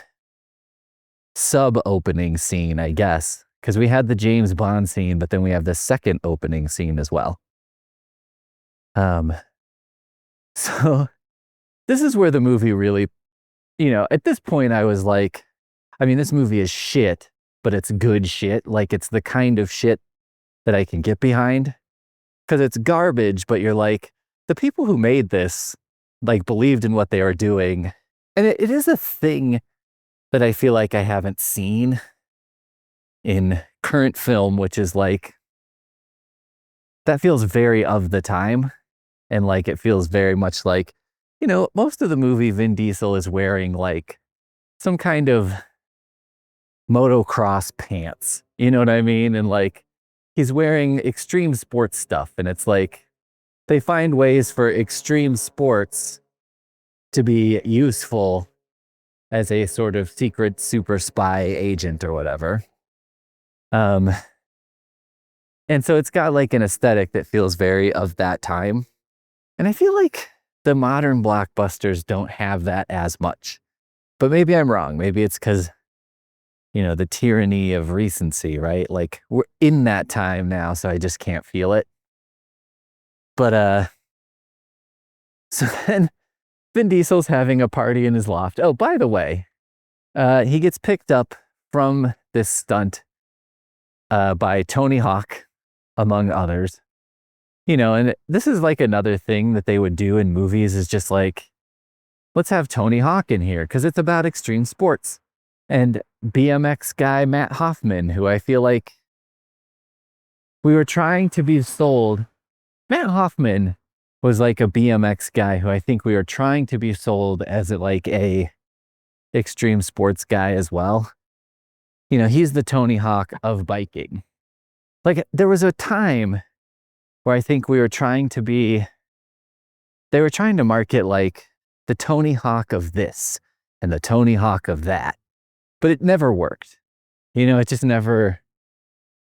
sub-opening scene, I guess, because we had the James Bond scene, but then we have the second opening scene as well. So this is where the movie really, you know, at this point I was like, I mean, this movie is shit, but it's good shit. Like, it's the kind of shit that I can get behind, because it's garbage, but you're like, the people who made this, like, believed in what they were doing. And it is a thing that I feel like I haven't seen in current film, which is like, that feels very of the time. And, like, it feels very much like, you know, most of the movie, Vin Diesel is wearing, like, some kind of motocross pants. You know what I mean? And, like, he's wearing extreme sports stuff. And it's like, they find ways for extreme sports to be useful as a sort of secret super spy agent or whatever. And so it's got, like, an aesthetic that feels very of that time. And I feel like the modern blockbusters don't have that as much. But maybe I'm wrong. Maybe it's because, you know, the tyranny of recency, right? Like, we're in that time now, so I just can't feel it. But so then Vin Diesel's having a party in his loft. Oh, by the way, he gets picked up from this stunt by Tony Hawk, among others. And this is like another thing that they would do in movies is just like, let's have Tony Hawk in here because it's about extreme sports. And BMX guy Matt Hoffman, who I feel like we were trying to be sold. Matt Hoffman was like a BMX guy who I think we were trying to be sold as like a extreme sports guy as well. He's the Tony Hawk of biking. Like there was a time where I think they were trying to market like the Tony Hawk of this and the Tony Hawk of that, but it never worked. It just never,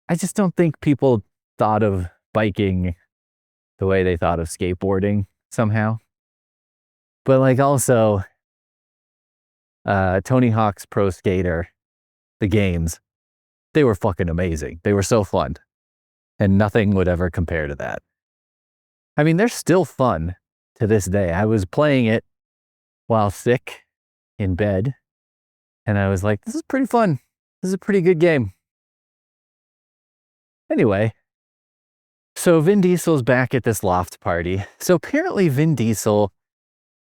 I just don't think people thought of biking the way they thought of skateboarding somehow. But like also, Tony Hawk's Pro Skater, the games, they were fucking amazing. They were so fun. And nothing would ever compare to that. I mean, they're still fun to this day. I was playing it while sick in bed. And I was like, this is pretty fun. This is a pretty good game. Anyway, so Vin Diesel's back at this loft party. So apparently Vin Diesel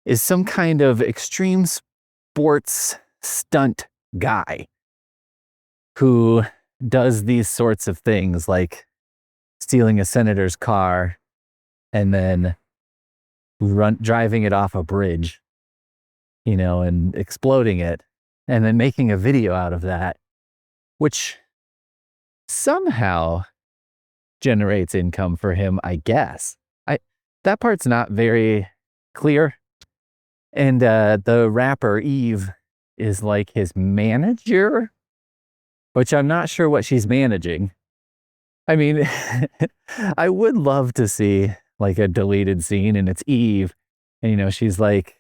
is some kind of extreme sports stunt guy who does these sorts of things like stealing a senator's car and then driving it off a bridge, and exploding it, and then making a video out of that, which somehow generates income for him, I guess. That part's not very clear. And the rapper Eve is like his manager, which I'm not sure what she's managing. I mean, I would love to see like a deleted scene and it's Eve and she's like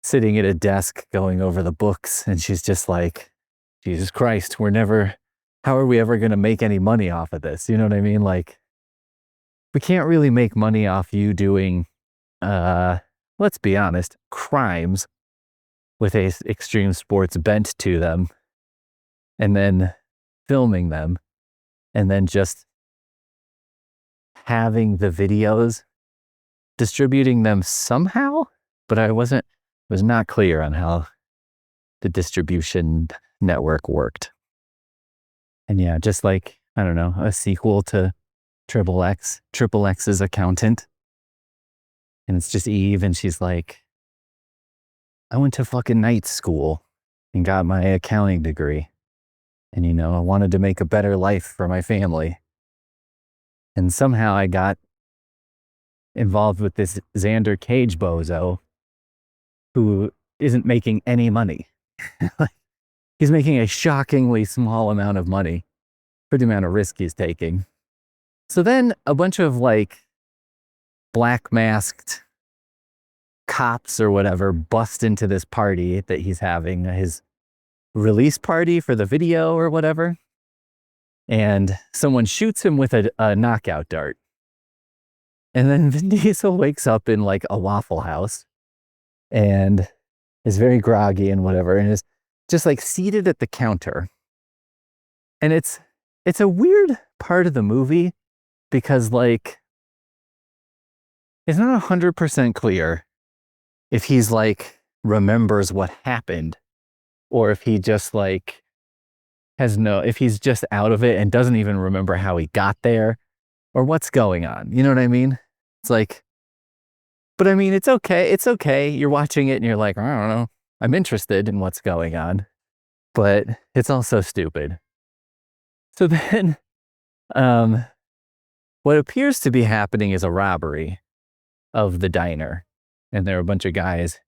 sitting at a desk going over the books and she's just like, Jesus Christ, how are we ever going to make any money off of this? You know what I mean? Like, we can't really make money off you doing, let's be honest, crimes with a extreme sports bent to them and then filming them and then just having the videos, distributing them somehow, but I was not clear on how the distribution network worked. And yeah, just like, I don't know, a sequel to Triple X's accountant. And it's just Eve and she's like, I went to fucking night school and got my accounting degree. And I wanted to make a better life for my family. And somehow I got involved with this Xander Cage bozo who isn't making any money. He's making a shockingly small amount of money for the amount of risk he's taking. So then a bunch of like black masked cops or whatever bust into this party that he's having, his release party for the video or whatever. And someone shoots him with a knockout dart. And then Vin Diesel wakes up in like a Waffle House and is very groggy and whatever, and is just like seated at the counter. And it's a weird part of the movie because like it's not 100% clear if he's like remembers what happened or if he just like if he's just out of it and doesn't even remember how he got there or what's going on. You know what I mean? It's like, but I mean, it's okay. It's okay. You're watching it and you're like, I don't know. I'm interested in what's going on, but it's also stupid. So then, what appears to be happening is a robbery of the diner. And there are a bunch of guys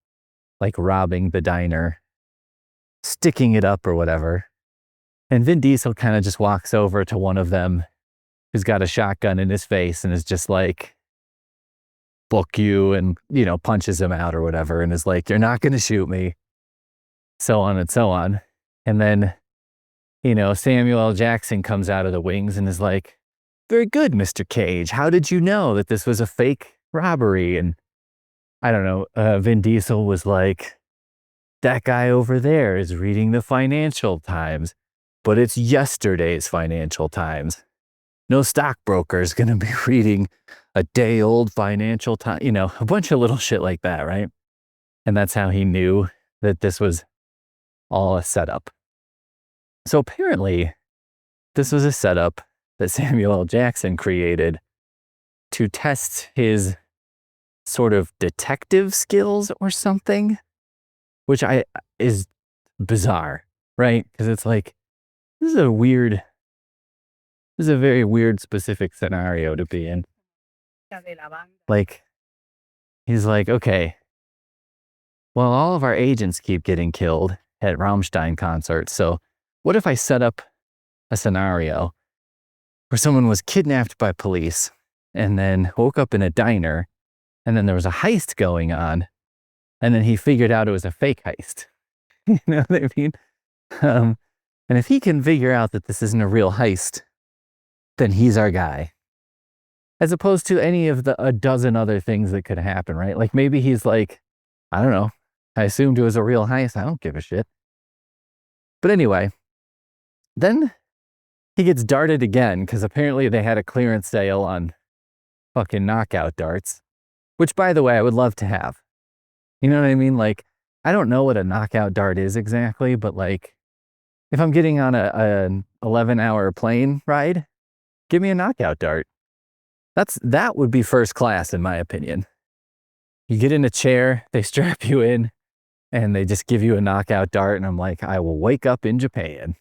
like robbing the diner, sticking it up or whatever. And Vin Diesel kind of just walks over to one of them who's got a shotgun in his face and is just like, book you, and, punches him out or whatever. And is like, you're not going to shoot me. So on and so on. And then, Samuel L. Jackson comes out of the wings and is like, very good, Mr. Cage. How did you know that this was a fake robbery? And I don't know, Vin Diesel was like, that guy over there is reading the Financial Times, but it's yesterday's Financial Times. No stockbroker is going to be reading a day-old Financial Times, you know, a bunch of little shit like that, right? And that's how he knew that this was all a setup. So apparently, this was a setup that Samuel L. Jackson created to test his sort of detective skills or something, which is bizarre, right? Because it's like, this is a very weird specific scenario to be in. Like, he's like, okay, well, all of our agents keep getting killed at Rammstein concerts. So what if I set up a scenario where someone was kidnapped by police and then woke up in a diner, and then there was a heist going on, and then he figured out it was a fake heist. You know what I mean? And if he can figure out that this isn't a real heist, then he's our guy. As opposed to any of a dozen other things that could happen, right? Like maybe he's like, I don't know, I assumed it was a real heist. I don't give a shit. But anyway, then he gets darted again because apparently they had a clearance sale on fucking knockout darts, which, by the way, I would love to have. You know what I mean? Like, I don't know what a knockout dart is exactly, but like, if I'm getting on an 11-hour plane ride, give me a knockout dart. That would be first class, in my opinion. You get in a chair, they strap you in, and they just give you a knockout dart, and I'm like, I will wake up in Japan.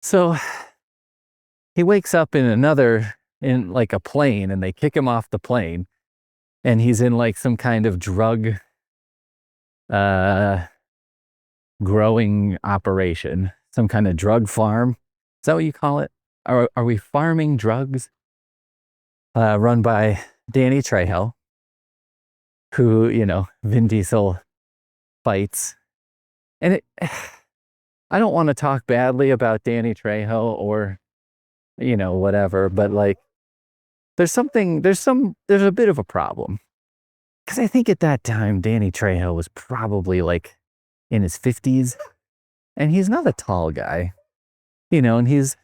So he wakes up in like a plane, and they kick him off the plane, and he's in like some kind of drug growing operation, some kind of drug farm. Is that what you call it? Are we farming drugs? Run by Danny Trejo, who, you know, Vin Diesel fights. And I don't want to talk badly about Danny Trejo or, you know, whatever, but like, there's a bit of a problem. Because I think at that time, Danny Trejo was probably like in his 50s, and he's not a tall guy, you know, and he's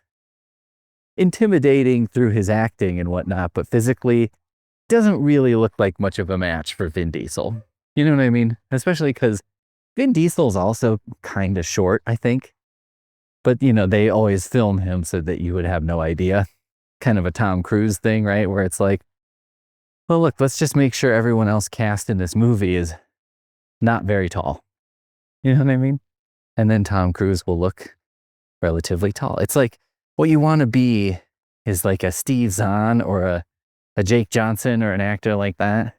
intimidating through his acting and whatnot, but physically doesn't really look like much of a match for Vin Diesel. You know what I mean? Especially because Vin Diesel's also kind of short, I think. But, you know, they always film him so that you would have no idea. Kind of a Tom Cruise thing, right? Where it's like, well, look, let's just make sure everyone else cast in this movie is not very tall. You know what I mean? And then Tom Cruise will look relatively tall. It's like, what you want to be is like a Steve Zahn or a Jake Johnson or an actor like that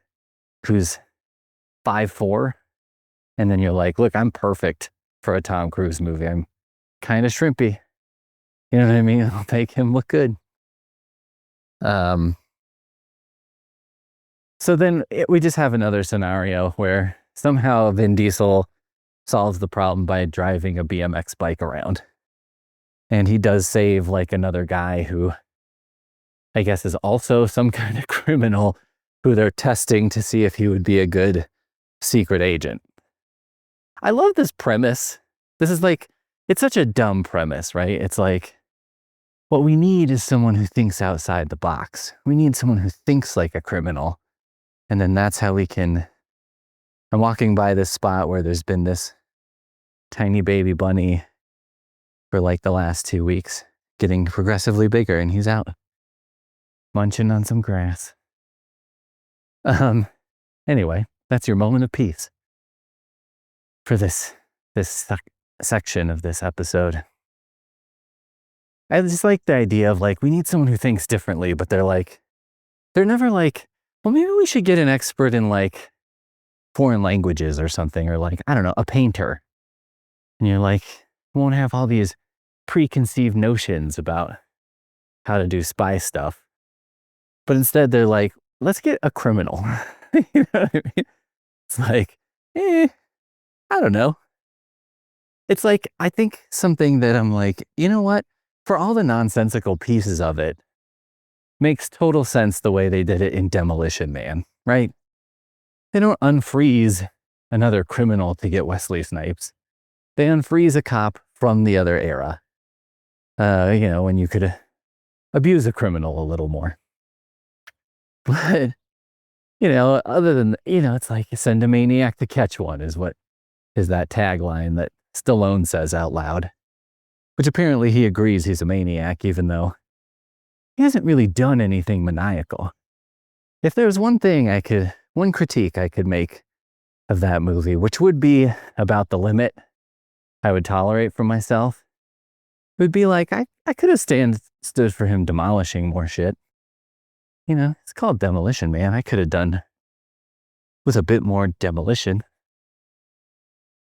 who's 5'4", and then you're like, look, I'm perfect for a Tom Cruise movie. I'm kind of shrimpy. You know what I mean? I'll make him look good. So then we just have another scenario where somehow Vin Diesel solves the problem by driving a BMX bike around. And he does save like another guy who I guess is also some kind of criminal who they're testing to see if he would be a good secret agent. I love this premise. This is like, it's such a dumb premise, right? It's like, what we need is someone who thinks outside the box. We need someone who thinks like a criminal. And then that's how we can... I'm walking by this spot where there's been this tiny baby bunny for like the last 2 weeks, getting progressively bigger, and he's out munching on some grass. Anyway, that's your moment of peace for this section of this episode. I just like the idea of like, we need someone who thinks differently, but they're never like, well, maybe we should get an expert in like foreign languages or something, or like, I don't know, a painter. And you're like, we won't have all these preconceived notions about how to do spy stuff. But instead they're like, let's get a criminal. You know what I mean? It's like, I don't know. It's like, I think something that I'm like, you know what? For all the nonsensical pieces of it, makes total sense the way they did it in Demolition Man, right? They don't unfreeze another criminal to get Wesley Snipes. They unfreeze a cop from the other era. When you could abuse a criminal a little more. But, other than, it's like send a maniac to catch one is that tagline that Stallone says out loud. Which apparently he agrees he's a maniac, even though he hasn't really done anything maniacal. If there's one critique I could make of that movie, which would be about the limit I would tolerate from myself, it would be like, I could have stood for him demolishing more shit. It's called Demolition Man. I could have done with a bit more demolition.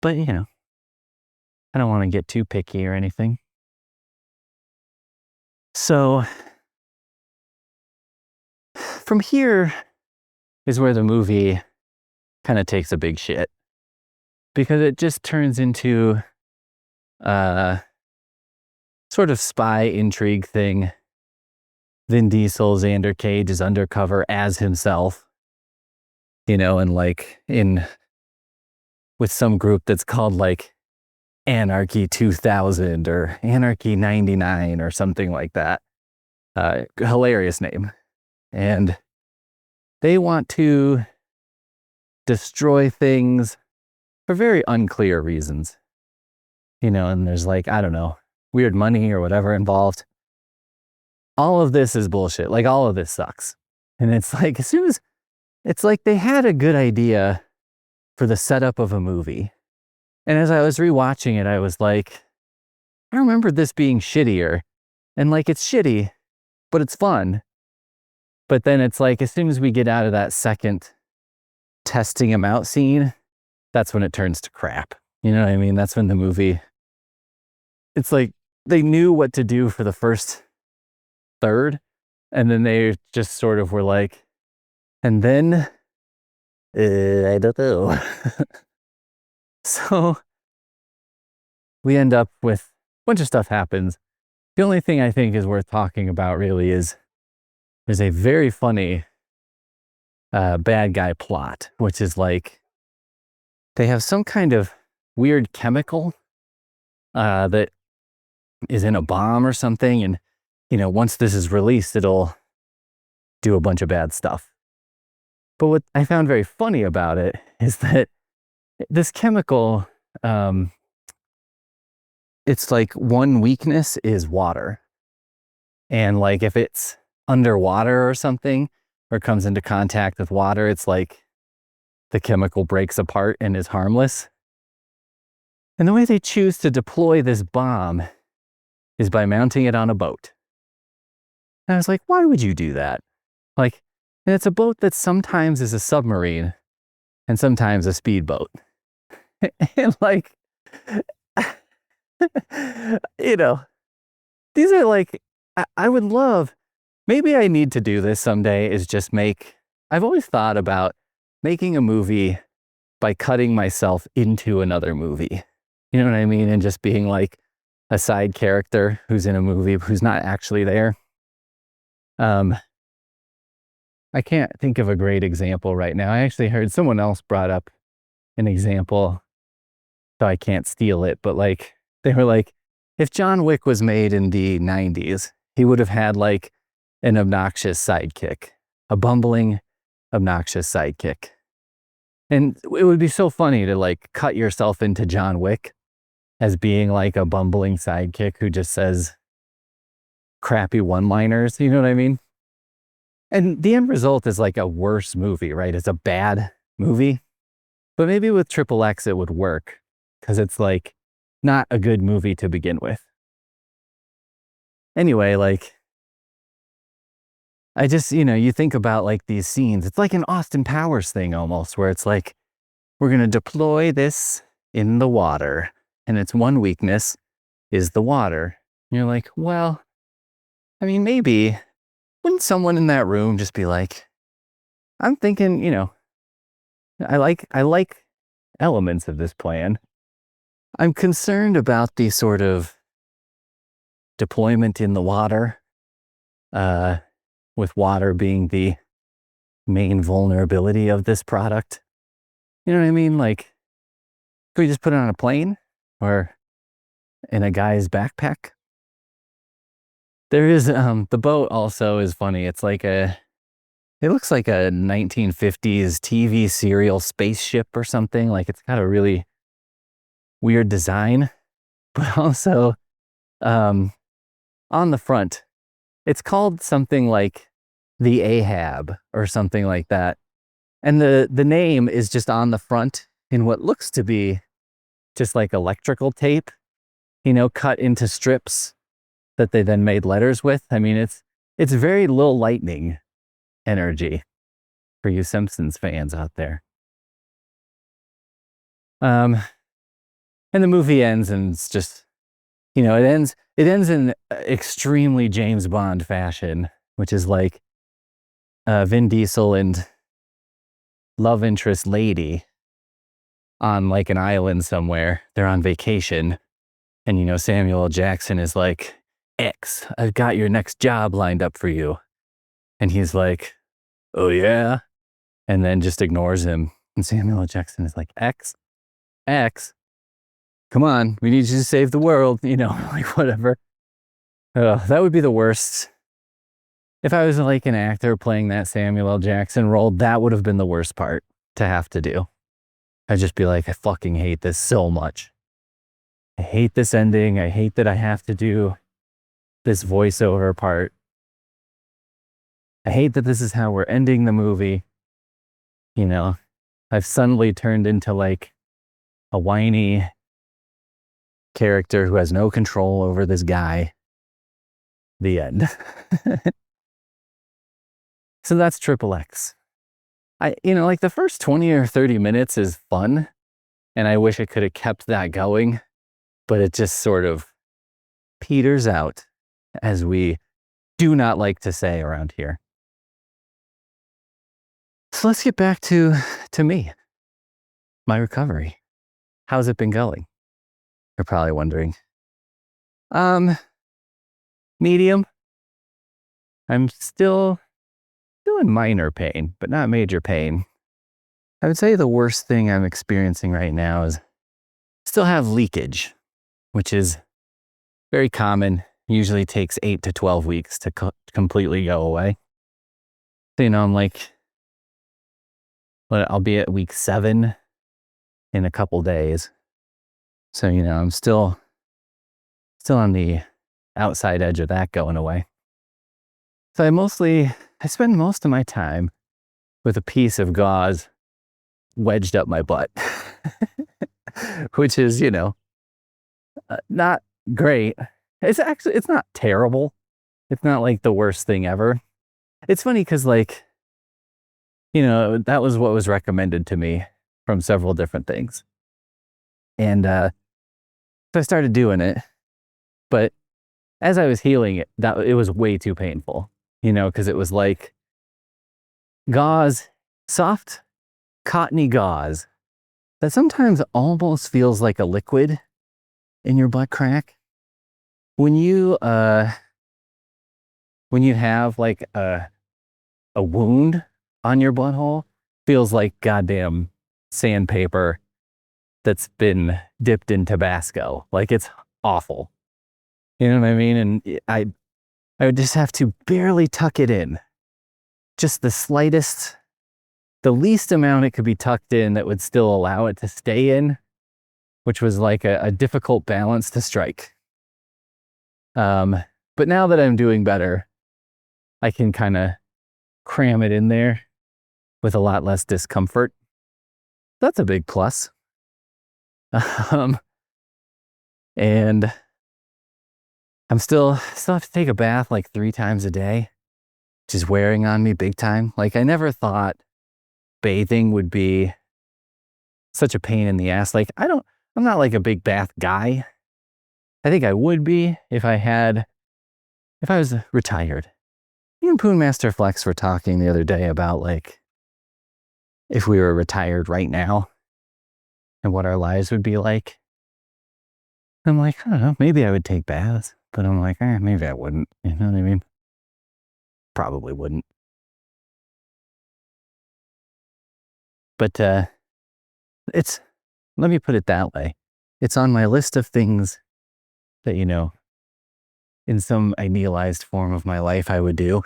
But, I don't want to get too picky or anything. So, from here is where the movie kind of takes a big shit. Because it just turns into a sort of spy intrigue thing. Vin Diesel, Xander Cage is undercover as himself. And with some group that's called Anarchy 2000 or Anarchy 99 or something like that. Hilarious name. And they want to destroy things for very unclear reasons. And there's weird money or whatever involved. All of this is bullshit. All of this sucks. And it's as soon as, it's they had a good idea for the setup of a movie. And as I was rewatching it, I was like, I remember this being shittier. And it's shitty, but it's fun. But then it's as soon as we get out of that second testing him out scene, that's when it turns to crap. You know what I mean? That's when the movie, it's they knew what to do for the first third. And then they just sort of were and then, I don't know. So we end up with a bunch of stuff happens. The only thing I think is worth talking about really is there's a very funny bad guy plot, which is they have some kind of weird chemical that is in a bomb or something. And, once this is released, it'll do a bunch of bad stuff. But what I found very funny about it is that this chemical, it's one weakness is water. And if it's underwater or something, or comes into contact with water, it's the chemical breaks apart and is harmless. And the way they choose to deploy this bomb is by mounting it on a boat. And I was why would you do that? And it's a boat that sometimes is a submarine and sometimes a speedboat. And these are I would love, maybe I need to do this someday, is just I've always thought about making a movie by cutting myself into another movie. You know what I mean? And just being a side character who's in a movie who's not actually there. I can't think of a great example right now. I actually heard someone else brought up an example, so I can't steal it, but they were if John Wick was made in the 90s, he would have had an obnoxious sidekick, a bumbling, obnoxious sidekick. And it would be so funny to cut yourself into John Wick as being a bumbling sidekick who just says crappy one-liners, you know what I mean? And the end result is a worse movie, right? It's a bad movie. But maybe with Triple X it would work because it's not a good movie to begin with. Anyway, I just, you think about these scenes. It's an Austin Powers thing almost, where it's we're going to deploy this in the water. And its one weakness is the water. And you're well, I mean, maybe, wouldn't someone in that room just be I'm thinking, I like elements of this plan. I'm concerned about the sort of deployment in the water. with water being the main vulnerability of this product. You know what I mean? Like, could we just put it on a plane or in a guy's backpack? There is, the boat also is funny. It's like it looks like a 1950s TV serial spaceship or something. Like, it's got a really weird design, but also, on the front, it's called something like the Ahab or something like that. And the name is just on the front in what looks to be just like electrical tape, cut into strips that they then made letters with. I mean, it's very Lil Lightning energy for you Simpsons fans out there. And the movie ends, and it's just, it ends in extremely James Bond fashion, which is like Vin Diesel and love interest lady on like an island somewhere. They're on vacation, and Samuel L. Jackson is like, X, I've got your next job lined up for you. And he's like, oh yeah? And then just ignores him. And Samuel L. Jackson is like, X, come on, we need you to save the world, like whatever. That would be the worst. If I was like an actor playing that Samuel L. Jackson role, that would have been the worst part to have to do. I'd just be like, I fucking hate this so much. I hate this ending. I hate that I have to do this voiceover part. I hate that this is how we're ending the movie. I've suddenly turned into like a whiny character who has no control over this guy. The end. So that's XXX. Like the first 20 or 30 minutes is fun, and I wish I could have kept that going, but it just sort of peters out, as we do not like to say around here. So let's get back to me, my recovery. How's it been going? You're probably wondering. Medium. I'm still in minor pain, but not major pain. I would say the worst thing I'm experiencing right now is still have leakage, which is very common. Usually takes 8 to 12 weeks to completely go away. So, I'm like, I'll be at week 7 in a couple days. So, I'm still on the outside edge of that going away. So I spend most of my time with a piece of gauze wedged up my butt, which is, not great. It's not terrible. It's not like the worst thing ever. It's funny because like, that was what was recommended to me from several different things. And so I started doing it, but as I was healing it, it was way too painful, because it was like gauze, soft, cottony gauze that sometimes almost feels like a liquid in your butt crack. When you have like a wound on your butthole, feels like goddamn sandpaper that's been dipped in Tabasco. Like, it's awful. You know what I mean? And I would just have to barely tuck it in. Just the least amount it could be tucked in that would still allow it to stay in, which was like a difficult balance to strike. But now that I'm doing better, I can kind of cram it in there with a lot less discomfort. That's a big plus. And I'm still have to take a bath like 3 times a day, which is wearing on me big time. Like, I never thought bathing would be such a pain in the ass. Like, I'm not like a big bath guy. I think I would be if I was retired. Me and Poon Master Flex were talking the other day about like, if we were retired right now and what our lives would be like. I'm like, I don't know, maybe I would take baths, but I'm like, maybe I wouldn't. You know what I mean? probably wouldn't. But let me put it that way. It's on my list of things that, in some idealized form of my life I would do,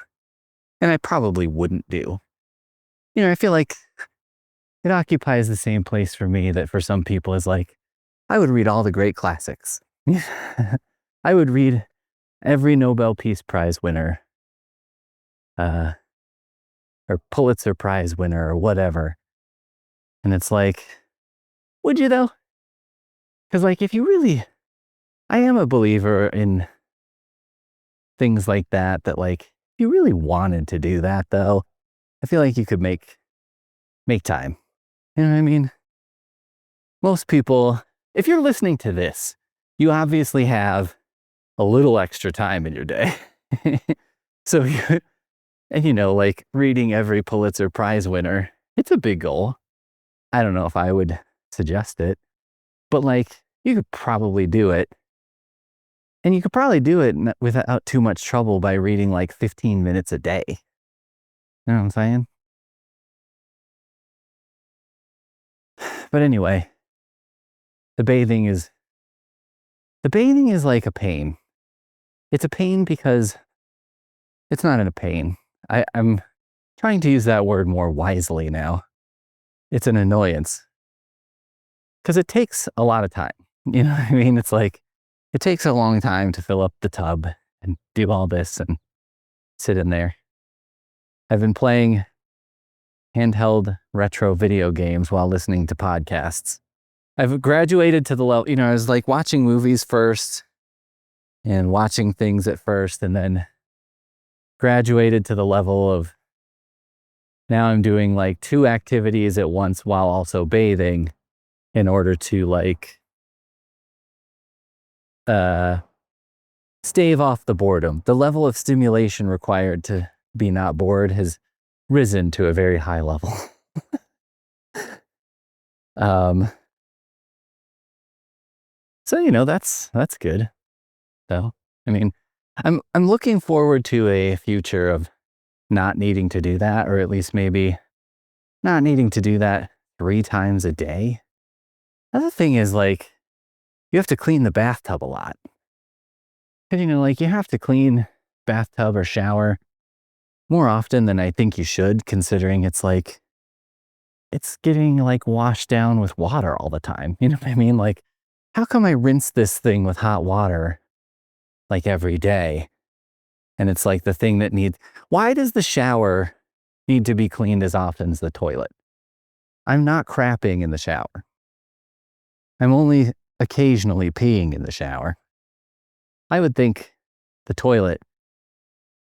and I probably wouldn't do. I feel like it occupies the same place for me that for some people is like, I would read all the great classics. I would read every Nobel Peace Prize winner, or Pulitzer Prize winner, or whatever. And it's like, would you though? Because if you really, I am a believer in things like that if you really wanted to do that though, I feel like you could make time. You know what I mean? Most people, if you're listening to this, you obviously have a little extra time in your day. So, reading every Pulitzer Prize winner, it's a big goal. I don't know if I would suggest it, but you could probably do it. And you could probably do it without too much trouble by reading 15 minutes a day. You know what I'm saying? But anyway, the bathing is like a pain. It's a pain because it's not a pain. I'm trying to use that word more wisely now. It's an annoyance. Because it takes a lot of time. You know what I mean? It's it takes a long time to fill up the tub and do all this and sit in there. I've been playing handheld retro video games while listening to podcasts. I've graduated to the level, I was watching movies first and watching things at first, and then graduated to the level of now I'm doing 2 activities at once while also bathing in order to stave off the boredom. The level of stimulation required to be not bored has risen to a very high level. So that's good though. I mean, I'm looking forward to a future of not needing to do that, or at least maybe not needing to do that 3 times a day. Other thing is you have to clean the bathtub a lot. Cause you have to clean bathtub or shower more often than I think you should, considering it's it's getting washed down with water all the time. You know what I mean? How come I rinse this thing with hot water every day? And it's the thing that why does the shower need to be cleaned as often as the toilet? I'm not crapping in the shower. I'm only occasionally peeing in the shower. I would think the toilet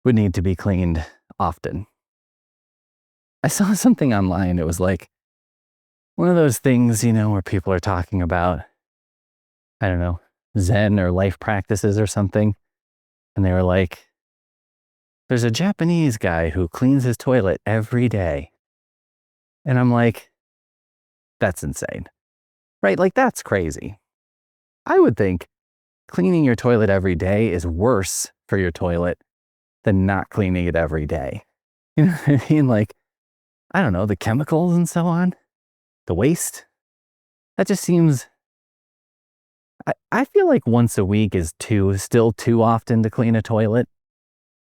would need to be cleaned often. I saw something online. It was one of those things, where people are talking about, I don't know, Zen or life practices or something. And they were there's a Japanese guy who cleans his toilet every day. And I'm that's insane, right? That's crazy. I would think cleaning your toilet every day is worse for your toilet than not cleaning it every day. You know what I mean? I don't know, the chemicals and so on, the waste. That just seems, I feel once a week is still too often to clean a toilet.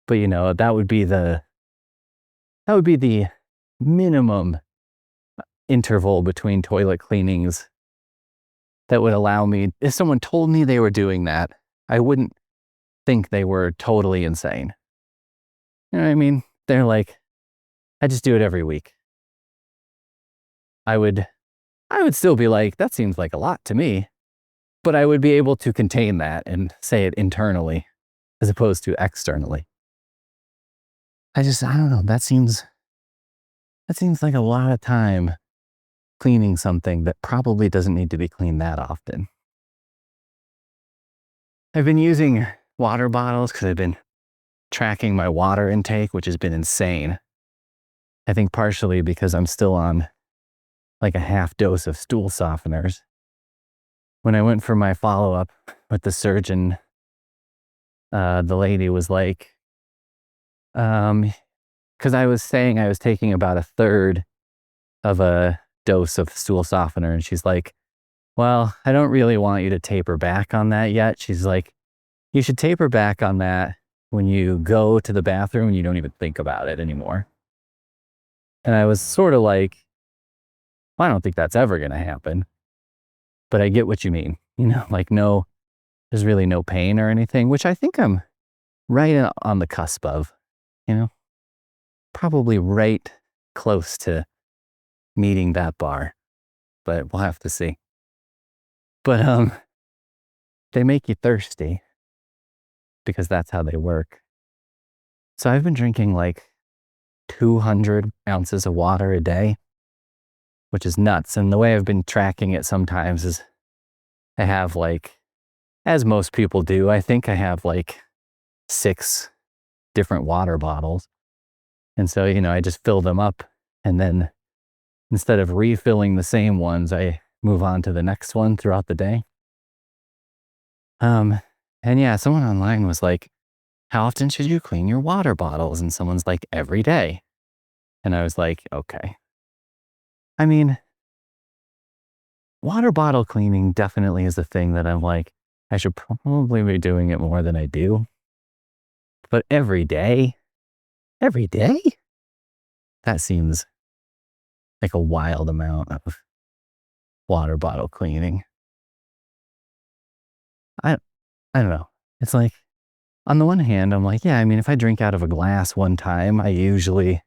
But that would be the minimum interval between toilet cleanings that would allow me, if someone told me they were doing that, I wouldn't think they were totally insane. You know what I mean? They're I just do it every week. I would still be that seems like a lot to me, but I would be able to contain that and say it internally as opposed to externally. I don't know. That seems like a lot of time cleaning something that probably doesn't need to be cleaned that often. I've been using water bottles because I've been tracking my water intake, which has been insane. I think partially because I'm still on a half dose of stool softeners. When I went for my follow-up with the surgeon, the lady was because I was saying I was taking about a third of a dose of stool softener, and she's like, well, I don't really want you to taper back on that yet. She's like, you should taper back on that when you go to the bathroom and you don't even think about it anymore. And I was sort of like, well, I don't think that's ever going to happen, but I get what you mean. Like no, there's really no pain or anything, which I think I'm right on the cusp of, probably right close to meeting that bar, but we'll have to see. But they make you thirsty because that's how they work. So I've been drinking like 200 ounces of water a day, which is nuts. And the way I've been tracking it sometimes is I have like, as most people do, I think I have like 6 different water bottles. And so, I just fill them up, and then instead of refilling the same ones, I move on to the next one throughout the day. And yeah, someone online was like, how often should you clean your water bottles? And someone's like, every day. And I was like, okay. I mean, water bottle cleaning definitely is a thing that I'm like, I should probably be doing it more than I do. But every day? That seems like a wild amount of water bottle cleaning. I don't know. It's like, on the one hand, I'm like, yeah, I mean, if I drink out of a glass one time, I usually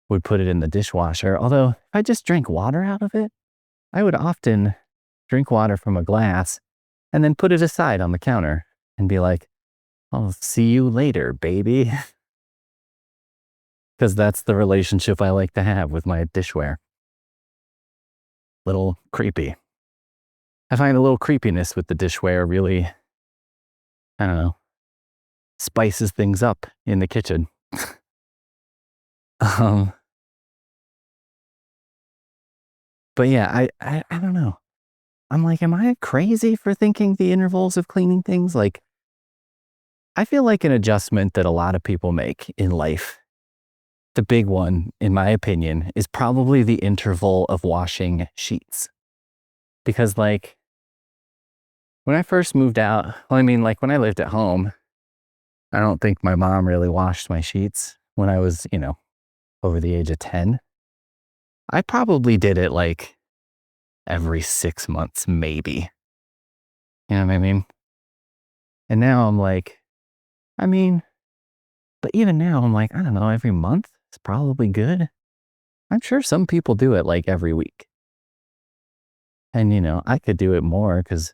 would put it in the dishwasher. Although, if I just drink water out of it, I would often drink water from a glass and then put it aside on the counter and be like, I'll see you later, baby. Because that's the relationship I like to have with my dishware. Little creepy. I find a little creepiness with the dishware really, I don't know, spices things up in the kitchen. But yeah, I don't know. I'm like, am I crazy for thinking the intervals of cleaning things? Like, I feel like an adjustment that a lot of people make in life, the big one, in my opinion, is probably the interval of washing sheets. Because like, when I first moved out, well, I mean, like when I lived at home, I don't think my mom really washed my sheets when I was, over the age of 10. I probably did it like every 6 months, maybe. You know what I mean? And now I'm like, but even now I'm like, I don't know, every month is probably good. I'm sure some people do it like every week. And, I could do it more because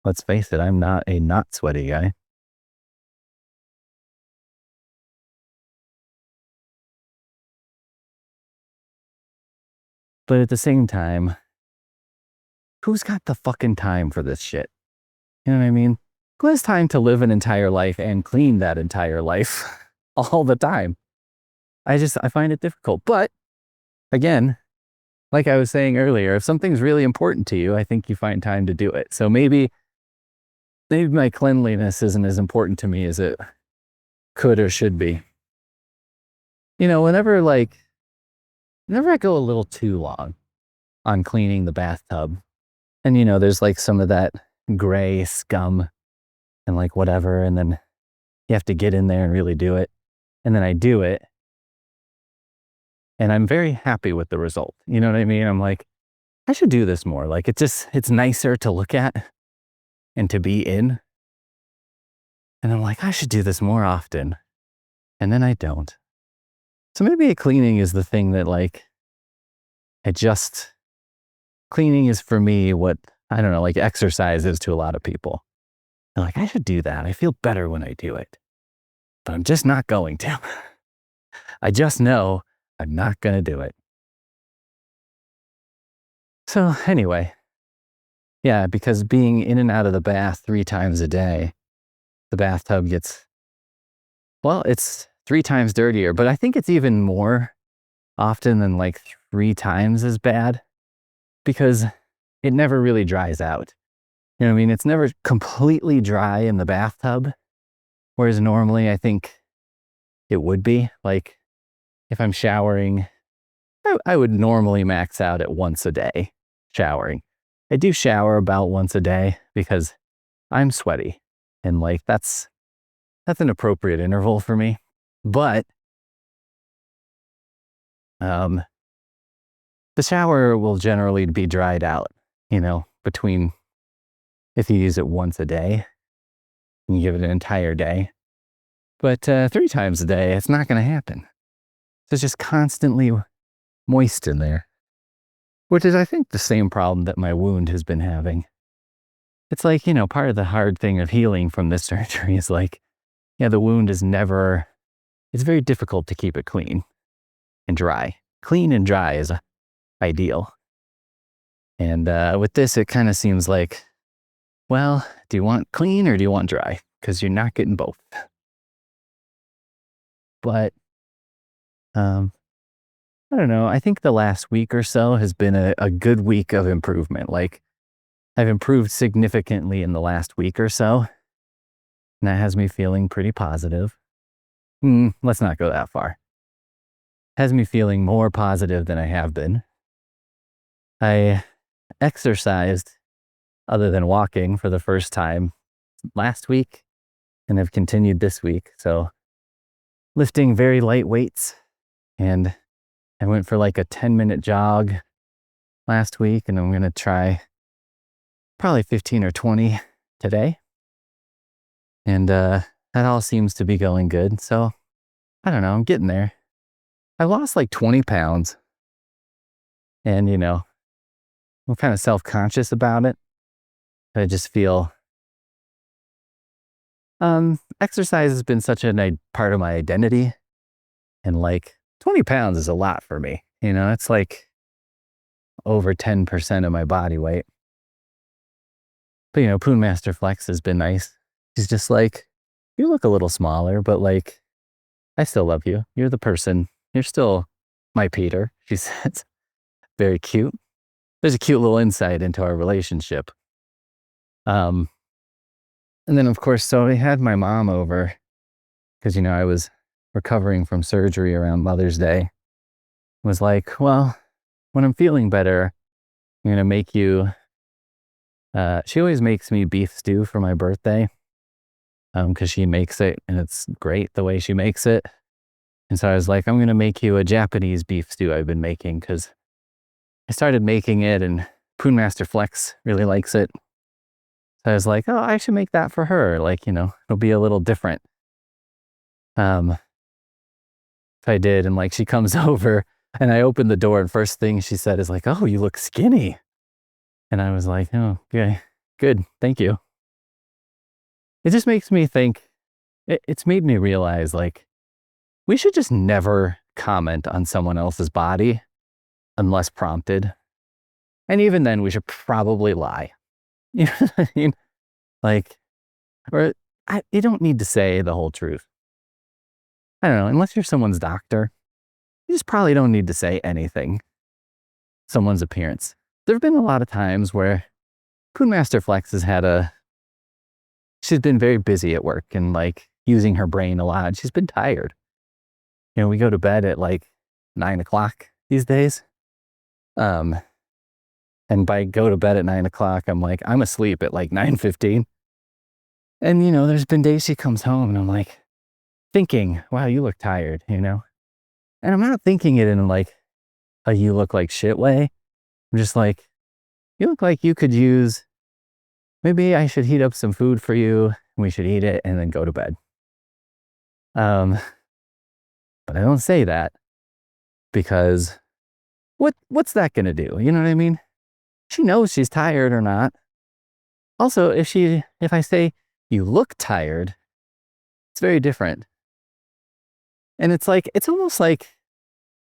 let's face it, I'm not a not sweaty guy. But at the same time, who's got the fucking time for this shit? You know what I mean? Who has time to live an entire life and clean that entire life all the time? I find it difficult. But again, like I was saying earlier, if something's really important to you, I think you find time to do it. So maybe my cleanliness isn't as important to me as it could or should be. Whenever I go a little too long on cleaning the bathtub, and there's like some of that gray scum and like whatever, and then you have to get in there and really do it. And then I do it, and I'm very happy with the result. You know what I mean? I'm like, I should do this more. Like it's nicer to look at and to be in. And I'm like, I should do this more often. And then I don't. So maybe cleaning is the thing that like, cleaning is for me what, I don't know, like exercise is to a lot of people. They're like, I should do that. I feel better when I do it. But I'm just not going to. I just know I'm not going to do it. So anyway, yeah, because being in and out of the bath 3 times a day, the bathtub gets, well, it's 3 times dirtier, but I think it's even more often than like 3 times as bad because it never really dries out. You know what I mean? It's never completely dry in the bathtub, whereas normally I think it would be. Like if I'm showering, I would normally max out at once a day showering. I do shower about once a day because I'm sweaty, and like that's an appropriate interval for me. But the shower will generally be dried out, between, if you use it once a day, and you give it an entire day. But 3 times a day, it's not going to happen. So it's just constantly moist in there, which is, I think, the same problem that my wound has been having. It's like, part of the hard thing of healing from this surgery is like, the wound is never, it's very difficult to keep it clean and dry. Clean and dry is ideal. And with this, it kind of seems like, well, do you want clean or do you want dry? Because you're not getting both. But I don't know. I think the last week or so has been a good week of improvement. Like, I've improved significantly in the last week or so. And that has me feeling pretty positive. Let's not go that far. Has me feeling more positive than I have been. I exercised, other than walking, for the first time last week and have continued this week. So lifting very light weights, and I went for like a 10-minute jog last week, and I'm going to try probably 15 or 20 today. And that all seems to be going good. So I don't know, I'm getting there. I lost like 20 pounds, and I'm kind of self-conscious about it. I just feel exercise has been such a part of my identity, and like 20 pounds is a lot for me. It's like over 10% of my body weight. But Poon Master Flex has been nice. She's just like, you look a little smaller, but like, I still love you. You're the person. You're still my Peter, she says. Very cute. There's a cute little insight into our relationship. And then, of course, so I had my mom over because, I was recovering from surgery around Mother's Day. Was like, well, when I'm feeling better, I'm going to make you, she always makes me beef stew for my birthday, because she makes it and it's great the way she makes it. And so I was like, I'm going to make you a Japanese beef stew I've been making, because I started making it and Poon Master Flex really likes it. So I was like, oh, I should make that for her. Like, it'll be a little different. If I did, and like she comes over and I opened the door, and first thing she said is like, oh, you look skinny. And I was like, oh, okay, good, thank you. It just makes me think, it's made me realize, like, we should just never comment on someone else's body unless prompted. And even then, we should probably lie. You know what I mean? Like, or you don't need to say the whole truth. I don't know, unless you're someone's doctor, you just probably don't need to say anything. Someone's appearance. There have been a lot of times where Poon Master Flex has she's been very busy at work and like using her brain a lot. She's been tired. We go to bed at like 9 o'clock these days. And by go to bed at 9 o'clock, I'm like, I'm asleep at like 9:15. And, there's been days she comes home and I'm like thinking, wow, you look tired, And I'm not thinking it in like a you look like shit way. I'm just like, you look like you could use, maybe I should heat up some food for you and we should eat it and then go to bed. But I don't say that because what's that going to do? You know what I mean? She knows she's tired or not. Also, if I say you look tired, it's very different. And it's almost like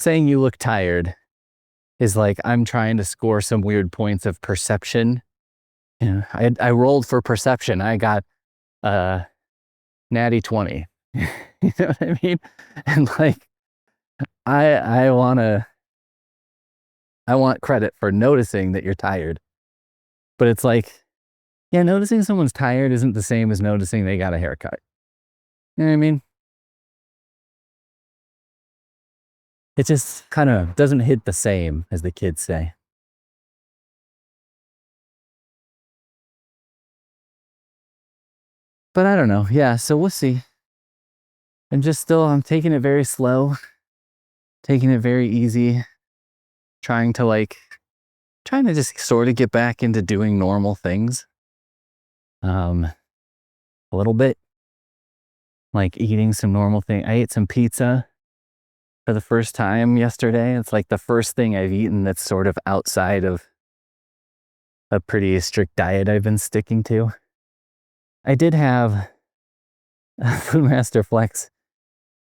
saying you look tired is like I'm trying to score some weird points of perception. I rolled for perception. I got natty 20. You know what I mean? And like I want credit for noticing that you're tired. But it's like, yeah, noticing someone's tired isn't the same as noticing they got a haircut. You know what I mean? it just kind of doesn't hit the same, as the kids say. But I don't know. Yeah, so we'll see. I'm taking it very slow, taking it very easy, trying to just sort of get back into doing normal things. A little bit. Like eating some normal thing. I ate some pizza for the first time yesterday. It's like the first thing I've eaten that's sort of outside of a pretty strict diet I've been sticking to. I did have Foodmaster Flex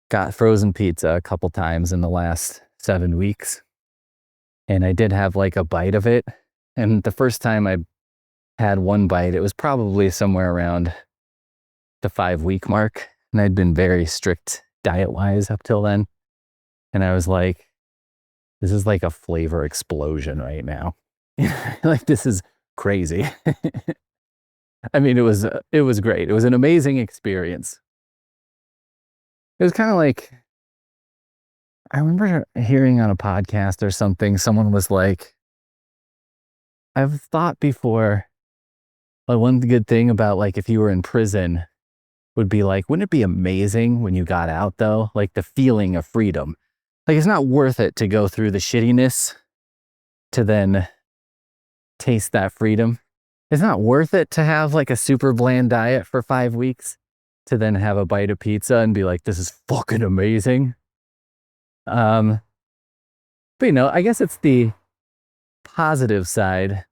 got frozen pizza a couple times in the last 7 weeks. And I did have like a bite of it. And the first time I had one bite, it was probably somewhere around the 5-week mark. And I'd been very strict diet-wise up till then. And I was like, this is like a flavor explosion right now. Like, this is crazy. I mean, it was great. It was an amazing experience. It was kind of like, I remember hearing on a podcast or something, someone was like, I've thought before, like, one good thing about like if you were in prison would be like, wouldn't it be amazing when you got out though? Like the feeling of freedom. Like, it's not worth it to go through the shittiness to then taste that freedom. It's not worth it to have like a super bland diet for 5 weeks to then have a bite of pizza and be like, this is fucking amazing. But I guess it's the positive side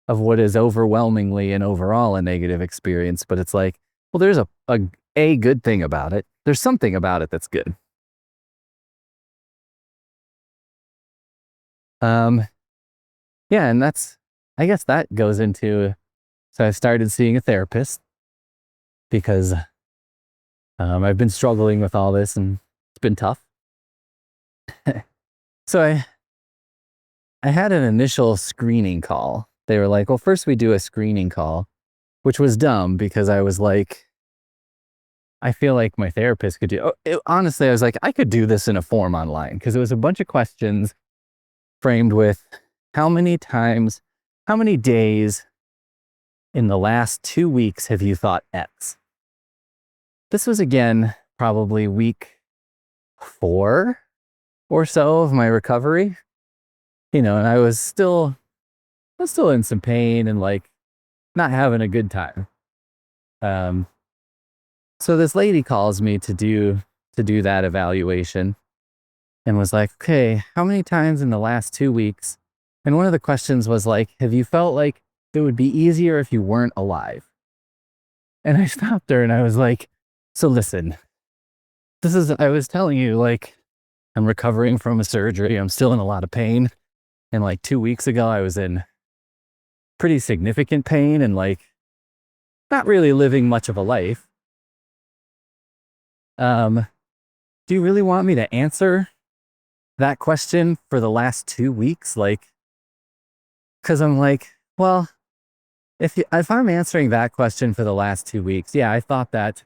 of what is overwhelmingly and overall a negative experience. But it's like, well, there's a good thing about it. There's something about it that's good. Yeah, and I guess that goes into, so I started seeing a therapist because I've been struggling with all this and it's been tough. So I had an initial screening call. They were like, well, first we do a screening call, which was dumb because I was like, I feel like my therapist could do, honestly, I was like, I could do this in a form online because it was a bunch of questions framed with how many days in the last 2 weeks have you thought X? This was again, probably week 4 or so of my recovery, and I was still in some pain and like not having a good time. So this lady calls me to do that evaluation and was like, okay, how many times in the last 2 weeks? And one of the questions was like, have you felt like it would be easier if you weren't alive? And I stopped her and I was like, so listen, I was telling you, like, I'm recovering from a surgery. I'm still in a lot of pain. And like 2 weeks ago, I was in pretty significant pain and like not really living much of a life. Do you really want me to answer that question for the last 2 weeks? Like, because I'm like, well, if I'm answering that question for the last 2 weeks, yeah, I thought that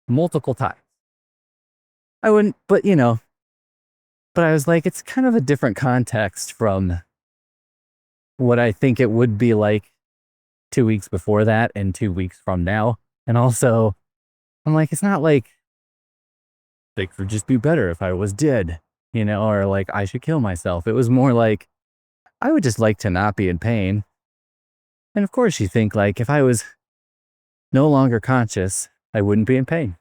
multiple times. I wouldn't, but I was like, it's kind of a different context from what I think it would be like 2 weeks before that and 2 weeks from now. And also, I'm like, it's not like things would just be better if I was dead, or like I should kill myself. It was more like, I would just like to not be in pain. And of course you think like, if I was no longer conscious, I wouldn't be in pain.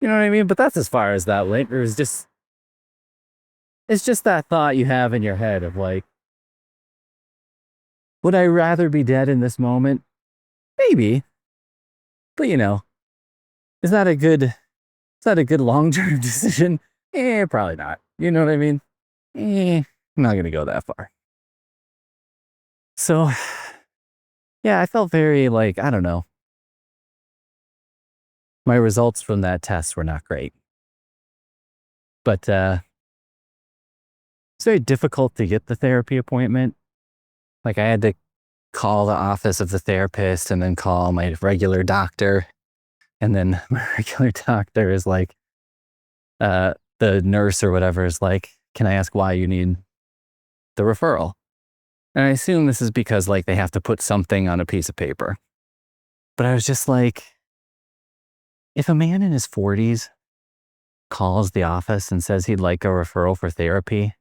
You know what I mean? But that's as far as that went. It's just that thought you have in your head of like, would I rather be dead in this moment? Maybe. But is that a good long-term decision? Probably not. You know what I mean? I'm not going to go that far. So, yeah, I felt very like, I don't know. My results from that test were not great. But it's very difficult to get the therapy appointment. Like, I had to call the office of the therapist and then call my regular doctor. And then my regular doctor is like, the nurse or whatever is like, can I ask why you need the referral? And I assume this is because like they have to put something on a piece of paper. But I was just like, if a man in his 40s calls the office and says he'd like a referral for therapy,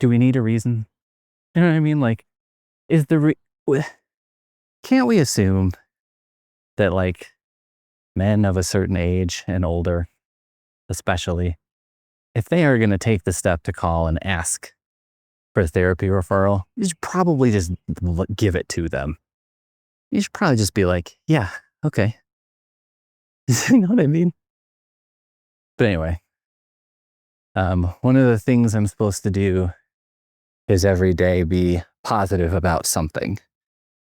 do we need a reason? You know what I mean? Like, can't we assume that like men of a certain age and older, especially, if they are going to take the step to call and ask for a therapy referral, you should probably just give it to them. You should probably just be like, yeah, okay. You know what I mean? But anyway, one of the things I'm supposed to do is every day be positive about something,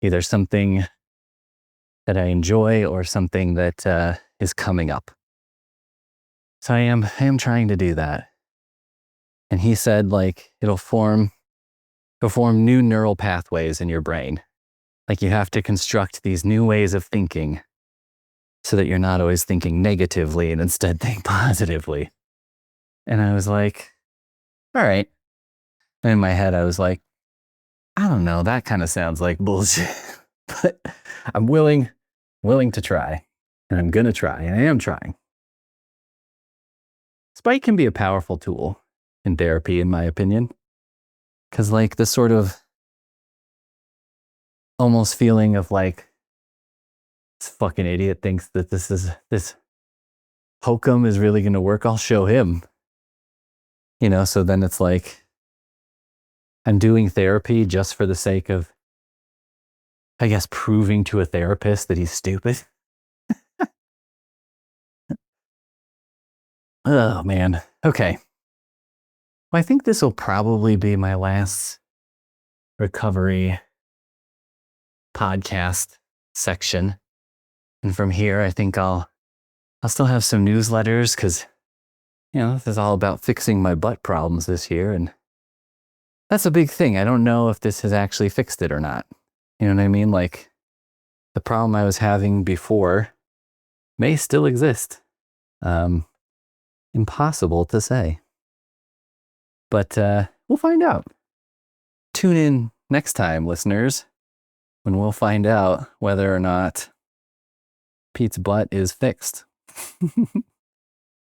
either something that I enjoy or something that is coming up. So I am trying to do that. And he said like it'll form new neural pathways in your brain. Like you have to construct these new ways of thinking so that you're not always thinking negatively and instead think positively. And I was like, all right. And in my head, I was like, I don't know, that kind of sounds like bullshit. But I'm willing to try. And I'm going to try. And I am trying. Spite can be a powerful tool in therapy, in my opinion. Because like this sort of almost feeling of like, this fucking idiot thinks that this hokum is really going to work. I'll show him. You know, so then it's like, I'm doing therapy just for the sake of, I guess, proving to a therapist that he's stupid. Oh, man. Okay. Well, I think this will probably be my last recovery podcast section. And from here, I think I'll still have some newsletters because, you know, this is all about fixing my butt problems this year. And that's a big thing. I don't know if this has actually fixed it or not. You know what I mean? Like, the problem I was having before may still exist. Impossible to say. But we'll find out. Tune in next time, listeners, when we'll find out whether or not Pete's butt is fixed.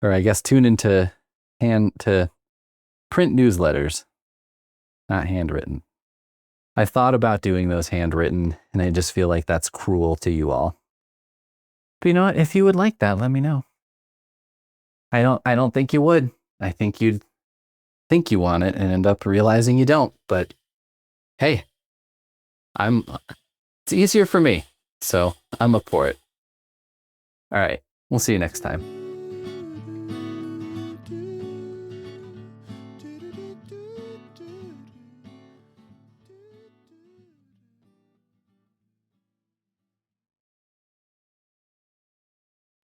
Or I guess tune into print newsletters, not handwritten. I thought about doing those handwritten, and I just feel like that's cruel to you all. But you know what? If you would like that, let me know. I don't think you would. I think you'd think you want it and end up realizing you don't. But hey, it's easier for me, so I'm up for it. All right, we'll see you next time.